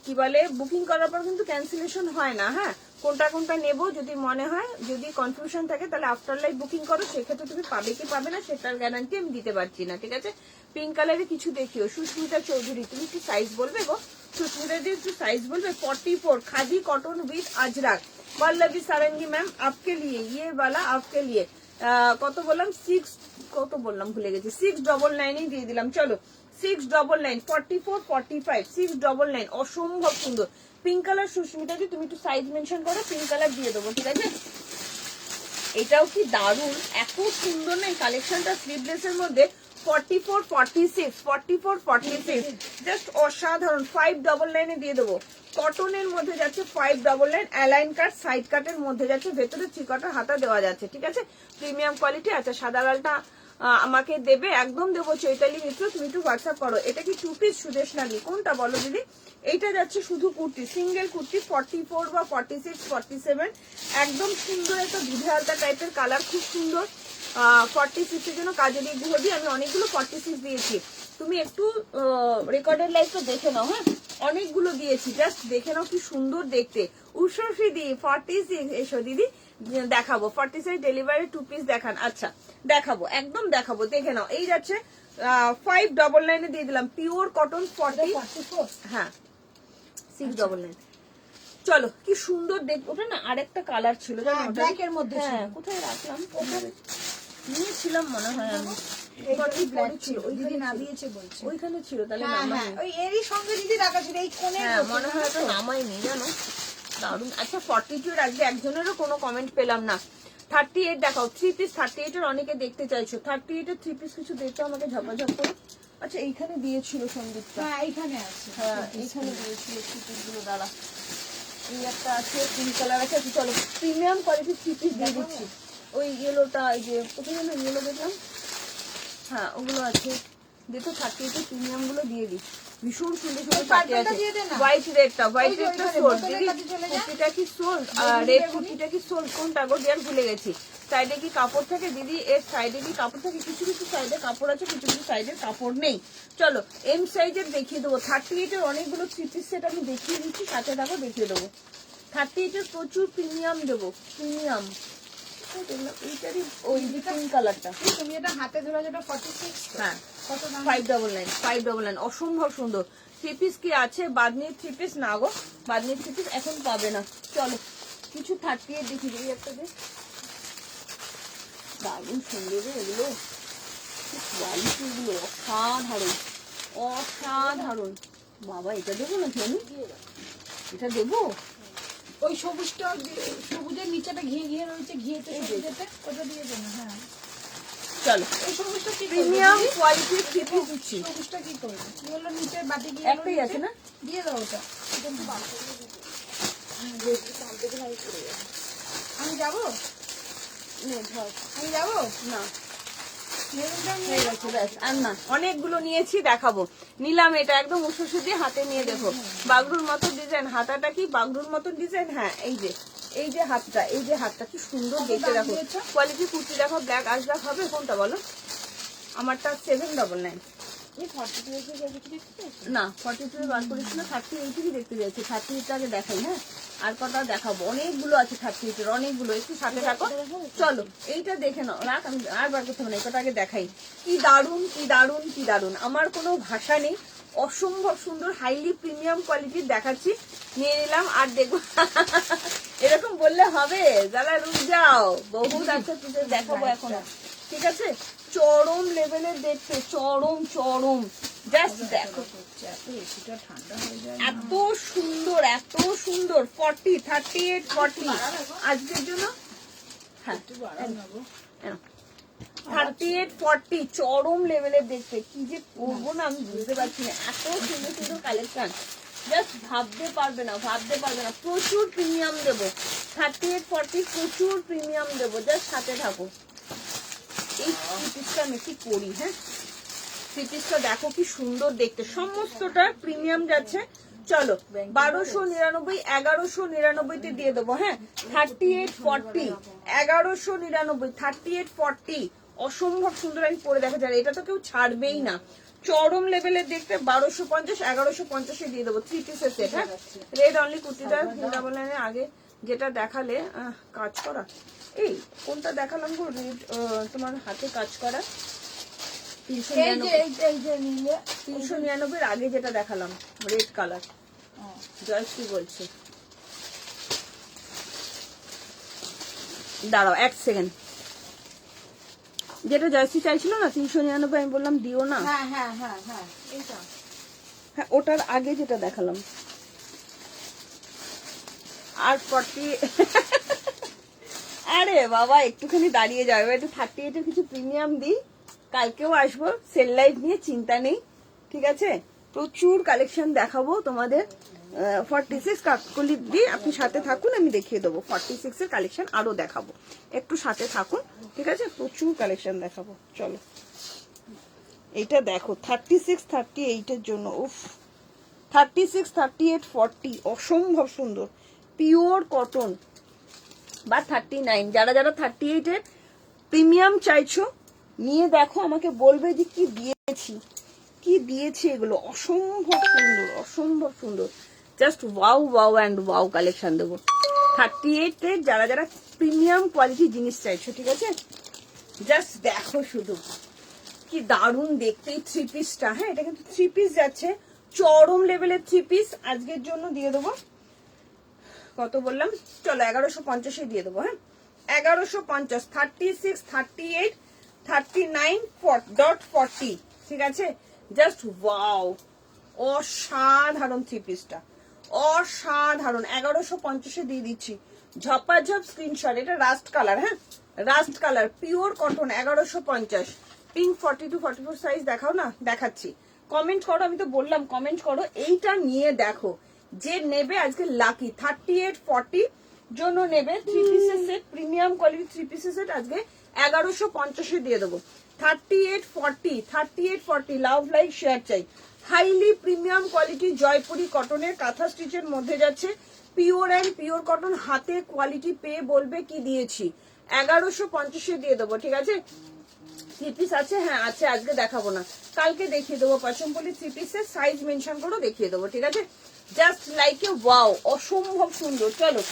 কি বলে বুকিং করার পর কিন্তু ক্যান্সেলেশন হয় না। হ্যাঁ, কোনটা কোনটা নেবো যদি মনে হয়, যদি কনফিউশন থাকে তাহলে আফটার লাইফ বুকিং করো, সেক্ষেত্রে তুমি পাবে কি পাবে না সেটার গ্যারান্টি আমি দিতে পারছি না। ঠিক আছে, পিঙ্ক কালারে কিছু দেখিও। সুস্মিতা চৌধুরী, তুমি একটু সাইজ বলবে গো? সুস্মিতা দি একটু সাইজ বলবে? 44 khadi cotton with Ajrak. Pallavi sarangi ma'am आपके लिए ये वाला आपके लिए কত বললাম 6 কত বললাম ভুলে গেছি 699 দিয়ে দিলাম। চলো 699 44 45 699 অসম্ভব সুন্দর পিঙ্ক কালার। সুস্মিতা দি তুমি একটু সাইজ মেনশন করো, পিঙ্ক কালার দিয়ে দেবো। ঠিক আছে, এটাও কি দারুন, এত সুন্দর না কালেকশনটা স্লিভলেস এর মধ্যে। 44 46 44 46 জাস্ট অসাধারণ। 599 দিয়ে দেবো। কটনের মধ্যে যাচ্ছে 599, অ্যালাইন কাট সাইড কাটের মধ্যে যাচ্ছে, ভেতরে চিকটার হাতা দেওয়া যাচ্ছে। ঠিক আছে, প্রিমিয়াম কোয়ালিটি। আচ্ছা, সাদা লালটা আমাকে দেবে, একদম দেবো। চৈতালি মিত্র তুমি একটু হোয়াটসঅ্যাপ করো। এটা কি 2 পিস সুদেশ নাগি, কোনটা বলো দিদি? এইটা যাচ্ছে শুধু কুর্তি, সিঙ্গেল কুর্তি 44 বা 46 47, একদম সুন্দর একটা দুধে হালকা টাইপের কালার, খুব সুন্দর। 46 এর জন্য কাজের গুলো দিয়ে আমি অনেকগুলো 46 দিয়েছি। তুমি একটু রেকর্ডের লাইফটা দেখে নাও। হ্যাঁ, অনেকগুলো দিয়েছি, জাস্ট দেখে নাও কি সুন্দর দেখতে। উষসী দি 46 এসো দিদি দেখাবো। 46 ডেলিভারি 2 পিস দেখান। আচ্ছা দেখাবো, একদম দেখাবো, দেখে নাও। এই যাচ্ছে 599 দিয়ে দিলাম, পিওর কটন 44। হ্যাঁ 699। চলো কি সুন্দর দেখবো। ওটা না আরেকটা কালার ছিল ব্ল্যাকের মধ্যে। হ্যাঁ, কোথায় রাখলাম? নিয়েছিলাম মনে হয় আমি। ওইখানে ছিল, তাহলে এরই সঙ্গে দিদি রাখা ছিল এই কোণে। মনে হয় ওটা নামাইনি জানো। দারুন। আচ্ছা 42 রাখবে, একজনেরও কোনো কমেন্ট পেলাম না। 38 দেখাও, 3 পিস 38 এর অনেকে দেখতে চাইছো। 38 এর 3 পিস কিছু দেখতে আমাকে ঝপাঝপ করে। আচ্ছা এইখানে দিয়েছিল সন্দীপটা। হ্যাঁ এইখানে আছে। হ্যাঁ এইখানে দিয়েছিল 3 পিস গুলো। দাঁড়া, এই একটা আছে, পিঙ্ক কালার আছে। চলো প্রিমিয়াম কোয়ালিটির 3 পিস দিয়ে দিচ্ছি। ওই ইয়েলোটা, এই যে কোথায় যেন ইয়েলো দেখলাম, হ্যাঁ ওগুলো আছে। দেখো 38 এর প্রিমিয়াম গুলো দিয়ে দিই, ভীষণ সুন্দর সুন্দর পার্টি আছে। হোয়াইট রেডটা, হোয়াইট রেডটা সোল্ড দিদি। কুর্তিটা কি সোল্ড? রেড কুর্তিটা কি সোল্ড? কোনটা গো ডিয়ার ভুলে গেছি। সাইডে কি কাপড় থাকে দিদি? এর সাইডে কি কাপড় থাকে? কিছু কিছু সাইডে কাপড় আছে, কিছু কিছু সাইডের কাপড় নেই। চলো এম সাইজের দেখিয়ে দেবো। 38 এর অনেকগুলো 3 পিস সেট আমি দেখিয়ে দিচ্ছি, সাথে টাকা দেখিয়ে দেবো। 38 এর প্রচুর প্রিমিয়াম দেবো, প্রিমিয়াম। এইটারই ওই পিঙ্ক কালারটা তুমি এটা হাতে ধরা যেটা 46। হ্যাঁ 599 599 অসম্ভব সুন্দর। 3 পিস কি আছে? বাদনির 3 পিস না গো, বাদনির 3 পিস এখন পাবে না। চলো কিছু 38 দেখি দিই একটা দেখ। দারুণ সুন্দর রে এগুলো, কোয়ালিটি গুলো অসাধারণ অসাধারণ। বাবা এটা দেবো নাকি আমি? এটা দেবো। ওই সবুজটা, সবুজের নিচেটা ঘিয়ে ঘিয়ে রয়েছে, ঘিয়েতে সবুজেতে ওটা দিয়ে দেন। হ্যাঁ চলো এই সবুজটা কি প্রিমিয়াম কোয়ালিটির 3 পিস দিচ্ছি। সবুজটা কি করবে? এগুলো নিচে বাটি গিয়ে একটাই আছে না, দিয়ে দাও ওটা। আমি যাবো, আমি যাবো না আর না, অনেকগুলো নিয়েছি দেখাবো। নিলাম এটা একদম উষসী দিয়ে হাতে নিয়ে দেখো, বাগরুর মতো ডিজাইন। হাতাটা কি বাগরুর মতো ডিজাইন? হ্যাঁ এই যে, এই যে হাতটা, এই যে হাতটা কি সুন্দর দেখতে। দেখো কোয়ালিটি কুর্তি দেখো। ব্ল্যাক আজরাক হবে কোনটা বলো? আমারটা 799। না 42 বার করেছিল, 38 দেখতে যাচ্ছি। 38 আগে দেখাই। হ্যাঁ আর কটা দেখাবো, অনেকগুলো আছে 38 এর, অনেকগুলো। একটু সাথে থাকো। চলো এইটা দেখে নাও, রাখ আমি আর বার করতে হবে না, এটা আগে দেখাই। কি দারুন কি দারুন কি দারুন, আমার কোনো ভাষা নেই। অসম্ভব সুন্দর হাইলি প্রিমিয়াম কোয়ালিটির দেখাচ্ছি, নিয়ে নিলাম। আর দেখবো এরকম বললে হবে, যারা রুক যাও, বহুত আছে দেখাবো এখন। ঠিক আছে, চরম লেভেলের দেখতে, চরম চরম। জাস্ট দেখো ঠান্ডা হয়ে যায়, এত সুন্দর এত সুন্দর। 40 38 40 আজকের জন্য। হ্যাঁ 38 40 চরম লেভেলের দেখতে। কি যে করবো না আমি বুঝতে পারছি না, এত সুন্দর সুন্দর কালেকশন, জাস্ট ভাবতে পারবে না, ভাবতে পারবে না। প্রচুর প্রিমিয়াম দেবো। 38 40 প্রচুর প্রিমিয়াম দেবো, জাস্ট সাথে থাকো। এই 3 পিসটা আমি কি করি। হ্যাঁ 3 পিসটা দেখো কি সুন্দর দেখতে, সমস্তটা প্রিমিয়াম যাচ্ছে। চলো 1299 1199 তে দিয়ে দেবো। হ্যাঁ 38 40 1199 38 40 অসম্ভব সুন্দর। আমি পরে দেখা যায়, এটা তো কেউ ছাড়বেই না। চরম লেভেলের দেখতে 1250 1150 দিয়ে দেবো 3 পিসের সেট। হ্যাঁ, রেড অনলি কুর্তিটা ডাবল লাইনের আগে যেটা দেখালে কাজ করা, এই কোনটা দেখালাম গো রেড, তোমার হাতে কাজ করা 399 আগে যেটা দেখালাম রেড কালার। জয়শ্রী বলছে, দাঁড়াও 1 সেকেন্ড, যেটা জয়শ্রী চাইছিল না 399, আমি বললাম দিও না। হ্যাঁ হ্যাঁ হ্যাঁ হ্যাঁ এইটা, হ্যাঁ ওটার আগে যেটা দেখালাম আর 40 আরে বাবা একটুখানি দাঁড়িয়ে যাবে, একটু 38 এর কিছু প্রিমিয়াম দিই, কালকেও আসবো সেল লাইভ নিয়ে, চিন্তা নেই ঠিক আছে, প্রচুর কালেকশন দেখাবো তোমাদের। 46 কাকলি দিয়ে আপনি সাথে থাকুন, আমি দেখিয়ে দেবো 46 এর কালেকশন আরো দেখাবো, একটু সাথে থাকুন ঠিক আছে, প্রচুর কালেকশন দেখাবো। চলো এইটা দেখো 36 38 এর জন্য, উফ 36 38 40 অসম্ভব সুন্দর পিওর কটন বা 39। যারা যারা 38 এর প্রিমিয়াম চাইছো নিয়ে দেখো, আমাকে বলবে যে কি দিয়েছি কি দিয়েছি, এগুলো অসম্ভব সুন্দর অসম্ভব সুন্দর, just wow wow and wow collection দেবো 38 এর যারা যারা প্রিমিয়াম কোয়ালিটি জিনিস চাইছো ঠিক আছে। জাস্ট দেখো শুধু কি দারুণ দেখতে এই 3 পিসটা। হ্যাঁ, এটা কিন্তু 3 পিস যাচ্ছে, চরম লেভেলের 3 পিস আজকের জন্য দিয়ে দেবো, কত বললাম, চলো 1150 দিয়ে দেবো। হ্যাঁ 1150, 36 38 39.40 ঠিক আছে, জাস্ট ওয়াও অসাধারণ 3 পিসটা অসাধারণ, 1150 দিয়ে দিচ্ছি, ঝপাঝপ স্ক্রিনশট, এটা রাস্ট কালার। হ্যাঁ rushed colour pure cotton 1150, pink 42 44 size দেখাও না, দেখাচ্ছি, কমেন্ট করো, আমি তো বললাম কমেন্ট করো, এইটা নিয়ে দেখো, যে নেবে আজকে লাকি 38 40 জন্য নেবে 3 পিসের সেট, প্রিমিয়াম কোয়ালিটি 3 পিসের সেট আজকে 1150 দিয়ে দেবো। 38 40 লাভ লাইক শেয়ার চাই, হাইলি প্রিমিয়াম কোয়ালিটি জয়পুরি কটনের কাঁথা স্টিচের মধ্যে যাচ্ছে, পিওর অ্যান্ড পিওর কটন, হাতে কোয়ালিটি পেয়ে বলবে কি দিয়েছি, 1150 দিয়ে দেবো ঠিক আছে। 3 পিস আছে, হ্যাঁ আছে, আজকে দেখাবো না, কালকে দেখিয়ে দেবো, পছমপল্লি 3 পিসের সাইজ মেনশন করে দেখিয়ে দেবো ঠিক আছে। জাস্ট লাইক এ ওয়াও অসম্ভব সুন্দর। চলো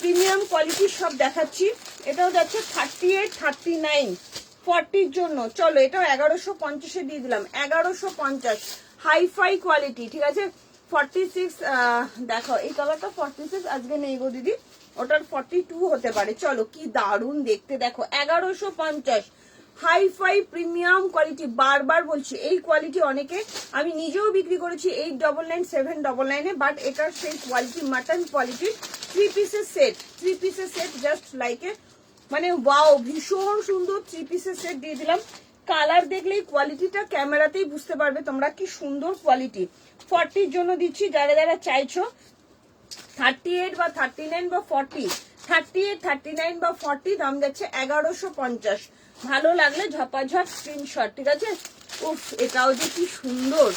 প্রিমিয়াম কোয়ালিটির সব দেখাচ্ছি, এটাও যাচ্ছে 38 39 40 জন্য, চলো এটাও 1150 দিয়ে দিলাম, 1150 হাইফাই কোয়ালিটি ঠিক আছে। 46 দেখো এই কালারটা 46 আজকে নেই গো দিদি, ওটার 42 হতে পারে, চলো কি দারুণ দেখতে দেখো, 1150 হাইফাই প্রিমিয়াম কোয়ালিটি, বারবার বলছি এই কোয়ালিটি অনেকে, আমি নিজেও বিক্রি করেছি 899 799 বাট এটার সেই কোয়ালিটি মাটন কোয়ালিটি 3 পিসের সেট, 3 পিসের সেট জাস্ট লাইক এ, মানে ওয়াও ভীষণ সুন্দর 3 পিসের সেট দিয়ে দিলাম। কালার দেখলেই কোয়ালিটিটা ক্যামেরাতেই বুঝতে পারবে তোমরা কি সুন্দর কোয়ালিটি। 40 জন্য দিচ্ছি, যারা যারা চাইছো 38 বা 39 বা 40, 38 39 বা 40 দাম যাচ্ছে 1150, ভালো লাগলে ঝপাঝপ স্ক্রিনশট ঠিক আছে। উফ এটাও যে কি সুন্দর,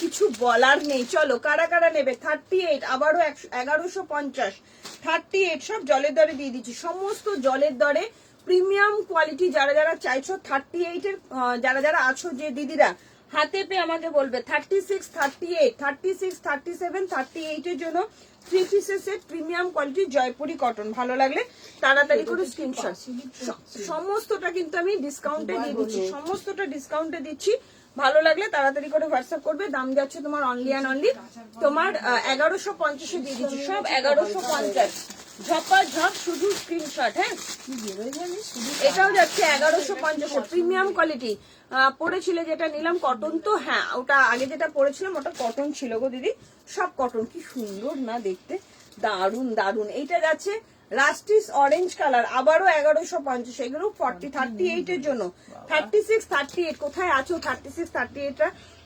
কিছু বলার নেই। চলো কারা কারা নেবে, 38 আবারও 1150, 38 সব জলের দরে দিয়ে দিচ্ছি, সমস্ত জলের দরে প্রিমিয়াম কোয়ালিটি। যারা যারা চাইছো 38 এর, যারা যারা আছো যে দিদিরা হাতে পেয়ে আমাকে বলবে 36 38 36 37 38 এর জন্য 3 পিসের set premium quality Jaipuri cotton, ভালো লাগলে তাড়াতাড়ি করে স্ক্রিনশট। সমস্তটা কিন্তু আমি ডিসকাউন্টে দিয়ে দিচ্ছি, সমস্তটা ডিসকাউন্টে দিচ্ছি, ভালো লাগলে তাড়াতাড়ি করে হোয়াটসঅ্যাপ করবে। দাম যাচ্ছে তোমার অনলি অ্যান্ড অনলি তোমার 1150 দিয়ে দিচ্ছি, সব 1150 ঝপা ঝপ শুধু স্ক্রিনশট। হ্যাঁ এটাও যাচ্ছে 1150 প্রিমিয়াম কোয়ালিটি। পরেছিলে যেটা নিলাম কটন তো, হ্যাঁ ওটা আগে যেটা পরেছিলাম ওটা কটন ছিল গো দিদি, সব কটন, কি সুন্দর না দেখতে, দারুন দারুন। এইটা যাচ্ছে রাস্টিস অরেঞ্জ কালার, আবারও 1150, এগুলো 38 এর জন্য। 36 38 কোথায় আছো 36 38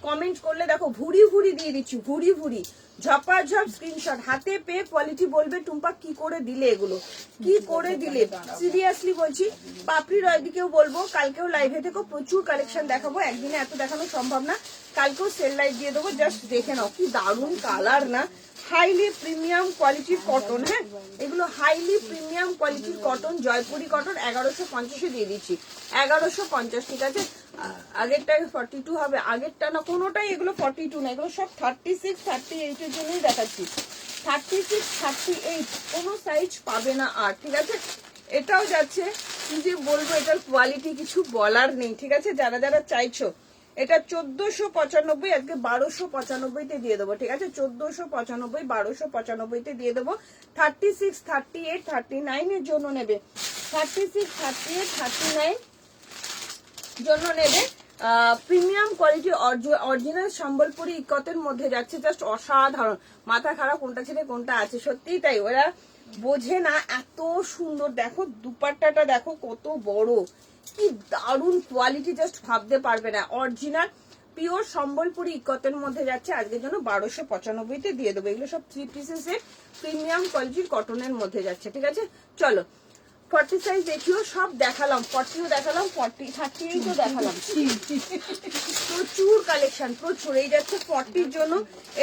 কমেন্ট করলে দেখো ভুরি ভুরি দিয়ে দিচ্ছি, ভুরি ভুরি ঝপাঝপ স্ক্রিনশট, হাতে পেয়ে কোয়ালিটি বলবে টুম্পা কি করে দিলে, এগুলো কি করে দিলে, সিরিয়াসলি বলছি। পাপড়ি রয় দিকেও বলবো, কালকেও লাইভে থেকেও প্রচুর কালেকশন দেখাবো, একদিনে এত দেখানো সম্ভব না, কালকেও সেল লাইভ দিয়ে দেবো, জাস্ট দেখে নাও কি দারুণ কালার না, হাইলি প্রিমিয়াম কোয়ালিটির কটন। হ্যাঁ এগুলো হাইলি প্রিমিয়াম কোয়ালিটির কটন, জয়পুরি কটন, 1150 দিয়ে দিচ্ছি, 1150 ঠিক আছে। আগেরটা 42 হবে, আগেরটা না কোনোটাই এগুলো 42 না, এগুলো সব 36 38 এর জন্যই দেখাচ্ছি। 36 38 কোনো সাইজ পাবে না আর, ঠিক আছে। এটাও যাচ্ছে, কি যে বলবো, এটার কোয়ালিটি কিছু বলার নেই, ঠিক আছে। যারা যারা চাইছো এটা 1495, আজকে 1295-তে দিয়ে দেবো, ঠিক আছে। 1495 1295-তে দিয়ে দেবো। 36 38 39 এর জন্য নেবে, 36 38 39 জন্য নেবে। প্রিমিয়াম কোয়ালিটি অরিজিনাল সম্বলপুরি ইকতের মধ্যে যাচ্ছে, জাস্ট অসাধারণ। মাথা খারাপ কোনটা ছেড়ে কোনটা আছে, সত্যিই তাই, ওরা বোঝে না। এত সুন্দর দেখো, দুপাট্টাটা দেখো কত বড়, কি দারুণ কোয়ালিটি, জাস্ট ভাবতে পারবে না। অরিজিনাল পিওর সম্বলপুরি ইকতের মধ্যে যাচ্ছে, আজকের জন্য 1295-তে দিয়ে দেবো। এগুলো সব 3 পিসেসের প্রিমিয়াম কোয়ালিটির কটনের মধ্যে যাচ্ছে, ঠিক আছে। চলো 40 সাইজ দেখিও, সব দেখালাম, 40ও দেখালাম, 40 38ও দেখালাম, প্রচুর কালেকশন, প্রচুর। এই যাচ্ছে 40-র জন্য,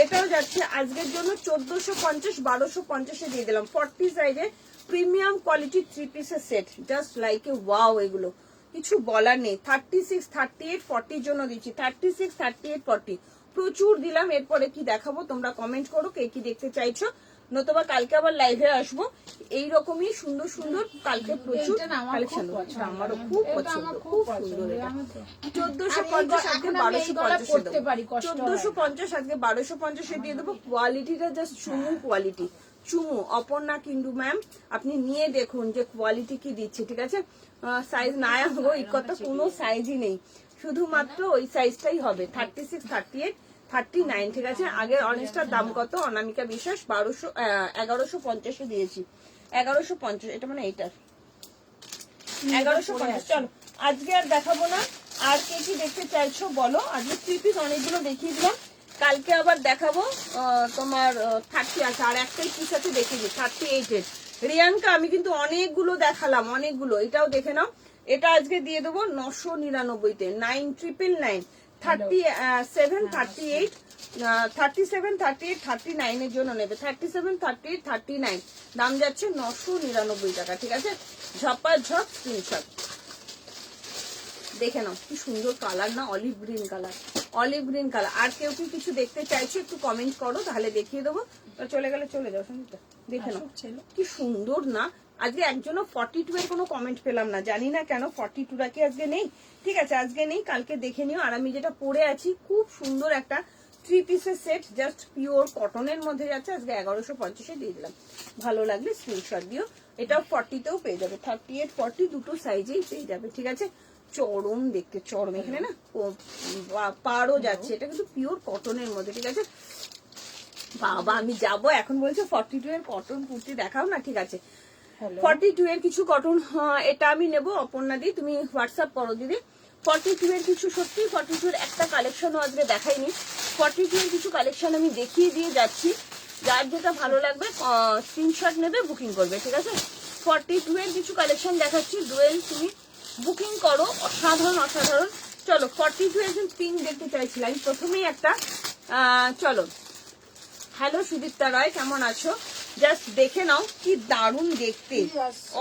এটাও যাচ্ছে আজকের জন্য 1450 1250-এ দিয়ে দিলাম। 40 সাইজে প্রিমিয়াম কোয়ালিটির 3 পিসের set, just like a wow, এগুলো কিছু বলার নেই। 36 38 40-র জন্য দিচ্ছি, 36 38 40 প্রচুর দিলাম। এরপরে কি দেখাবো তোমরা কমেন্ট করো, কে কি দেখতে চাইছো, নতুবা কালকে আবার লাইভে আসবো এইরকমই সুন্দর সুন্দর। কালকে প্রচুর কালেকশন, আমারও খুব পছন্দ, খুব সুন্দর। 1450 আজকে 1250, 1450 আজকে 1250-এ দিয়ে দেবো। কোয়ালিটিটা জাস্ট চুমু কোয়ালিটি, চুমু। অপর্ণা কিন্ডু ম্যাম, আপনি নিয়ে দেখুন যে কোয়ালিটি কি দিচ্ছে, ঠিক আছে। সাইজ না হবো এই কথা, কোনো সাইজই নেই, শুধুমাত্র ওই সাইজটাই হবে। 36 38 39, ঠিক আছে। আগের অনেস্টার দাম কত, অনামিকা বিশ্বাস 1150-এ দিয়েছি, 1150, এটা মানে এইটার 1150। চলো আজকে আর দেখাবো না, আর কে কি দেখতে চাইছো বলো। আজকে 3 পিস অনেকগুলো দেখিয়ে দিলাম, কালকে আবার দেখাবো তোমার 30 আছে, আর একটাই পিস আছে দেখিয়ে দিই 38-এর। রিয়ানকা আমি কিন্তু অনেকগুলো দেখালাম, অনেকগুলো, এটাও দেখে নাও। এটা আজকে দিয়ে দেবো 999-তে, 9999, 37 38 37 38 39 এর জন্য নেবে। 37 38 39 দাম যাচ্ছে 999 টাকা, ঠিক আছে। ঝপা ঝপ স্ক্রিনশট দেখে নাও, কি সুন্দর কালার না, olive green colour, olive green colour. আর কেউ কি কিছু দেখতে চাইছো একটু কমেন্ট করো, তাহলে দেখিয়ে দেবো। চলে গেলে চলে যাও, সঙ্গীতা দেখে নাও কি সুন্দর না। আজকে একজনও 42 এর কোনো কমেন্ট পেলাম না, জানি না কেন। 42টা কি আজকে নেই, ঠিক আছে, আজকে নেই, কালকে দেখে নিও। আর আমি যেটা পরে আছি খুব সুন্দর একটা 3 পিসের সেট, জাস্ট পিওর কটনের মধ্যে যাচ্ছে, আজকে 1150-এ দিয়ে দিলাম। ভালো লাগলে স্ক্রিনশট দিও। এটাও 40-তেও পেয়ে যাবে, 38 40 দুটো সাইজেই পেয়ে যাবে, ঠিক আছে। চরম দেখতে, চরম, এখানে না পারও যাচ্ছে, এটা কিন্তু পিওর কটনের মধ্যে, ঠিক আছে। বাবা আমি যাবো এখন, বলছে 42 এর কটন কুর্তি দেখাও না, ঠিক আছে। 42 এর কিছু কটন, এটা আমি নেবো। অপর্ণা দি তুমি হোয়াটসঅ্যাপ করো দিদি। 42 এর কিছু, সত্যি 42 এর একটা কালেকশনও আজকে দেখাইনি। 42 এর কিছু কালেকশন আমি দেখিয়ে দিয়ে যাচ্ছি, যার যেটা ভালো লাগবে স্ক্রিনশট নেবে, বুকিং করবে, ঠিক আছে। 42 এর কিছু কালেকশন দেখাচ্ছি, ডুয়েল তুমি বুকিং করো, অসাধারণ অসাধারণ। চলো 42 এর পিঙ্ক দেখতে চাইছিলাম আমি প্রথমেই একটা। চলো, হ্যালো সুদীপ্তা রায়, কেমন আছো? জাস্ট দেখে নাও কি দারুণ দেখতে,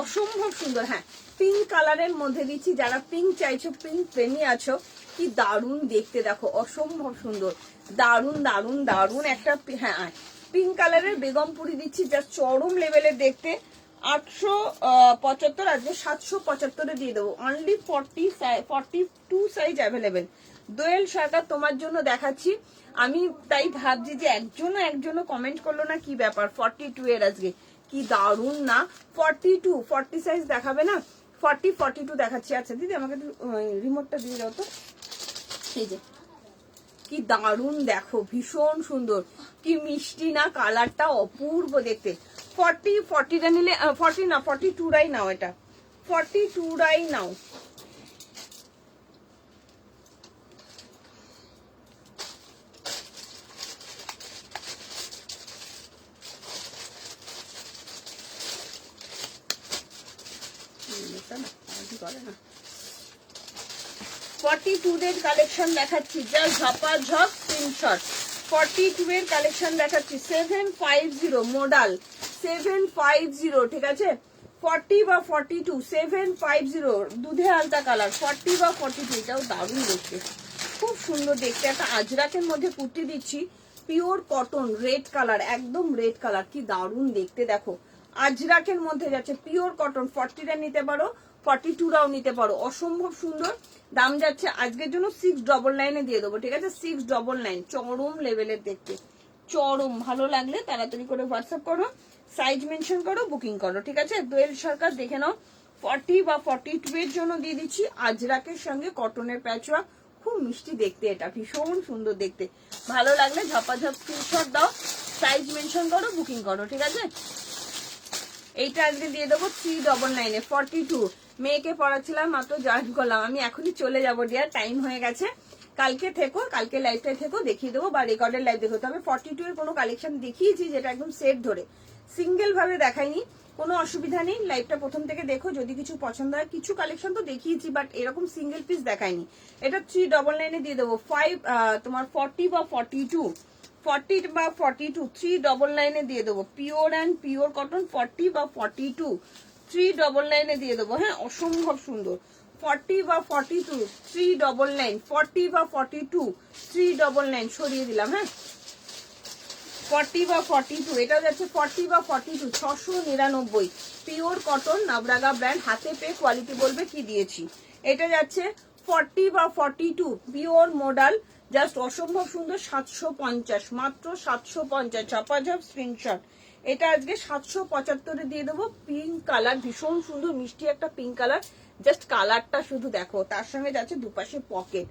অসম্ভব সুন্দর। হ্যাঁ, পিঙ্ক কালারের মধ্যে দিচ্ছি, যারা পিঙ্ক চাইছো, পিঙ্ক প্রেমী আছো, কি দারুণ দেখতে, দেখো অসম্ভব সুন্দর, দারুণ দারুণ দারুণ একটা। হ্যাঁ, পিঙ্ক কালারের বেগমপুরি দিচ্ছি, জাস্ট চরম লেভেলের দেখতে। 875, আজকে 775-এ দিয়ে দেবো। Only 42 size available. Doyel Sarkar তোমার জন্য দেখাচ্ছি। আমি তাই ভাবছি যে একজনও কমেন্ট করলো না, কি ব্যাপার। 42 এর আজকে কি দারুণ না, 42 40 সাইজ দেখাবে না, 42 দেখাচ্ছি। আচ্ছা দিদি আমাকে রিমোটটা দিয়ে দাও তো। এই যে কি দারুণ দেখো, ভীষণ সুন্দর, কি মিষ্টি না, কালারটা অপূর্ব দেখতে। 40টা নিলে 40 না 42টাই নাও, এটা 42টাই নাও। না 42 এর কালেকশন দেখাচ্ছি, জাস্ট ঝপা ঝপ স্ক্রিনশট। 42 এর কালেকশন দেখাচ্ছি, 750 মডাল 750, ঠিক আছে। 40 বা 42 750 দুধে আলতা কালার 40 বা 42, এটাও দারুণ দেখতে, খুব সুন্দর দেখতে। একটা আজরাকের মধ্যে কুর্তি দিচ্ছি, পিওর কটন, রেড কালার, একদম রেড কালার, কি দারুণ দেখতে দেখো। আজরাকের মধ্যে যাচ্ছে পিওর কটন, 40টা নিতে পারো, 42টাও নিতে পারো, অসম্ভব সুন্দর। দাম যাচ্ছে আজকের জন্য 699 দিয়ে দেবো, ঠিক আছে? 699, চরম লেভেলের দেখতে, চরম। ভালো লাগলে তাড়াতাড়ি করে হোয়াটসঅ্যাপ করো, সাইজ মেনশন করো, বুকিং করো, ঠিক আছে? দোয়েল সরকার দেখে নাও, 40 বা 42 এর জন্য দিয়ে দিচ্ছি আজরাকের সঙ্গে কটনের প্যাচওয়ার্ক, খুব মিষ্টি দেখতে, এটা ভীষণ সুন্দর দেখতে। ভালো লাগলে ঝপাঝপ স্ক্রিনশট দাও, সাইজ মেনশন করো, বুকিং করো, ঠিক আছে? এইটা আজকে দিয়ে দেবো 399 42। মেয়েকে পড়াচ্ছিলাম, মাত্র জয়েন করলাম, আমি এখনই চলে যাবো ডিয়ার, টাইম হয়ে গেছে। কালকে থেকো, কালকে লাইভটাই থেকো, দেখিয়ে দেবো, বা রেকর্ডের লাইভ দেখো। তবে 42 এর কোনো কালেকশন দেখিয়েছি যেটা একদম সেট ধরে, সিঙ্গেল ভাবে দেখাইনি, কোনো অসুবিধা নেই। লাইভটা প্রথম থেকে দেখো, যদি কিছু পছন্দ হয়, কিছু কালেকশন তো দেখিয়েছি, বাট এরকম সিঙ্গেল পিস দেখাইনি। এটা 399 দিয়ে দেবো। 40 বা 42, 40 বা 42 399 দিয়ে দেবো। পিওর অ্যান্ড পিওর কটন 40 বা 42 399 দিয়ে দেবো। হ্যাঁ, অসম্ভব সুন্দর। 40 বা 42 399, 40 বা 42 399 সরিয়ে দিলাম। হ্যাঁ, 40 বা 42, এটা যাচ্ছে 40 বা 42 699, পিওর কটন, নাবরাগা ব্র্যান্ড, হাতে পেয়ে কোয়ালিটি বলবে কি দিয়েছি। এটা যাচ্ছে 40 বা 42, পিওর মডাল, জাস্ট অসম্ভব সুন্দর, 750, মাত্র 750, ঝপাঝপ স্ক্রিনশট। এটা আজকে 775 দিয়ে দেবো। পিঙ্ক কালার, ভীষণ সুন্দর মিষ্টি একটা পিঙ্ক কালার, জাস্ট কালারটা শুধু দেখো, তার সঙ্গে যাচ্ছে দুপাশে পকেট,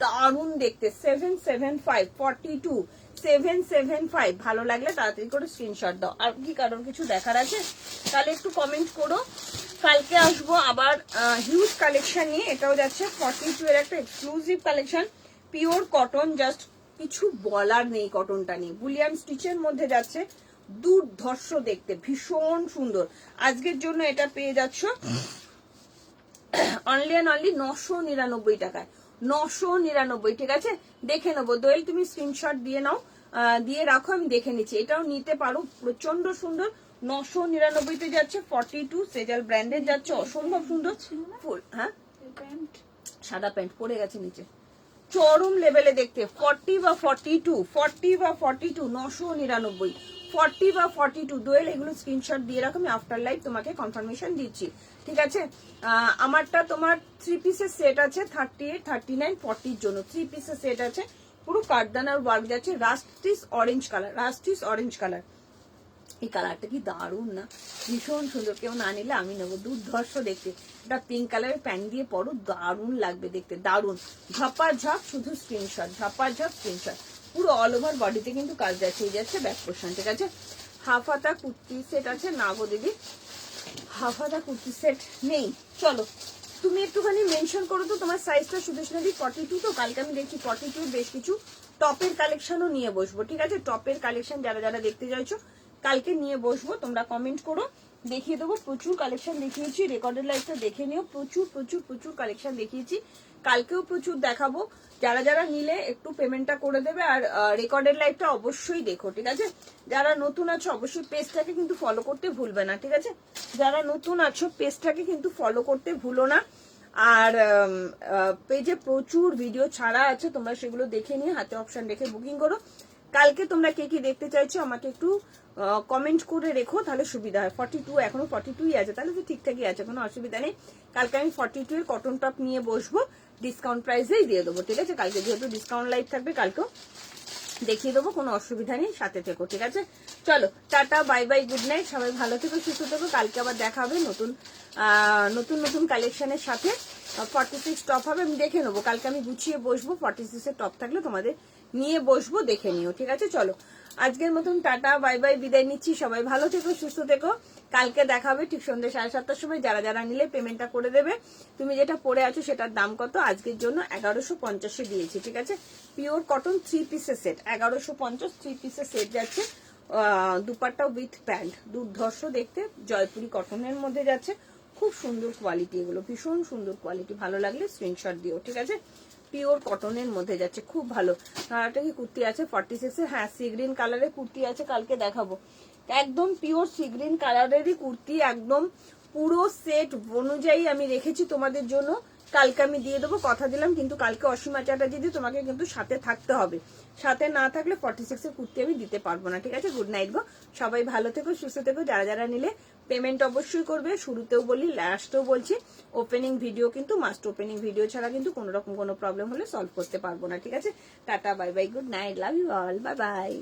দারুণ দেখতে। 775 42 775, ভালো লাগলে তাড়াতাড়ি করে স্ক্রিনশট দাও। আর কি কারণ কিছু দেখার আছে তাহলে একটু কমেন্ট করো। কালকে আসবো আবার হিউজ কালেকশন নিয়ে। এটাও যাচ্ছে 42 এর একটা exclusive collection, pure cotton, just কিছু বলার নেই কটনটা নিয়ে। বুলিয়ান স্টিচের মধ্যে যাচ্ছে, দুর্ধর্ষ দেখতে, ভীষণ সুন্দর। আজকের জন্য এটা পেয়ে যাচ্ছ অনলি অ্যান্ড অনলি 999 টাকায়, 999, ঠিক আছে? দেখে নেবো। দোয়েল তুমি স্ক্রিনশট দিয়ে নাও, দিয়ে রাখো, আমি দেখে নিচ্ছি। এটাও নিতে পারো, প্রচন্ড সুন্দর, 999 তে যাচ্ছে। 42 সেজাল ব্র্যান্ডের যাচ্ছে, অসম্ভব সুন্দর ফুল। হ্যাঁ, সাদা প্যান্ট পরে গেছে নিচে, চরম লেভেলে দেখতে। 40 বা 42 40 বা 42 999, 40 বা 42 দোয়েল, এগুলো স্ক্রিনশট দিয়ে রাখো, আমি আফটার লাইভ তোমাকে কনফার্মেশন দিচ্ছি, ঠিক আছে? আমারটা তোমার 3 পিসের সেট আছে, 38 39 40 জন্য 3 পিসের সেট আছে, পুরো কাঠদানার ওয়ার্ক যাচ্ছে। রাস্টিস অরেঞ্জ কালার, রাস্টিস অরেঞ্জ কালার, এই কালারটা কি দারুণ না, ভীষণ সুন্দর। কেউ না নিলে আমি নেবো, দুর্ধর্ষ দেখতে। এটা পিঙ্ক কালারের প্যান্ট দিয়ে পরো, দারুণ লাগবে দেখতে, দারুণ। ঝপাঝপ শুধু স্ক্রিনশট, ঝপাঝপ স্ক্রিনশট। পুরো অল ওভার বডিতে কিন্তু কাজ যাচ্ছে, এই যাচ্ছে ব্যাক পোর্শন, ঠিক আছে? হাফ হাতা কুর্তি সেট আছে না গো দিদি, হাফ হাতা কুর্তি সেট নেই। চলো তুমি একটুখানি মেনশন করো তো তোমার সাইজটা, সুদেশনাদি 42 তো। কালকে আমি দেখছি 42 বেশ কিছু টপের কালেকশনও নিয়ে বসবো, ঠিক আছে? টপের কালেকশন যারা যারা দেখতে চাইছো কালকে নিয়ে বসবো, তোমরা কমেন্ট করো, দেখিয়ে দেবো। প্রচুর কালেকশন দেখিয়েছি, রেকর্ডের লাইভটা দেখে নিও, প্রচুর প্রচুর প্রচুর কালেকশন দেখিয়েছি, কালকেও প্রচুর দেখাবো। যারা যারা নিলে একটু পেমেন্টটা করে দেবে, আর রেকর্ডের লাইভটা অবশ্যই দেখো, ঠিক আছে? যারা নতুন আছো অবশ্যই পেজটাকে কিন্তু ফলো করতে ভুলবে না, ঠিক আছে? যারা নতুন আছো পেজটাকে কিন্তু ফলো করতে ভুলো না। আর পেজে প্রচুর ভিডিও ছাড়া আছে, তোমরা সেগুলো দেখে নিয়ে হাতে অপশন রেখে বুকিং করো। কালকে তোমরা কে কি দেখতে চাইছো আমাকে একটু কমেন্ট করে রেখো, তাহলে সুবিধা হয়। 42 এখনো 42ই আছে, তাহলে তো ঠিকঠাকই আছে, কোনো অসুবিধা নেই। কালকে আমি 42 এর কটন টপ নিয়ে বসবো, ডিসকাউন্ট প্রাইসেই দিয়ে দেবো, ঠিক আছে? কালকে যেহেতু ডিসকাউন্ট লাইভ থাকবে, কালকেও দেখিয়ে দেবো, কোনো অসুবিধা নেই, সাথে থেকো, ঠিক আছে? চলো tata, bye bye, good night, সবাই ভালো থেকো, সুস্থ থেকো। কালকে আবার দেখা হবে নতুন নতুন কালেকশনের সাথে। 46 টপ হবে, আমি দেখে নেবো, কালকে আমি গুছিয়ে বসবো। 46 এর টপ থাকলে তোমাদের নিয়ে বসবো, দেখে নিও, ঠিক আছে? চলো আজকের মতন টাটা, বাই বাই, বিদায় নিচ্ছি। সবাই ভালো থেকো, সুস্থ থেকো। কালকে দেখা হবে ঠিক সন্ধ্যে 7:30টার সময়। যারা যারা নিলে পেমেন্টটা করে দেবে। তুমি যেটা পরে আছো সেটার দাম কত? আজকের জন্য 1150 দিয়েছি, ঠিক আছে? পিওর কটন 3 পিসের সেট, 1150 3 পিসের সেট যাচ্ছে। দুপাট্টা উইথ প্যান্ট, দুর্ধর্ষ দেখতে, জয়পুরি কটনের মধ্যে যাচ্ছে, খুব সুন্দর কোয়ালিটি, এগুলো ভীষণ সুন্দর কোয়ালিটি। ভালো লাগলে স্ক্রিনশট দিও, ঠিক আছে? পিওর কটনের মধ্যে যাচ্ছে, খুব ভালো। একটা কি কুর্তি আছে 46 এর, হ্যাঁ সি গ্রিন কালারের কুর্তি আছে, কালকে দেখাবো। একদম পিওর সি গ্রিন কালারেরই কুর্তি, একদম পুরো সেট অনুযায়ী আমি রেখেছি তোমাদের জন্য। কালকে আমি দিয়ে দেবো, কথা দিলাম, কিন্তু কালকে অসীমা চ্যাটার্জি তোমাকে কিন্তু সাথে থাকতে হবে। সাথে না থাকলে 46 এর কুর্তি আমি দিতে পারবো না, ঠিক আছে? গুড নাইট গো, সবাই ভালো থেকো, সুস্থ থেকো। যারা যারা নিলে পেমেন্ট অবশ্যই করবে, শুরুতেও বলি লাস্টেও বলছি, ওপেনিং ভিডিও কিন্তু মাস্ট, ওপেনিং ভিডিও ছাড়া কিন্তু কোনো রকম কোনো প্রবলেম হলে সলভ করতে পারবো না, ঠিক আছে? Tata, bye bye, good night, love you all, bye by.